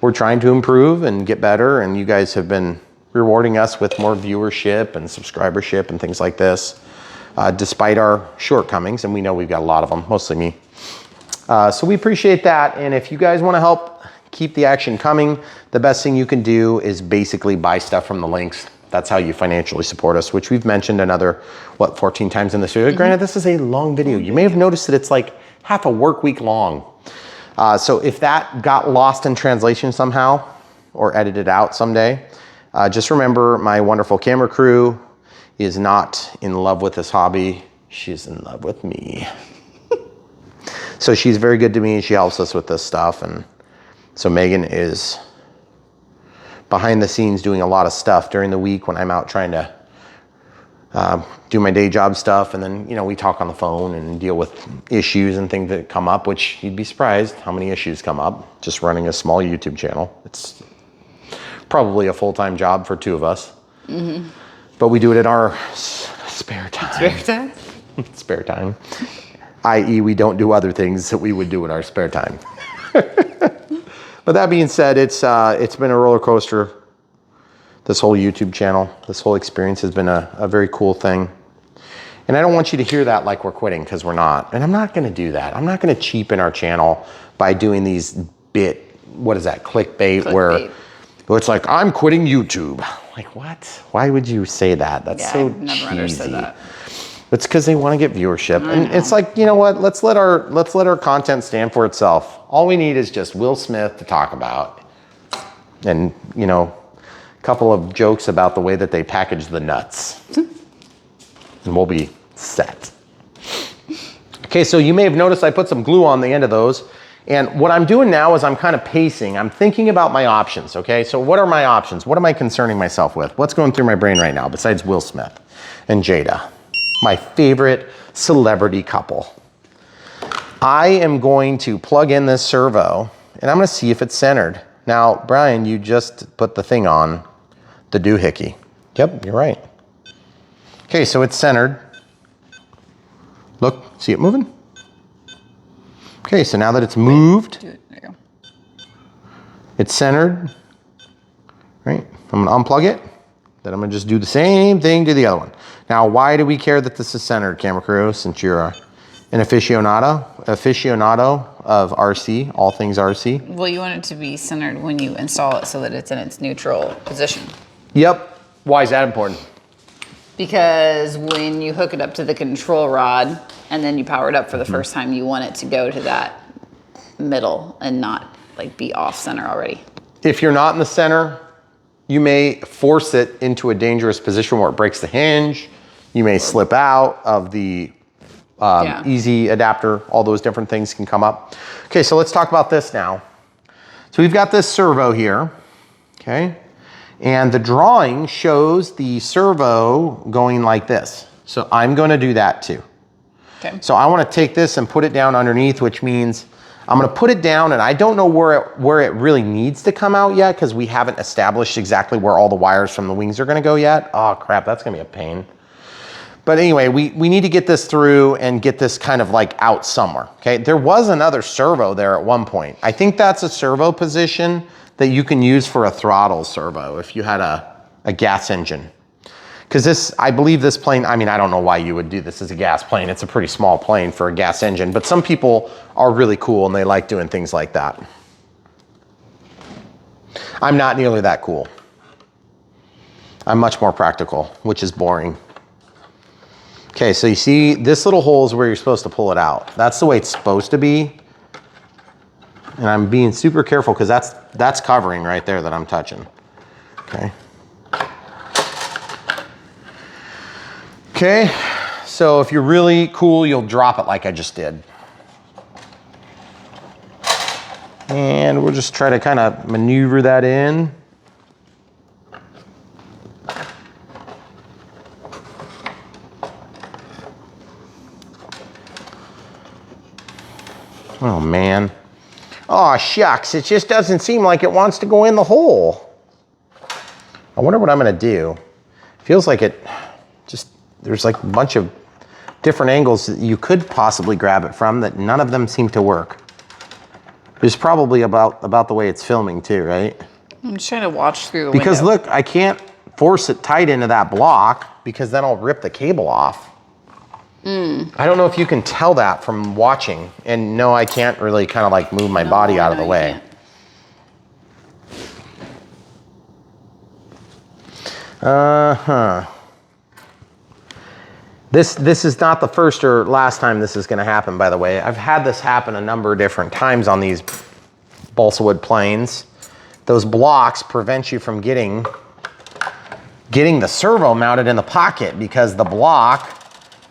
we're trying to improve and get better. And you guys have been rewarding us with more viewership and subscribership and things like this, despite our shortcomings. And we know we've got a lot of them, mostly me. So we appreciate that. And if you guys want to help keep the action coming, the best thing you can do is basically buy stuff from the links. That's how you financially support us, which we've mentioned another, 14 times in this video. Granted, this is a long video. You may have noticed that it's like half a work week long. So if that got lost in translation somehow or edited out someday, just remember my wonderful camera crew is not in love with this hobby. She's in love with me. So she's very good to me. She helps us with this stuff. And so Megan is behind the scenes doing a lot of stuff during the week when I'm out trying to do my day job stuff. And then, you know, we talk on the phone and deal with issues and things that come up, which you'd be surprised how many issues come up just running a small YouTube channel. It's probably a full-time job for two of us. But we do it in our spare time. Spare time? Spare time. I.e. we don't do other things that we would do in our spare time. But that being said, it's been a roller coaster. This whole YouTube channel, this whole experience has been a very cool thing. And I don't want you to hear that like we're quitting, because we're not. And I'm not going to do that. I'm not going to cheapen our channel by doing these clickbait, where it's like, I'm quitting YouTube. Like, what? Why would you say that? That's so I've never understood that. It's because they want to get viewership. And it's like, you know what? Let's let our content stand for itself. All we need is just Will Smith to talk about. And, you know, a couple of jokes about the way that they package the nuts. And we'll be set. Okay, so you may have noticed I put some glue on the end of those. And what I'm doing now is I'm kind of pacing. I'm thinking about my options, okay? So what are my options? What am I concerning myself with? What's going through my brain right now besides Will Smith and Jada? My favorite celebrity couple. I am going to plug in this servo and I'm going to see if it's centered. Now, Brian, you just put the thing on the doohickey. Yep, you're right. Okay, so it's centered. Look, see it moving? Okay, so now that it's moved, There you go. it's centered, right? I'm gonna unplug it. Then I'm gonna just do the same thing to the other one. Now, why do we care that this is centered, camera crew, since you're an aficionado of RC, all things RC? Well, you want it to be centered when you install it so that it's in its neutral position. Yep. Why is that important? Because when you hook it up to the control rod and then you power it up for the first time, you want it to go to that middle and not like be off center already. If you're not in the center, you may force it into a dangerous position where it breaks the hinge. You may slip out of the easy adapter. All those different things can come up. Okay, so let's talk about this now. So we've got this servo here, okay? And the drawing shows the servo going like this. So I'm gonna do that too. Okay. So I wanna take this and put it down underneath, which means I'm gonna put it down, and I don't know where it really needs to come out yet, because we haven't established exactly where all the wires from the wings are gonna go yet. Oh crap, that's gonna be a pain. But anyway, we need to get this through and get this kind of like out somewhere, okay? There was another servo there at one point. I think that's a servo position that you can use for a throttle servo if you had a gas engine. Because this, I believe this plane, I mean, I don't know why you would do this as a gas plane. It's a pretty small plane for a gas engine, but some people are really cool and they like doing things like that. I'm not nearly that cool. I'm much more practical, which is boring. Okay, so you see this little hole is where you're supposed to pull it out. That's the way it's supposed to be. And I'm being super careful because that's covering right there that I'm touching. Okay. Okay, so if you're really cool, you'll drop it like I just did. And we'll just try to kind of maneuver that in. Oh man. Oh shucks, it just doesn't seem like it wants to go in the hole. I wonder what I'm gonna do. Feels like it just, there's like a bunch of different angles that you could possibly grab it from that none of them seem to work. It's probably about the way it's filming too, right? I'm just trying to watch through the because window. look, I can't force it tight into that block because then I'll rip the cable off. I don't know if you can tell that from watching. And no, I can't really kind of like move my body out of the way. This is not the first or last time this is going to happen, by the way. I've had this happen a number of different times on these balsa wood planes. Those blocks prevent you from getting the servo mounted in the pocket because the block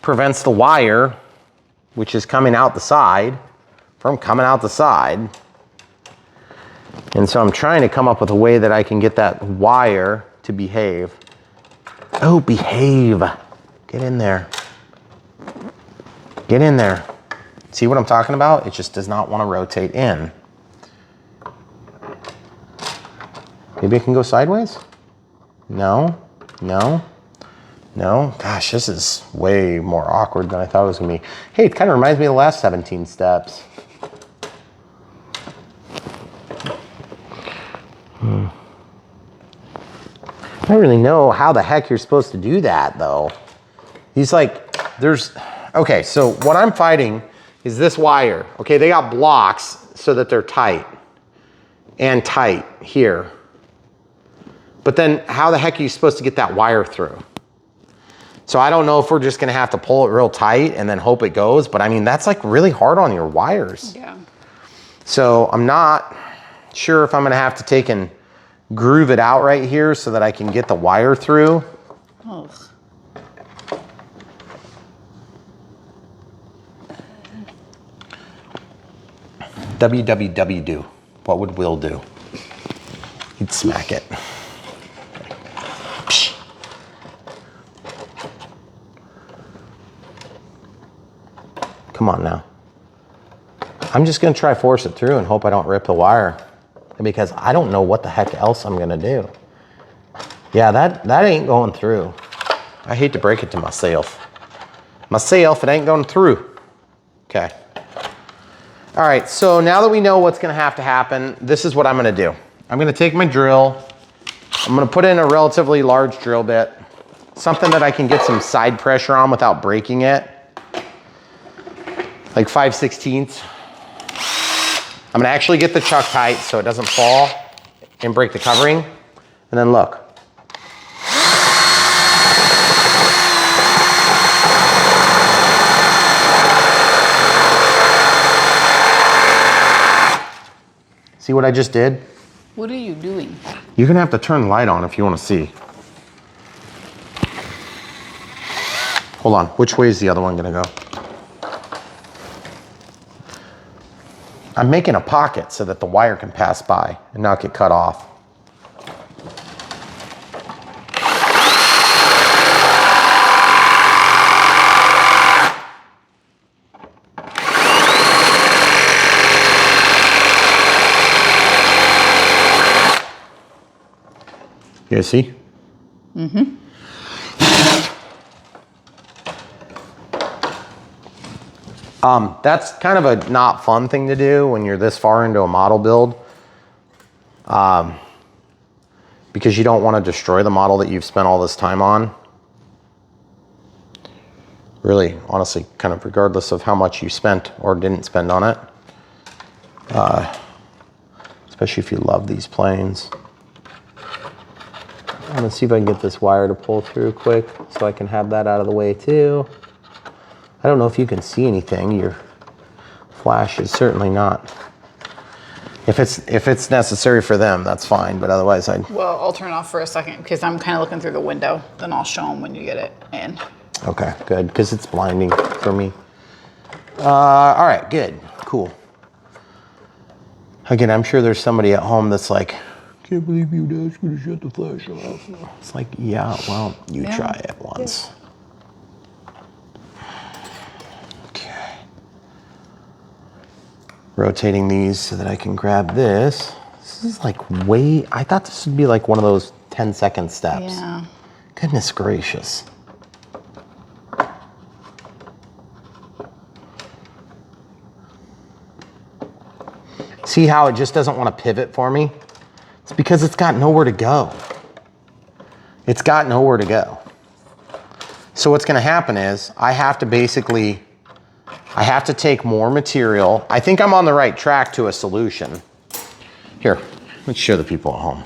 prevents the wire, which is coming out the side, from coming out the side. And so I'm trying to come up with a way that I can get that wire to behave. Oh, behave. Get in there. Get in there. See what I'm talking about? It just does not want to rotate in. Maybe it can go sideways? No, no, no. Gosh, this is way more awkward than I thought it was gonna be. Hey, it kind of reminds me of the last 17 steps. I don't really know how the heck you're supposed to do that though. He's like, okay, so what I'm fighting is this wire. Okay, they got blocks so that they're tight and tight here. But then how the heck are you supposed to get that wire through? So I don't know if we're just gonna have to pull it real tight and then hope it goes, but I mean, that's like really hard on your wires. Yeah. So I'm not sure if I'm gonna have to take and groove it out right here so that I can get the wire through. Oh. WWW do. What would Will do? He'd smack it. Come on now. I'm just gonna try force it through and hope I don't rip the wire because I don't know what the heck else I'm gonna do. Yeah, that ain't going through. I hate to break it to myself. It ain't going through. Okay. All right, so now that we know what's gonna have to happen, this is what I'm gonna do. I'm gonna take my drill. I'm gonna put in a relatively large drill bit, something that I can get some side pressure on without breaking it. Like 5/16. I'm gonna actually get the chuck tight so it doesn't fall and break the covering. And then look. See what I just did? What are you doing? You're gonna have to turn the light on if you wanna see. Hold on, which way is the other one gonna go? I'm making a pocket so that the wire can pass by and not get cut off. You guys see? Mm-hmm. That's kind of a not fun thing to do when you're this far into a model build, because you don't want to destroy the model that you've spent all this time on. Really, honestly, kind of regardless of how much you spent or didn't spend on it. Especially if you love these planes. I'm gonna see if I can get this wire to pull through quick so I can have that out of the way too. I don't know if you can see anything. Your flash is certainly not. If it's necessary for them, that's fine, but otherwise Well, I'll turn off for a second because I'm kind of looking through the window. Then I'll show them when you get it in. Okay, good, because it's blinding for me. All right, good, cool. Again, I'm sure there's somebody at home that's like, can't believe you asked me to shut the flash off. It's like, yeah, well, you try it once. Yeah. rotating these so that I can grab this. This is like way, I thought this would be like one of those 10-second steps. Yeah. Goodness gracious. See how it just doesn't want to pivot for me? It's because it's got nowhere to go. It's got nowhere to go. So what's gonna happen is I have to take more material. I think I'm on the right track to a solution. Here, let's show the people at home.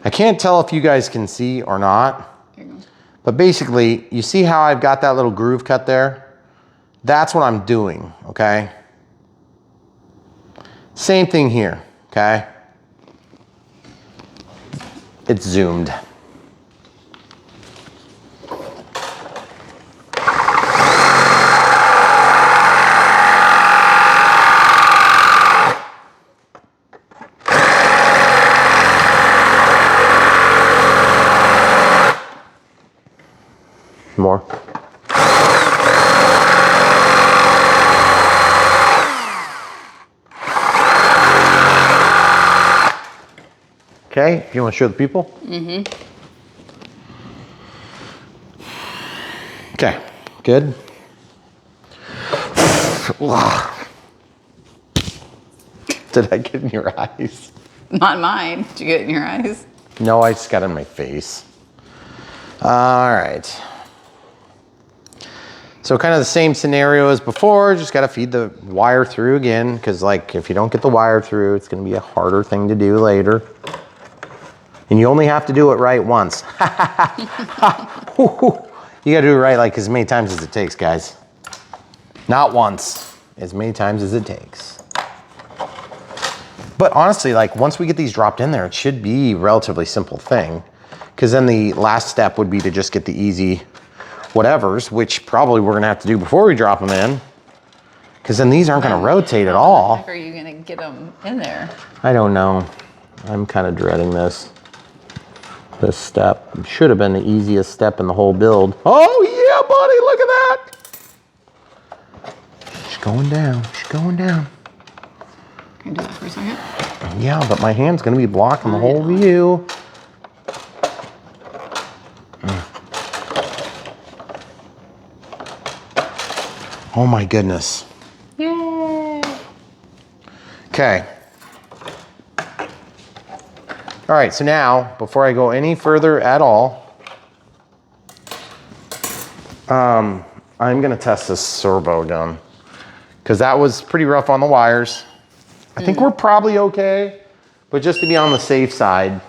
I can't tell if you guys can see or not, but basically, you see how I've got that little groove cut there? That's what I'm doing, okay? Same thing here, okay? It's zoomed. More. Okay, you want to show the people? Mm-hmm. Okay, good. Did I get in your eyes? Not mine. Did you get it in your eyes? No, I just got it in my face. All right. So kind of the same scenario as before, just got to feed the wire through again, because like if you don't get the wire through, it's going to be a harder thing to do later. And you only have to do it right once. You got to do it right like as many times as it takes, guys. Not once, as many times as it takes. But honestly, like once we get these dropped in there, it should be a relatively simple thing, because then the last step would be to just get the easy whatevers, which probably we're gonna have to do before we drop them in, because then these aren't gonna rotate at all. How are you gonna get them in there? I don't know. I'm kind of dreading this step. It should have been the easiest step in the whole build. Oh yeah, buddy, look at that. She's going down, she's going down. Can you do that for a second? Yeah, but my hand's gonna be blocking the whole view. Oh my goodness. Yay! Okay. All right, so now, before I go any further at all, I'm gonna test this servo gun, because that was pretty rough on the wires. I think we're probably okay, but just to be on the safe side.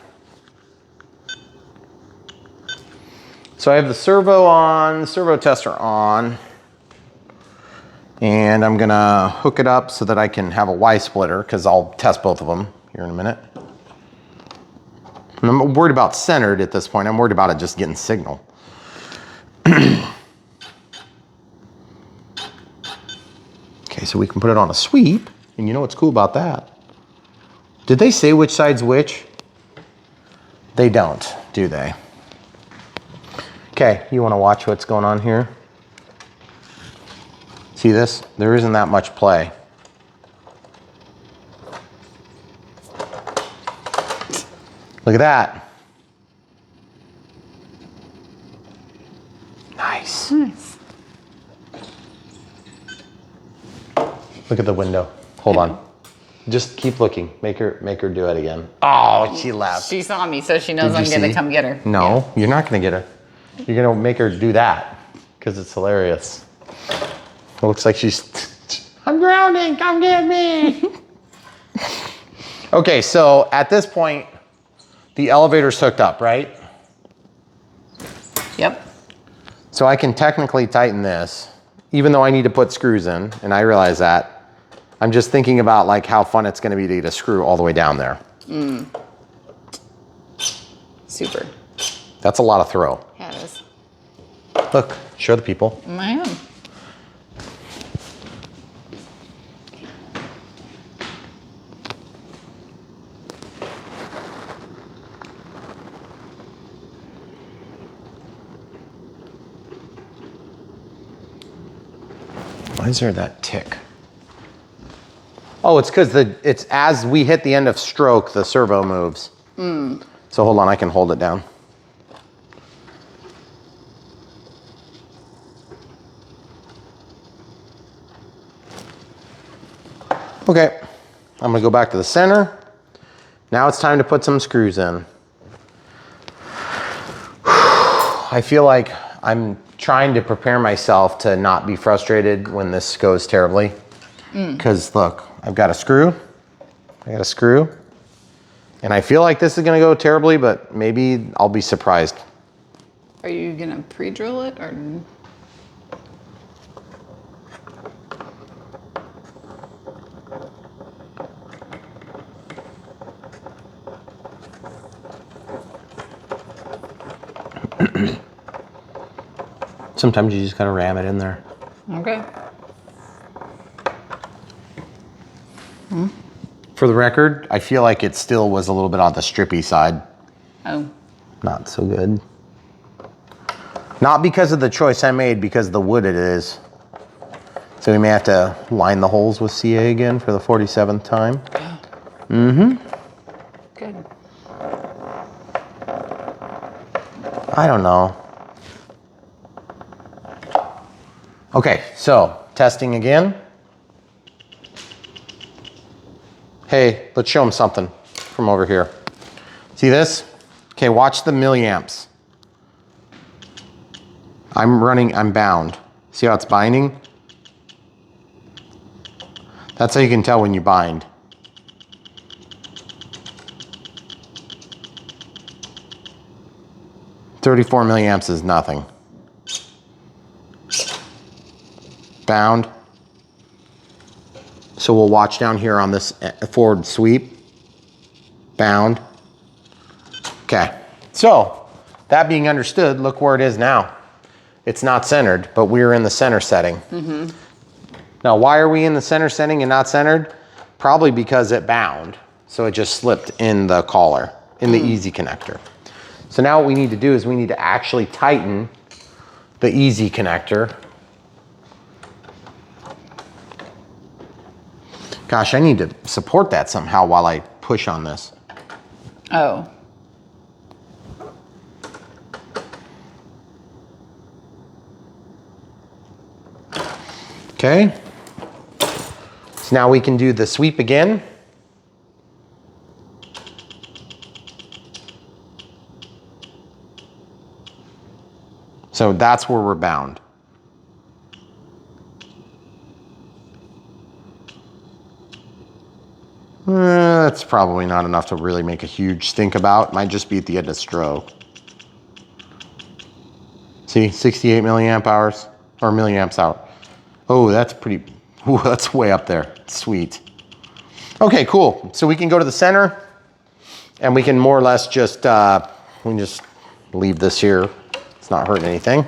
So I have the servo on, the servo tester on. And I'm gonna hook it up so that I can have a Y splitter, because I'll test both of them here in a minute. And I'm worried about centered at this point. I'm worried about it just getting signal. Okay, so we can put it on a sweep, and you know what's cool about that? Did they say which side's which? They don't, do they? Okay, you wanna watch what's going on here? See this? There isn't that much play. Look at that. Nice. Nice. Look at the window. Hold on. Just keep looking. Make her do it again. Oh, she left. She saw me, so she knows I'm gonna come get her. No, you're not gonna get her. You're gonna make her do that, because it's hilarious. It looks like she's, I'm grounding, come get me. Okay, so at this point, the elevator's hooked up, right? Yep. So I can technically tighten this, even though I need to put screws in, and I realize that. I'm just thinking about like how fun it's gonna be to get a screw all the way down there. Super. That's a lot of throw. Yeah, it is. Look, show the people. I am. Why is there that tick? Oh, it's because it's as we hit the end of stroke, the servo moves. So hold on, I can hold it down. Okay, I'm gonna go back to the center. Now it's time to put some screws in. I feel like I'm trying to prepare myself to not be frustrated when this goes terribly. Because look, I've got a screw, and I feel like this is gonna go terribly, but maybe I'll be surprised. Are you gonna pre-drill it or? Sometimes you just gotta ram it in there. Okay. For the record, I feel like it still was a little bit on the strippy side. Oh. Not so good. Not because of the choice I made, because of the wood it is. So we may have to line the holes with CA again for the 47th time. Good. I don't know. Okay, so testing again. Hey, let's show them something from over here. See this? Okay, watch the milliamps. I'm bound. See how it's binding? That's how you can tell when you bind. $34 milliamps is nothing. Bound. So we'll watch down here on this forward sweep. Bound. Okay, so that being understood, look where it is now. It's not centered, but we're in the center setting. Now, why are we in the center setting and not centered? Probably because it bound. So it just slipped in the collar, in the easy connector. So now what we need to do is we need to actually tighten the easy connector. Gosh, I need to support that somehow while I push on this. Oh. Okay. So now we can do the sweep again. So that's where we're bound. That's probably not enough to really make a huge stink about. Might just be at the end of stroke. See, 68 milliamp hours, or milliamps out. Oh, that's pretty, ooh, that's way up there. Sweet. Okay, cool. So we can go to the center and we can more or less just, we can just leave this here. It's not hurting anything.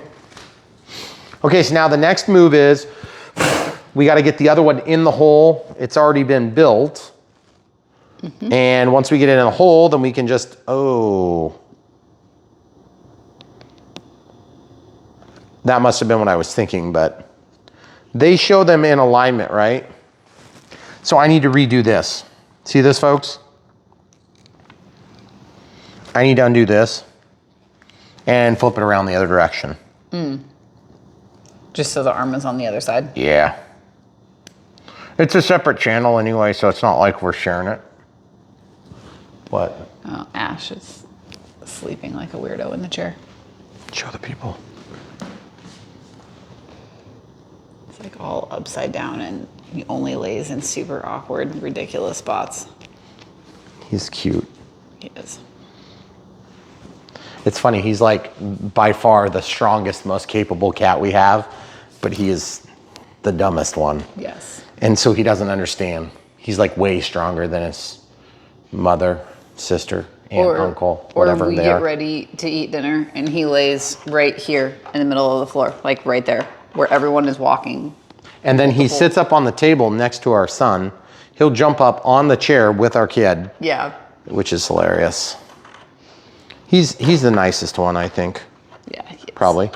Okay, so now the next move is we got to get the other one in the hole. It's already been built. And once we get it in a hole, then we can just, oh. That must have been what I was thinking, but they show them in alignment, right? So I need to redo this. See this, folks? I need to undo this and flip it around the other direction. Just so the arm is on the other side? Yeah. It's a separate channel anyway, so it's not like we're sharing it. What? Oh, Ash is sleeping like a weirdo in the chair. Show the people. It's like all upside down and he only lays in super awkward, ridiculous spots. He's cute. He is. It's funny, he's like by far the strongest, most capable cat we have, but he is the dumbest one. Yes. And so he doesn't understand. He's like way stronger than his mother, sister, aunt, uncle, whatever or we they get are. ready to eat dinner and he lays right here in the middle of the floor, like right there, where everyone is walking. And then he sits up on the table next to our son. He'll jump up on the chair with our kid. Yeah. Which is hilarious. He's the nicest one, I think. Yeah, he is. Probably.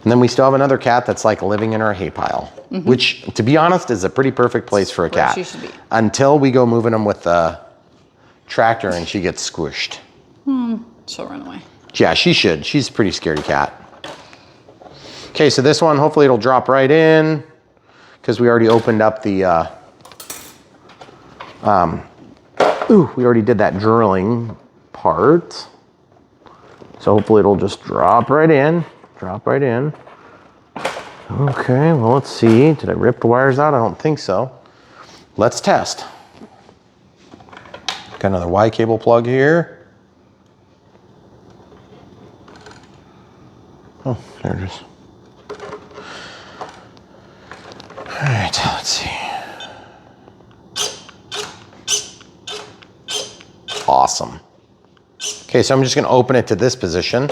And then we still have another cat that's like living in our hay pile, which, to be honest, is a pretty perfect place for a Where cat. she should be. Until we go moving them with the tractor and she gets squished. She'll run away. Yeah, she should. She's a pretty scaredy cat. Okay, so this one, hopefully it'll drop right in because we already opened up the, we already did that drilling part. So hopefully it'll just drop right in. Drop right in. Okay, well, let's see. Did I rip the wires out? I don't think so. Let's test. Got another Y cable plug here. Oh, there it is. All right, let's see. Awesome. Okay, so I'm just gonna open it to this position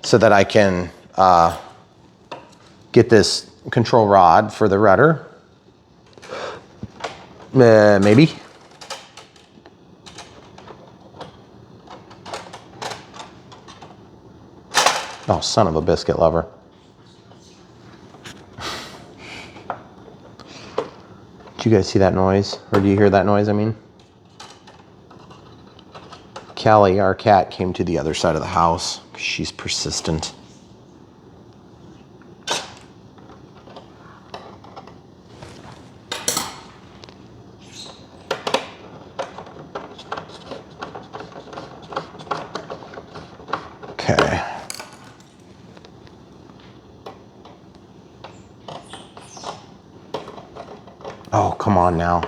so that I can get this control rod for the rudder. Maybe. Oh, son of a biscuit lover. Did you guys see that noise? Or do you hear that noise, I mean? Callie, our cat, came to the other side of the house. She's persistent. Okay. Oh, come on now.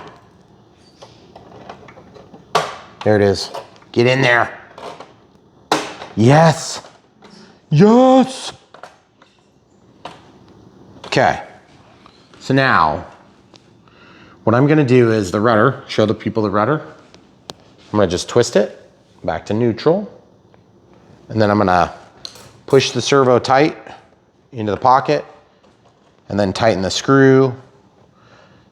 There it is. Get in there. Yes. Yes. Okay. So now, what I'm gonna do is the rudder, show the people the rudder. I'm gonna just twist it back to neutral. And then I'm gonna push the servo tight into the pocket and then tighten the screw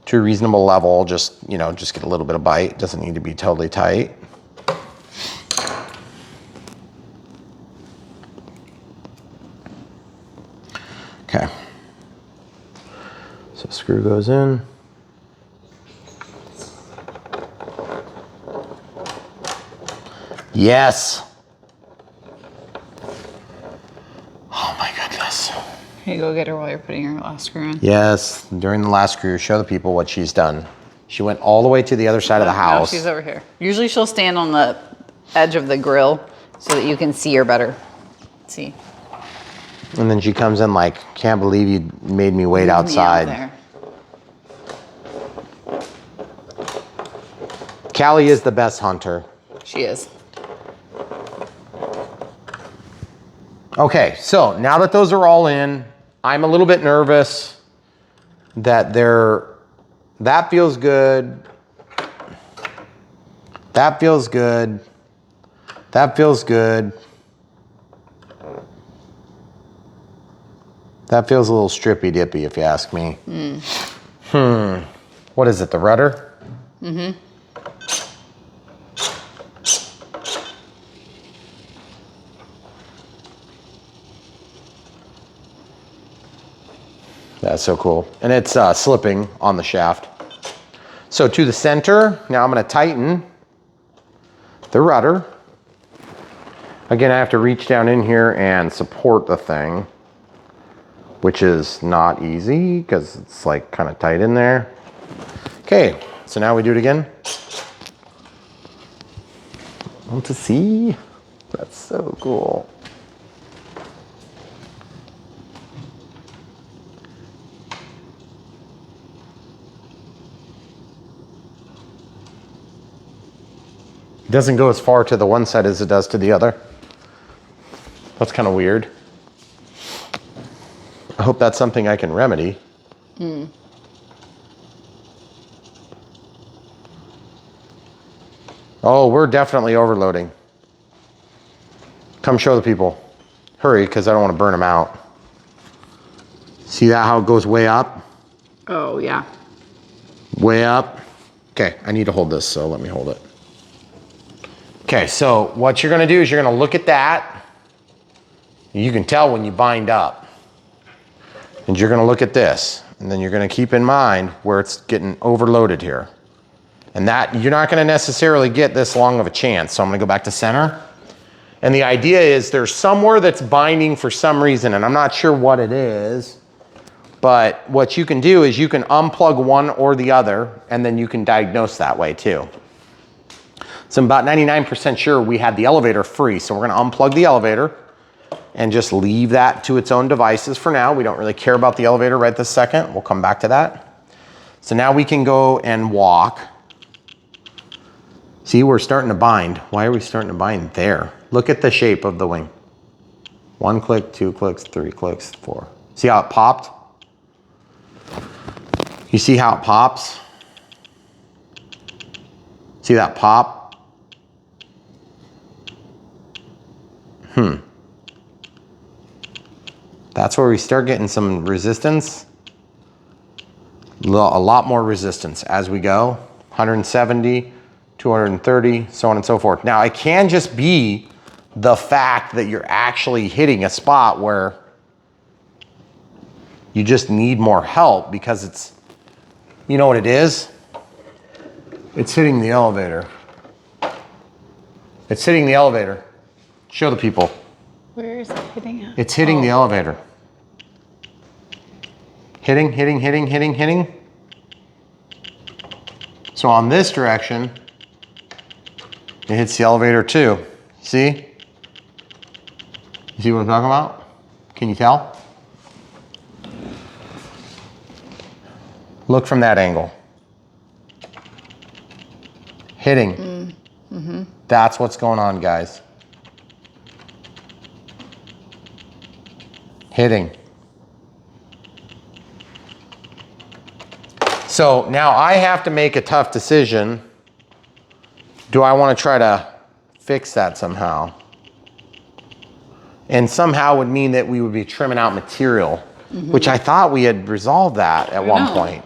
to a reasonable level. Just, you know, just get a little bit of bite. Doesn't need to be totally tight. Okay. So screw goes in. Yes. Oh my goodness. Here you go get her while you're putting your last screw in. Yes, during the last screw, show the people what she's done. She went all the way to the other side of the house. Now she's over here. Usually she'll stand on the edge of the grill so that you can see her better. Let's see. And then she comes in like, can't believe you made me wait outside. Me out there. Callie is the best hunter. She is. Okay, so now that those are all in, I'm a little bit nervous that that feels good. That feels good. That feels good. That feels a little strippy dippy if you ask me. What is it, the rudder? Mm-hmm. That's so cool. And it's slipping on the shaft. So to the center, now I'm gonna tighten the rudder. Again, I have to reach down in here and support the thing, which is not easy because it's like kind of tight in there. Okay, so now we do it again. Want to see? That's so cool. It doesn't go as far to the one side as it does to the other. That's kind of weird. I hope that's something I can remedy. Oh, we're definitely overloading. Come show the people. Hurry, because I don't want to burn them out. See that, how it goes way up? Oh, yeah. Way up. Okay, I need to hold this, so let me hold it. Okay, so what you're gonna do is you're gonna look at that. You can tell when you bind up. And you're gonna look at this, and then you're gonna keep in mind where it's getting overloaded here. And that, you're not gonna necessarily get this long of a chance. So I'm gonna go back to center. And the idea is there's somewhere that's binding for some reason, and I'm not sure what it is, but what you can do is you can unplug one or the other, and then you can diagnose that way too. So I'm about 99% sure we had the elevator free, so we're gonna unplug the elevator and just leave that to its own devices for now. We don't really care about the elevator right this second. We'll come back to that. So now we can go and walk. See, we're starting to bind. Why are we starting to bind there? Look at the shape of the wing. 1 click, 2 clicks, 3 clicks, 4. See how it popped? You see how it pops? See that pop? That's where we start getting some resistance. A lot more resistance as we go. 170, 230, so on and so forth. Now it can just be the fact that you're actually hitting a spot where you just need more help because it's, you know what it is? It's hitting the elevator. It's hitting the elevator. Show the people. Where is it hitting at? It's hitting the elevator. Hitting, hitting, hitting, hitting, hitting. So on this direction, it hits the elevator too. See? You see what I'm talking about? Can you tell? Look from that angle. Hitting. That's what's going on, guys. Hitting. So now I have to make a tough decision. Do I want to try to fix that somehow? And somehow would mean that we would be trimming out material, which I thought we had resolved that at one point.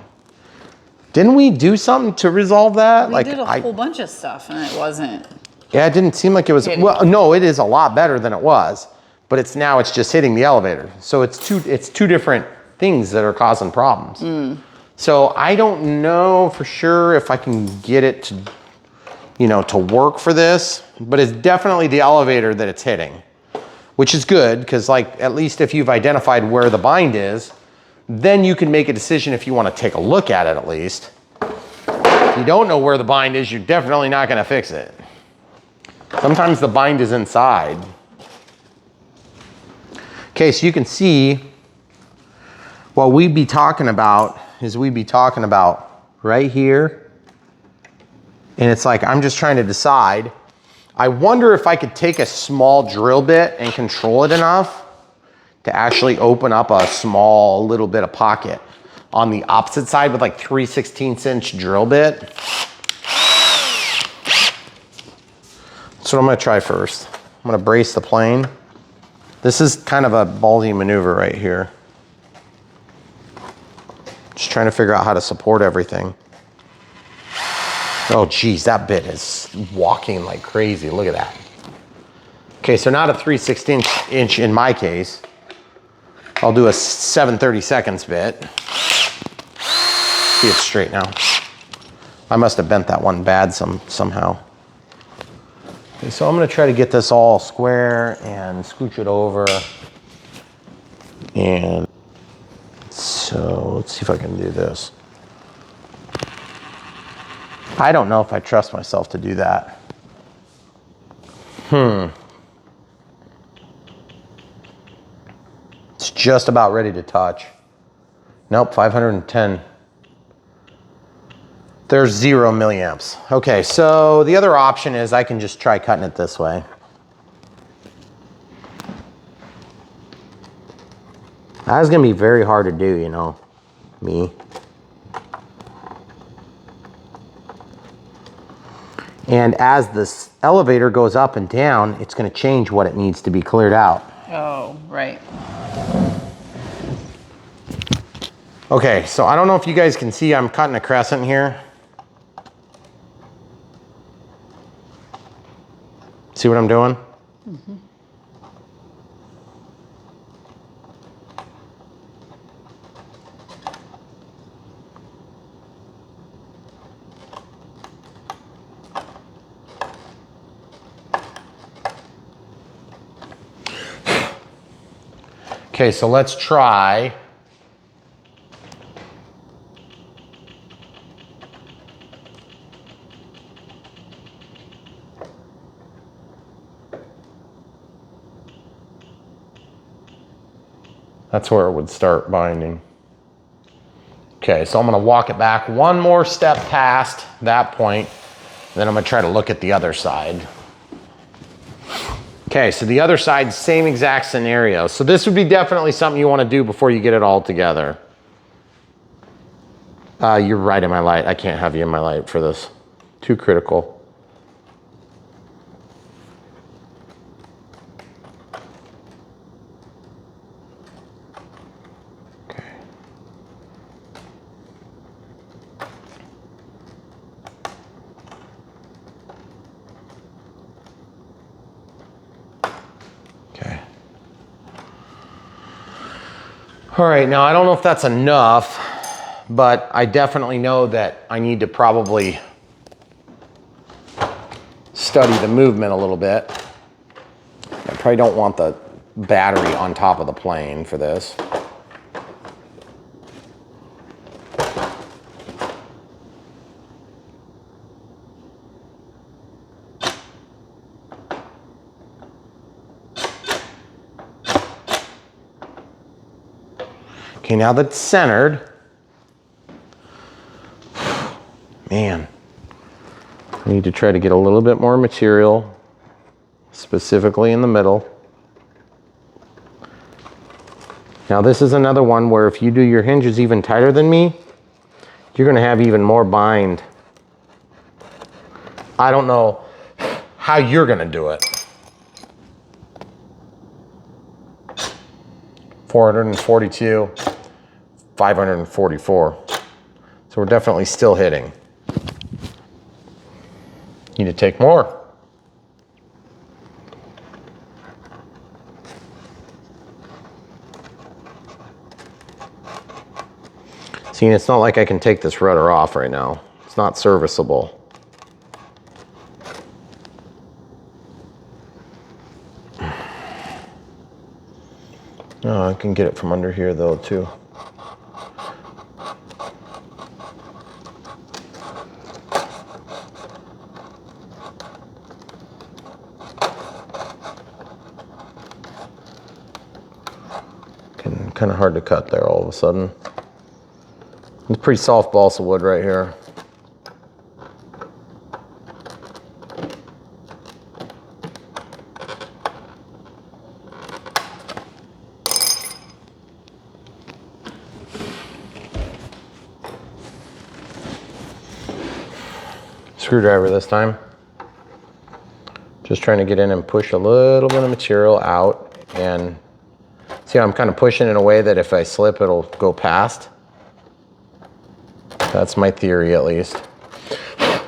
Didn't we do something to resolve that? We did a whole bunch of stuff and it wasn't. Yeah, it didn't seem like it was, well, no, it is a lot better than it was, but it's now it's just hitting the elevator. So it's two different things that are causing problems. So I don't know for sure if I can get it to, you know, to work for this, but it's definitely the elevator that it's hitting, which is good because like at least if you've identified where the bind is, then you can make a decision if you want to take a look at it at least. If you don't know where the bind is, you're definitely not going to fix it. Sometimes the bind is inside. Okay, so you can see what we'd be talking about is we'd be talking about right here. And it's like, I'm just trying to decide. I wonder if I could take a small drill bit and control it enough to actually open up a small little bit of pocket on the opposite side with like 3/16" drill bit. That's what I'm gonna try first. I'm gonna brace the plane. This is kind of a ballsy maneuver right here. Just trying to figure out how to support everything. Oh geez, that bit is walking like crazy. Look at that. Okay, so not a 3/16" in my case. I'll do a 7/32 bit. See, it's straight now. I must have bent that one bad somehow. Okay, so I'm gonna try to get this all square and scooch it over. And so let's see if I can do this. I don't know if I trust myself to do that. It's just about ready to touch. Nope, 510. There's 0 milliamps. Okay, so the other option is I can just try cutting it this way. That's gonna be very hard to do, you know, me. And as this elevator goes up and down, it's gonna change what it needs to be cleared out. Oh, right. Okay, so I don't know if you guys can see, I'm cutting a crescent here. See what I'm doing? Okay, so let's try. That's where it would start binding. Okay, so I'm gonna walk it back one more step past that point, then I'm gonna try to look at the other side. Okay, so the other side, same exact scenario. So this would be definitely something you wanna do before you get it all together. You're right in my light. I can't have you in my light for this. Too critical. All right, now I don't know if that's enough, but I definitely know that I need to probably study the movement a little bit. I probably don't want the battery on top of the plane for this. Okay, now that's centered, man, I need to try to get a little bit more material, specifically in the middle. Now this is another one where if you do your hinges even tighter than me, you're gonna have even more bind. I don't know how you're gonna do it. 442. 544. So we're definitely still hitting. Need to take more. See, it's not like I can take this rudder off right now. It's not serviceable. Oh, I can get it from under here though too. Kind of hard to cut there all of a sudden. It's pretty soft balsa wood right here. Screwdriver this time. Just trying to get in and push a little bit of material out, and see how I'm kind of pushing in a way that if I slip, it'll go past. That's my theory, at least.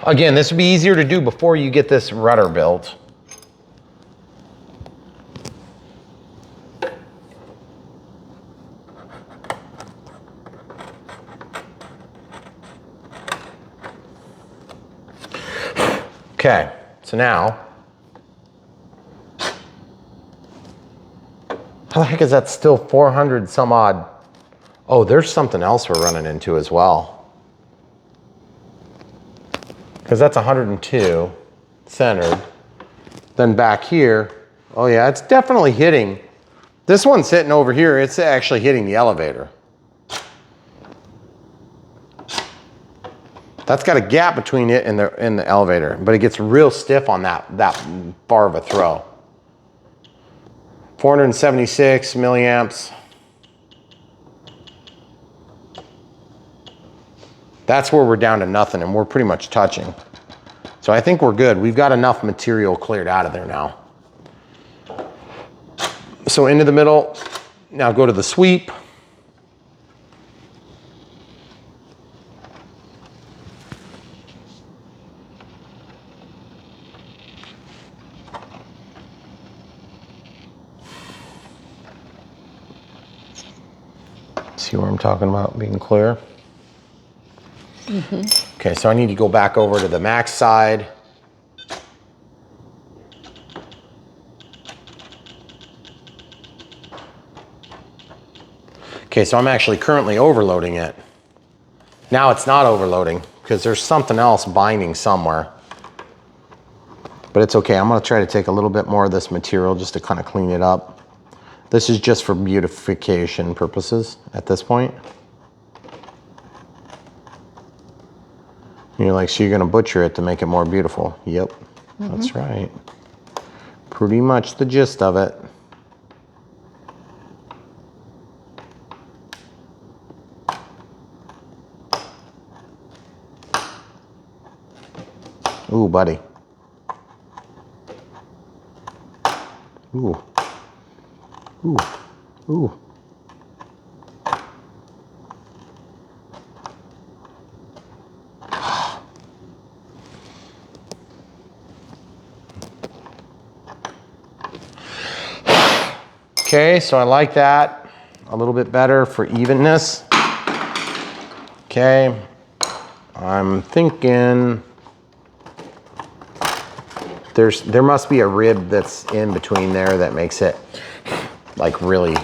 Again, this would be easier to do before you get this rudder built. Okay, so now, how the heck is that still 400 some odd? Oh, there's something else we're running into as well. Because that's 102 centered. Then back here, oh yeah, it's definitely hitting. This one's hitting over here, it's actually hitting the elevator. That's got a gap between it and the elevator, but it gets real stiff on that far of a throw. 476 milliamps. That's where we're down to nothing and we're pretty much touching. So I think we're good. We've got enough material cleared out of there now. So into the middle, now go to the sweep. See where I'm talking about being clear? Mm-hmm. Okay, so I need to go back over to the max side. Okay, so I'm actually currently overloading it. Now it's not overloading because there's something else binding somewhere. But it's okay, I'm gonna try to take a little bit more of this material just to kind of clean it up. This is just for beautification purposes at this point. And you're like, so you're gonna butcher it to make it more beautiful. Yep, that's right. Pretty much the gist of it. Ooh, buddy. Ooh. Ooh. Ooh. Okay, so I like that a little bit better for evenness. Okay, I'm thinking there must be a rib that's in between there that makes it like really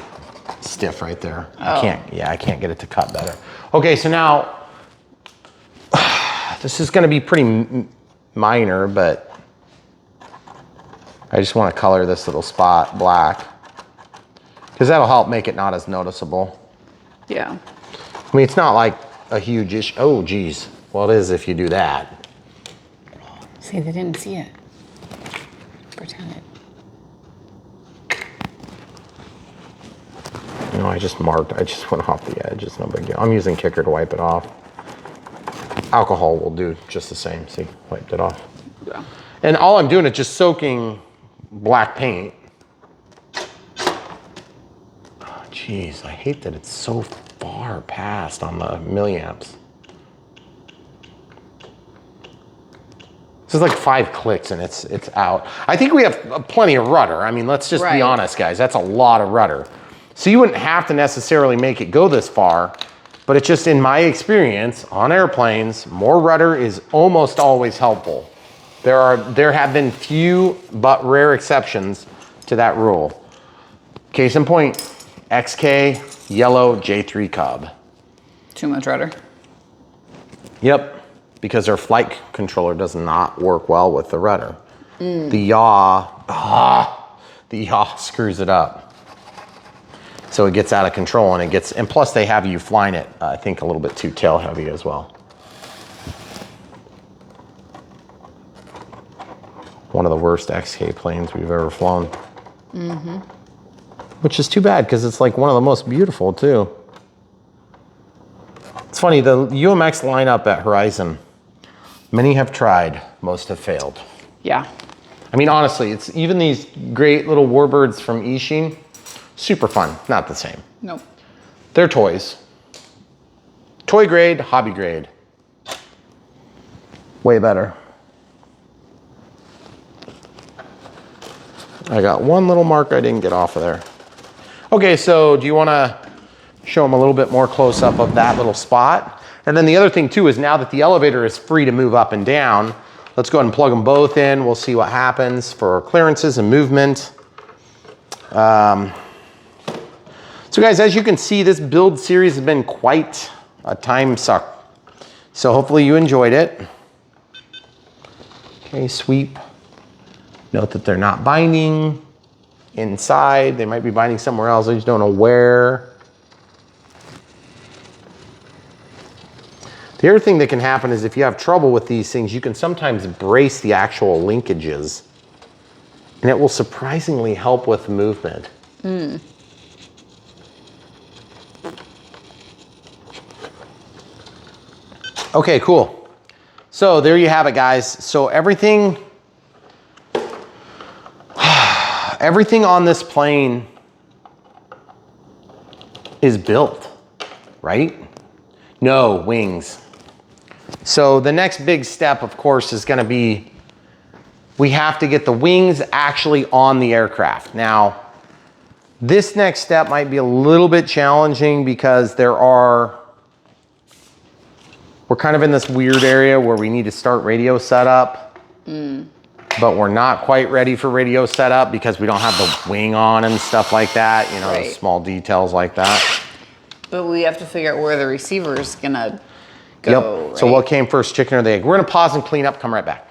stiff right there. I can't get it to cut better. Okay, so now this is gonna be pretty minor, but I just wanna color this little spot black because that'll help make it not as noticeable. Yeah. I mean, it's not like a huge issue. Oh, geez. Well, it is if you do that. See, they didn't see it. Pretend it. You know, I just went off the edge. It's no big deal. I'm using Kicker to wipe it off. Alcohol will do just the same. See, wiped it off. Yeah. And all I'm doing is just soaking black paint. Oh, geez, I hate that it's so far past on the milliamps. This is like 5 clicks and it's out. I think we have plenty of rudder. I mean, let's just be honest, guys. That's a lot of rudder. So you wouldn't have to necessarily make it go this far, but it's just in my experience on airplanes, more rudder is almost always helpful. There have been few but rare exceptions to that rule. Case in point, XK yellow J3 Cub. Too much rudder. Yep. Because their flight controller does not work well with the rudder. The yaw screws it up. So it gets out of control and plus they have you flying it, I think a little bit too tail heavy as well. One of the worst XK planes we've ever flown. Which is too bad because it's like one of the most beautiful too. It's funny, the UMX lineup at Horizon, many have tried, most have failed. Yeah. I mean, honestly, it's even these great little warbirds from Ishin, super fun, not the same. Nope. They're toys. Toy grade, hobby grade. Way better. I got one little mark I didn't get off of there. Okay, so do you wanna show them a little bit more close up of that little spot? And then the other thing too is now that the elevator is free to move up and down, let's go ahead and plug them both in. We'll see what happens for clearances and movement. So guys, as you can see, this build series has been quite a time suck. So hopefully you enjoyed it. Okay, sweep. Note that they're not binding inside. They might be binding somewhere else. I just don't know where. The other thing that can happen is if you have trouble with these things, you can sometimes brace the actual linkages and it will surprisingly help with movement. Okay, cool. So there you have it, guys. So everything on this plane is built, right? No wings. So the next big step, of course, is gonna be, we have to get the wings actually on the aircraft. Now, this next step might be a little bit challenging because we're kind of in this weird area where we need to start radio setup, but we're not quite ready for radio setup because we don't have the wing on and stuff like that, you know, Right. small details like that. But we have to figure out where the receiver is gonna go. Yep. So right? what came first, chicken or the egg? We're gonna pause and clean up, come right back.